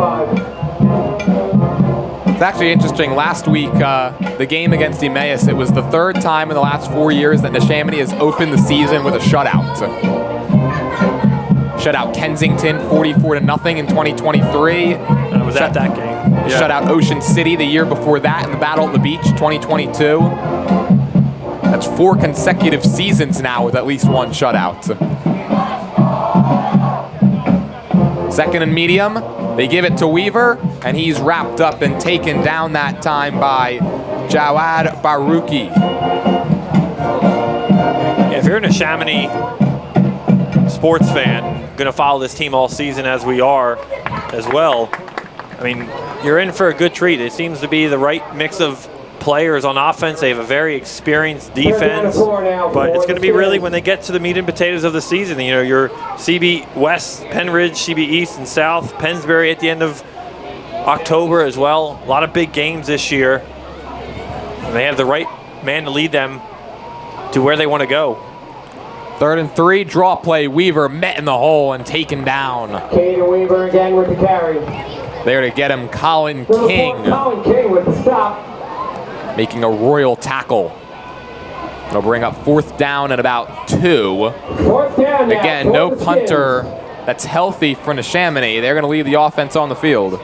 5. It's actually interesting. Last week, the game against Emmaus, it was the 3rd time in the last 4 years that Neshaminy has opened the season with a shutout. Shut out Kensington 44-0 in 2023. I was at that game. Shut out Ocean City the year before that in the Battle at the Beach, 2022. That's 4 consecutive seasons now with at least one shutout. 2nd and medium. They give it to Weaver, and he's wrapped up and taken down that time by Jawad Baruki. If you're a Neshaminy sports fan, going to follow this team all season as we are as well, I mean, you're in for a good treat. It seems to be the right mix of players on offense. They have a very experienced defense, but it's going to be really when they get to the meat and potatoes of the season. You know, your CB West, Penridge, CB East and South, Pennsbury at the end of October as well. A lot of big games this year. And they have the right man to lead them to where they want to go. 3rd and 3, draw play. Weaver met in the hole and taken down. Caden Weaver again with the carry. There to get him, Colin King. Colin King with the stop. Making a royal tackle. It'll bring up 4th down and about 2. 4th down now. Again, no punter that's healthy for Neshaminy. They're going to leave the offense on the field.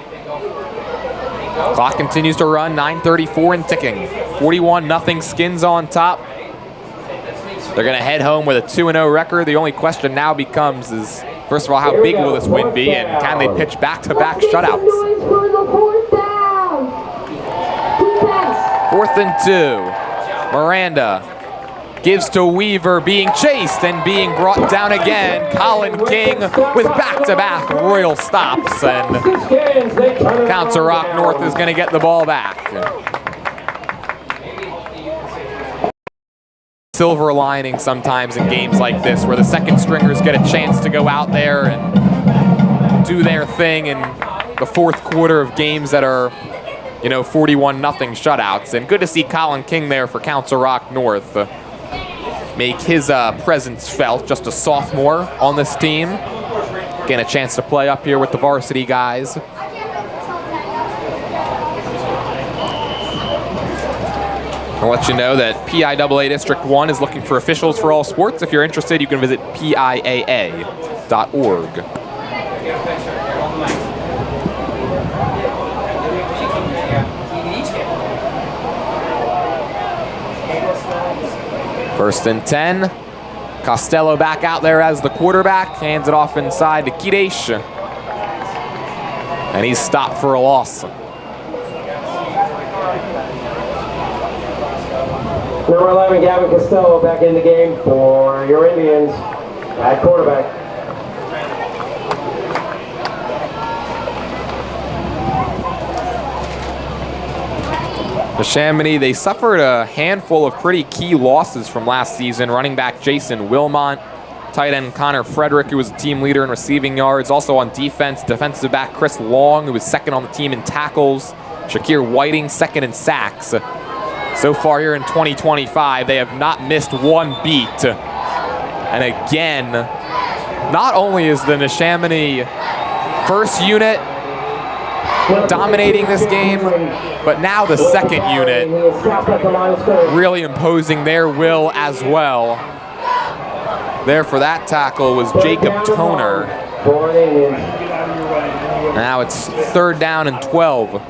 Clock continues to run, 9:34 and ticking. 41-0 Skins on top. They're going to head home with a 2-0 record. The only question now becomes is, first of all, how big will this win be, and can they pitch back-to-back shutouts? 4th and 2. Miranda gives to Weaver, being chased and being brought down again. Colin King with back-to-back royal stops, and Council Rock North is going to get the ball back. Silver lining sometimes in games like this, where the second stringers get a chance to go out there and do their thing in the 4th quarter of games that are, you know, 41-0 shutouts. And good to see Colin King there for Council Rock North make his presence felt. Just a sophomore on this team, getting a chance to play up here with the varsity guys. I'll let you know that PIAA District 1 is looking for officials for all sports. If you're interested, you can visit PIAA.org. First and 10. Costello back out there as the quarterback. Hands it off inside to Kidesh. And he's stopped for a loss. Number 11, Gavin Costello back in the game for your Indians at quarterback. Neshaminy, they suffered a handful of pretty key losses from last season. Running back Jason Wilmont, tight end Connor Frederick, who was the team leader in receiving yards. Also on defense, defensive back Chris Long, who was 2nd on the team in tackles. Shakir Whiting, 2nd in sacks. So far here in 2025, they have not missed one beat. And again, not only is the Neshaminy first unit dominating this game, but now the second unit really imposing their will as well. There for that tackle was Jacob Toner. Now it's 3rd down and 12.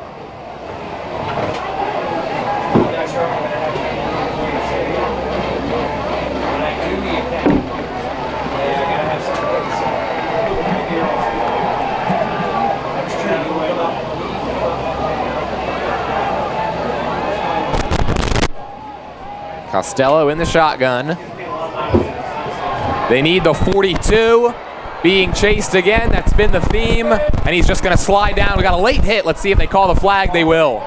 Costello in the shotgun. They need the 42. Being chased again. That's been the theme. And he's just going to slide down. We got a late hit. Let's see if they call the flag. They will.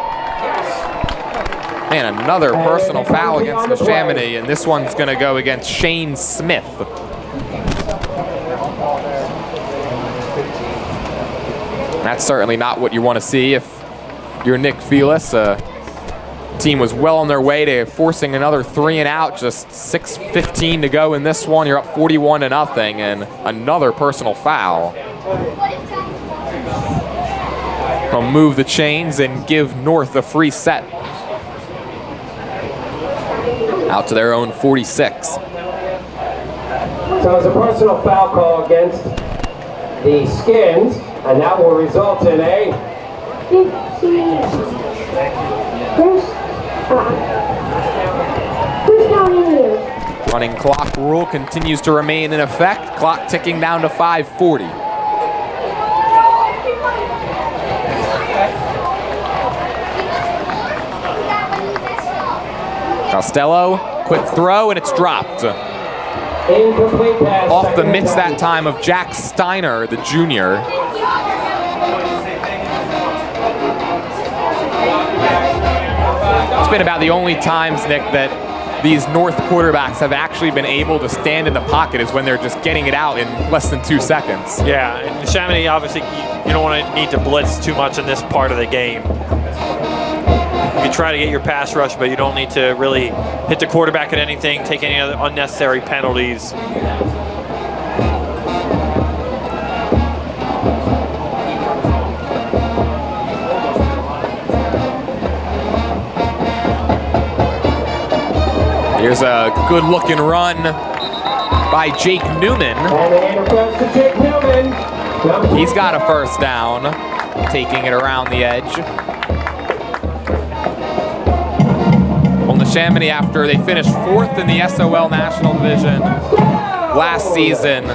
And another personal foul against Neshaminy. And this one's going to go against Shane Smith. That's certainly not what you want to see if you're Nick Felis. Team was well on their way to forcing another 3 and out, just 6:15 to go in this one. You're up 41-0, and another personal foul. They'll move the chains and give North a free set. Out to their own 46. So it's a personal foul call against the Skins, and that will result in a running clock rule continues to remain in effect. Clock ticking down to 5:40. Costello, quick throw, and it's dropped. incomplete pass. Off the mitts that time of Jack Steiner, the junior. It's been about the only times, Nick, that these North quarterbacks have actually been able to stand in the pocket is when they're just getting it out in less than 2 seconds. Yeah, and Neshaminy, obviously, you don't want to need to blitz too much in this part of the game. You can try to get your pass rush, but you don't need to really hit the quarterback at anything, take any other unnecessary penalties. Here's a good-looking run by Jake Newman. And the hand goes to Jake Newman. He's got a first down, taking it around the edge. Well, Neshaminy, after they finished 4th in the SOL National Division last season,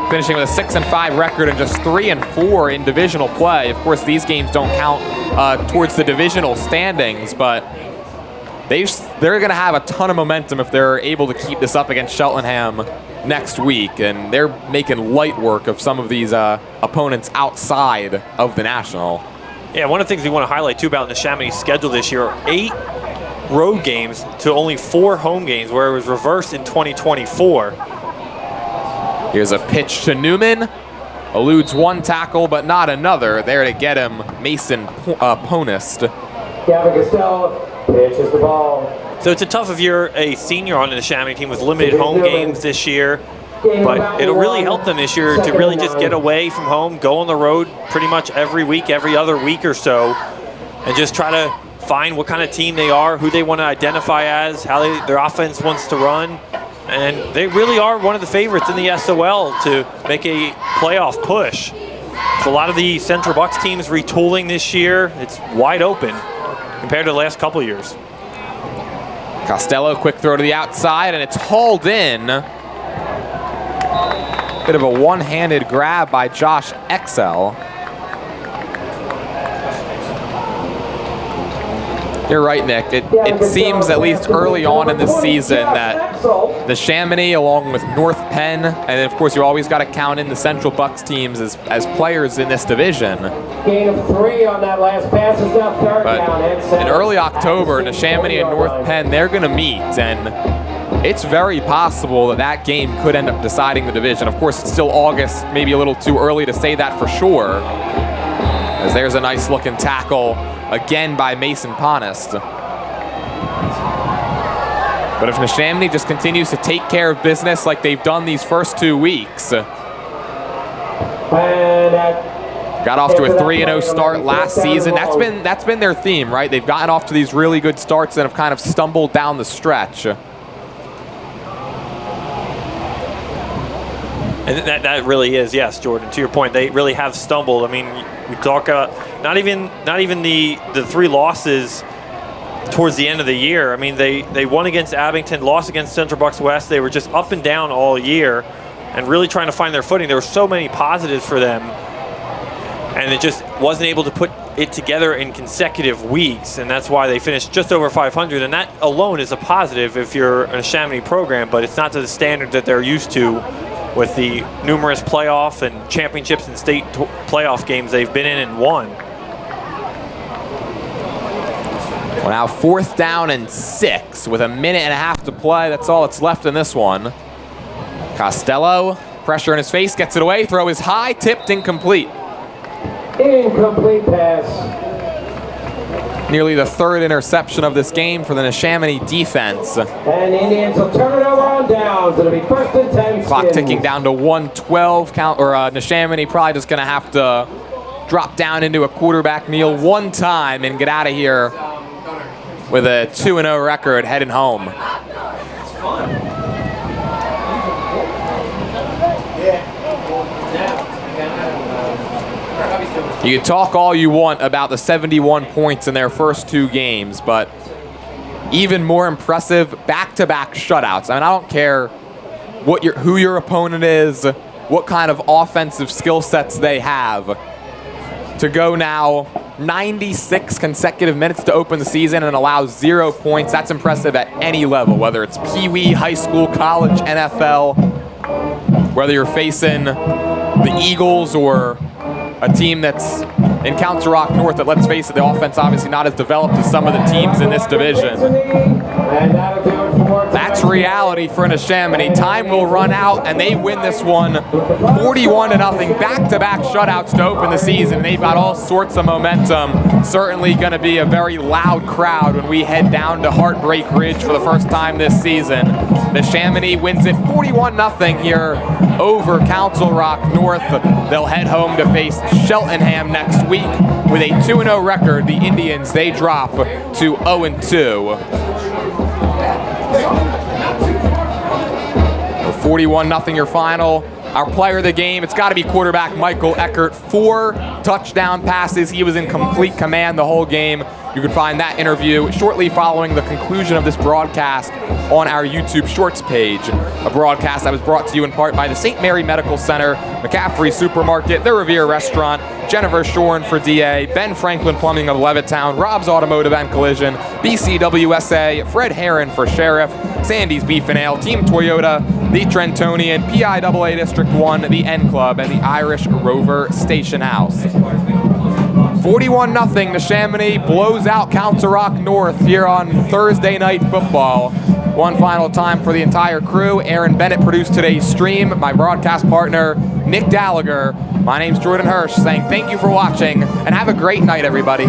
finishing with a 6-5 record and just 3-4 in divisional play. Of course, these games don't count towards the divisional standings, but they're going to have a ton of momentum if they're able to keep this up against Cheltenham next week, and they're making light work of some of these opponents outside of the National. Yeah, one of the things we want to highlight, too, about Neshaminy's schedule this year are 8 road games to only 4 home games, where it was reversed in 2024. Here's a pitch to Newman. Eludes one tackle, but not another. There to get him, Mason Ponist. Gavin Costello pitches the ball. So it's a tough if you're a senior on the Neshaminy team with limited home games this year, but it'll really help them this year to really just get away from home, go on the road pretty much every week, every other week or so, and just try to find what kind of team they are, who they want to identify as, how their offense wants to run. And they really are one of the favorites in the SOL to make a playoff push. So a lot of the Central Bucks teams retooling this year. It's wide open compared to the last couple years. Costello, quick throw to the outside, and it's hauled in. Bit of a one-handed grab by Josh Excel. You're right, Nick. It seems, at least early on in the season, that Neshaminy, along with North Penn, and of course you always got to count in the Central Bucks teams as players in this division. Gain of 3 on that last pass is now third down. In early October, Neshaminy and North Penn, they're going to meet, and it's very possible that that game could end up deciding the division. Of course, it's still August, maybe a little too early to say that for sure, as there's a nice-looking tackle again by Mason Ponist. But if Neshaminy just continues to take care of business like they've done these first 2 weeks, got off to a 3-0 start last season. That's been their theme, right? They've gotten off to these really good starts and have kind of stumbled down the stretch. And that really is, yes, Jordan. To your point, they really have stumbled. I mean, we talk not even the 3 losses towards the end of the year. I mean, they won against Abington, lost against Central Bucks West. They were just up and down all year, and really trying to find their footing. There were so many positives for them, and it just wasn't able to put it together in consecutive weeks, and that's why they finished just over 500. And that alone is a positive if you're a Neshaminy program, but it's not to the standard that they're used to with the numerous playoff and championships and state playoff games they've been in and won. Well, now 4th down and 6 with a minute and a half to play. That's all that's left in this one. Costello, pressure in his face, gets it away. Throw is high, tipped, incomplete. Incomplete pass. Nearly the third interception of this game for the Neshaminy defense. And the Indians will turn it over on downs. It'll be 1st and 10. Clock ticking down to 1:12. Neshaminy probably just going to have to drop down into a quarterback kneel one time and get out of here with a 2-0 record heading home. You can talk all you want about the 71 points in their first 2 games, but even more impressive, back-to-back shutouts. I mean, I don't care who your opponent is, what kind of offensive skill sets they have. To go now 96 consecutive minutes to open the season and allow 0 points, that's impressive at any level, whether it's Pee-wee, high school, college, NFL, whether you're facing the Eagles or a team that's in Council Rock North that, let's face it, the offense obviously not as developed as some of the teams in this division. That's reality for Neshaminy. Time will run out, and they win this one 41-0. Back-to-back shutouts to open the season. They've got all sorts of momentum. Certainly going to be a very loud crowd when we head down to Heartbreak Ridge for the first time this season. Neshaminy wins it 41-0 here over Council Rock North. They'll head home to face Cheltenham next week. With a 2-0 record, the Indians, they drop to 0-2. 41-0 your final. Our player of the game, it's got to be quarterback Michael Eckert. 4 touchdown passes. He was in complete command the whole game. You can find that interview shortly following the conclusion of this broadcast on our YouTube Shorts page. A broadcast that was brought to you in part by the St. Mary Medical Center, McCaffrey Supermarket, the Revere Restaurant, Jennifer Shorn for DA, Ben Franklin Plumbing of Levittown, Rob's Automotive and Collision, BCWSA, Fred Heron for Sheriff, Sandy's Beef and Ale, Team Toyota, the Trentonian, PIAA District 1, the N Club, and the Irish Rover Station House. 41-0, Neshaminy blows out Council Rock North here on Thursday Night Football. One final time for the entire crew. Aaron Bennett produced today's stream. My broadcast partner, Nick Gallagher. My name's Jordan Hirsch, saying thank you for watching, and have a great night, everybody.